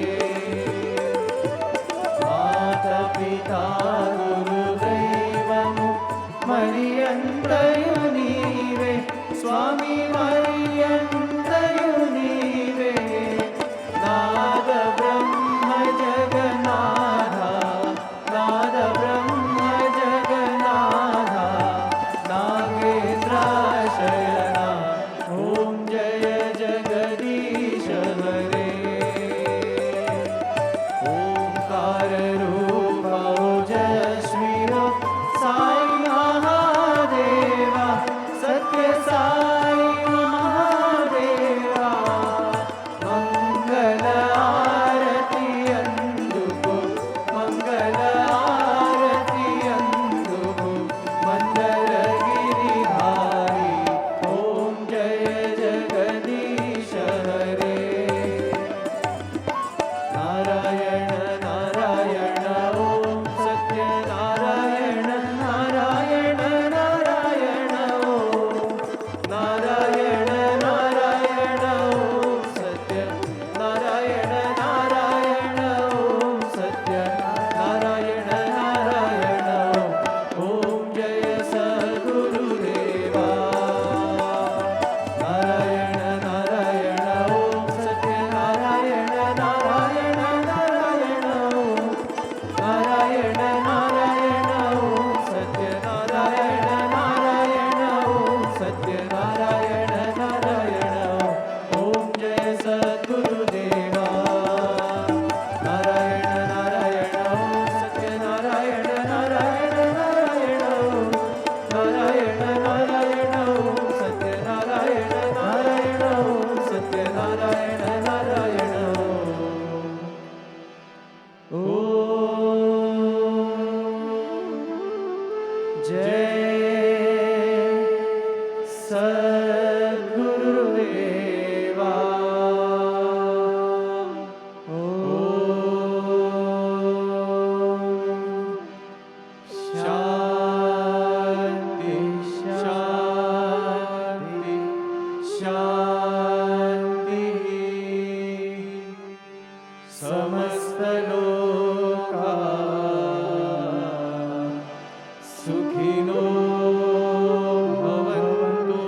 माता पिता गुरुदैवमु मरियन्तयु नीवे स्वामी मरियन्तयु नीवे नाद ब्रह्म जगन्नाथा नाद ब्रह्म जगन्नाथा नागेन्द्राशयना ओम जय जगदीश हरे ओंकार रूप ओजस्वी साई महादेवा सत्य साई महादेवा मंगल आरती अंदुको मंगल आरती अंदुको मंदर गिरिधारी ओम जय जगदीश हरे नारायण नारायण ओम सत्य नारायण नारायण नारायण ओम नारायण नारायण ओम सत्य नारायण नारायण ओम सत्य नारायण नारायण ओम जय सद्गुरुदेवा नारायण नारायण ओम सत्य नारायण नारायण नारायण ओम नारायण नारायण ओम सत्य नारायण नारायण ओम सत्य नारायण नारायण ओम जय सद्गुरुदेवा नारायण नारायण ओम सत्य नारायण नारायण नारायण ओम नारायण नारायण ओम सत्य नारायण नारायण ओम सत्य नारायण नारायण ओम जय सद्गुरुदेवा ओम शांति शांति शांति समस्त लोका सुखिनो भवन्तु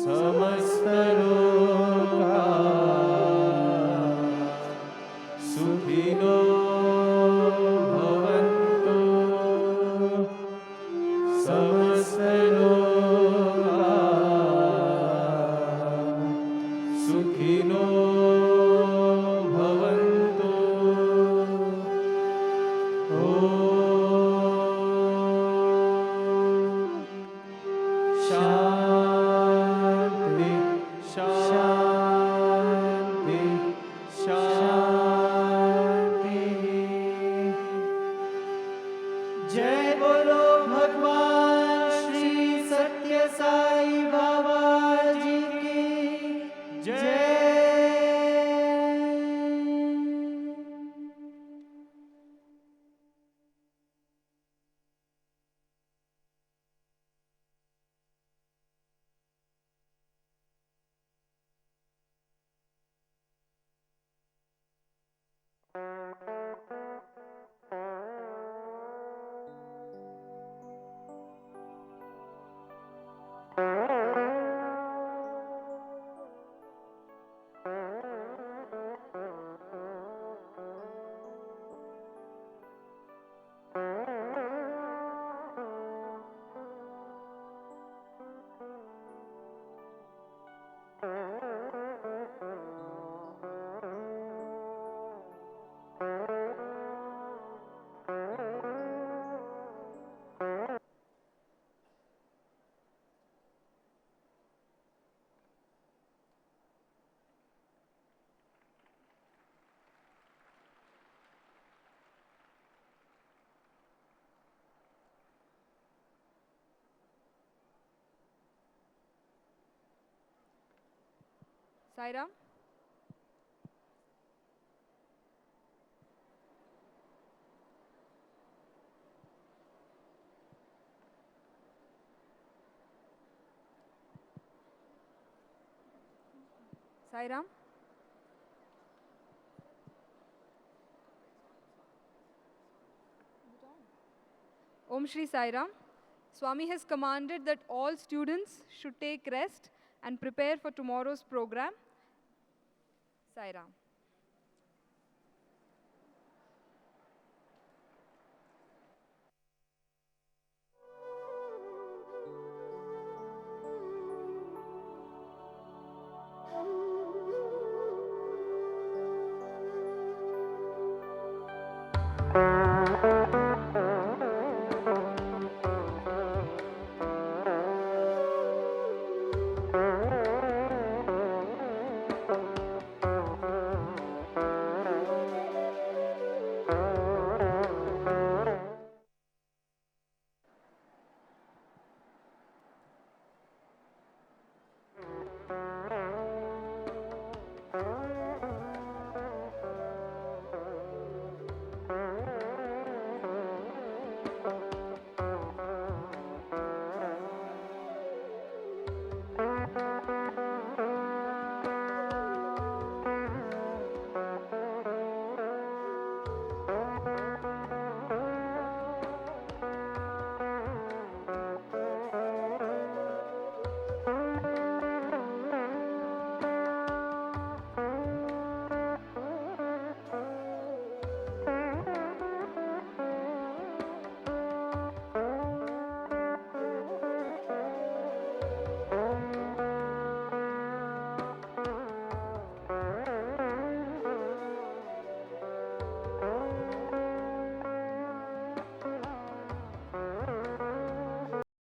समस्त लोका सुखिनो भवन्तु समस्त लोका सुखिनो भवन्तु शांति शांति शांति जय बोलो भगवान श्री सत्य साई बाबा जी की जय। Sai Ram. Sai Ram. Om Shri Sai Ram. Swami has commanded that all students should take rest and prepare for tomorrow's program. Sai Ram.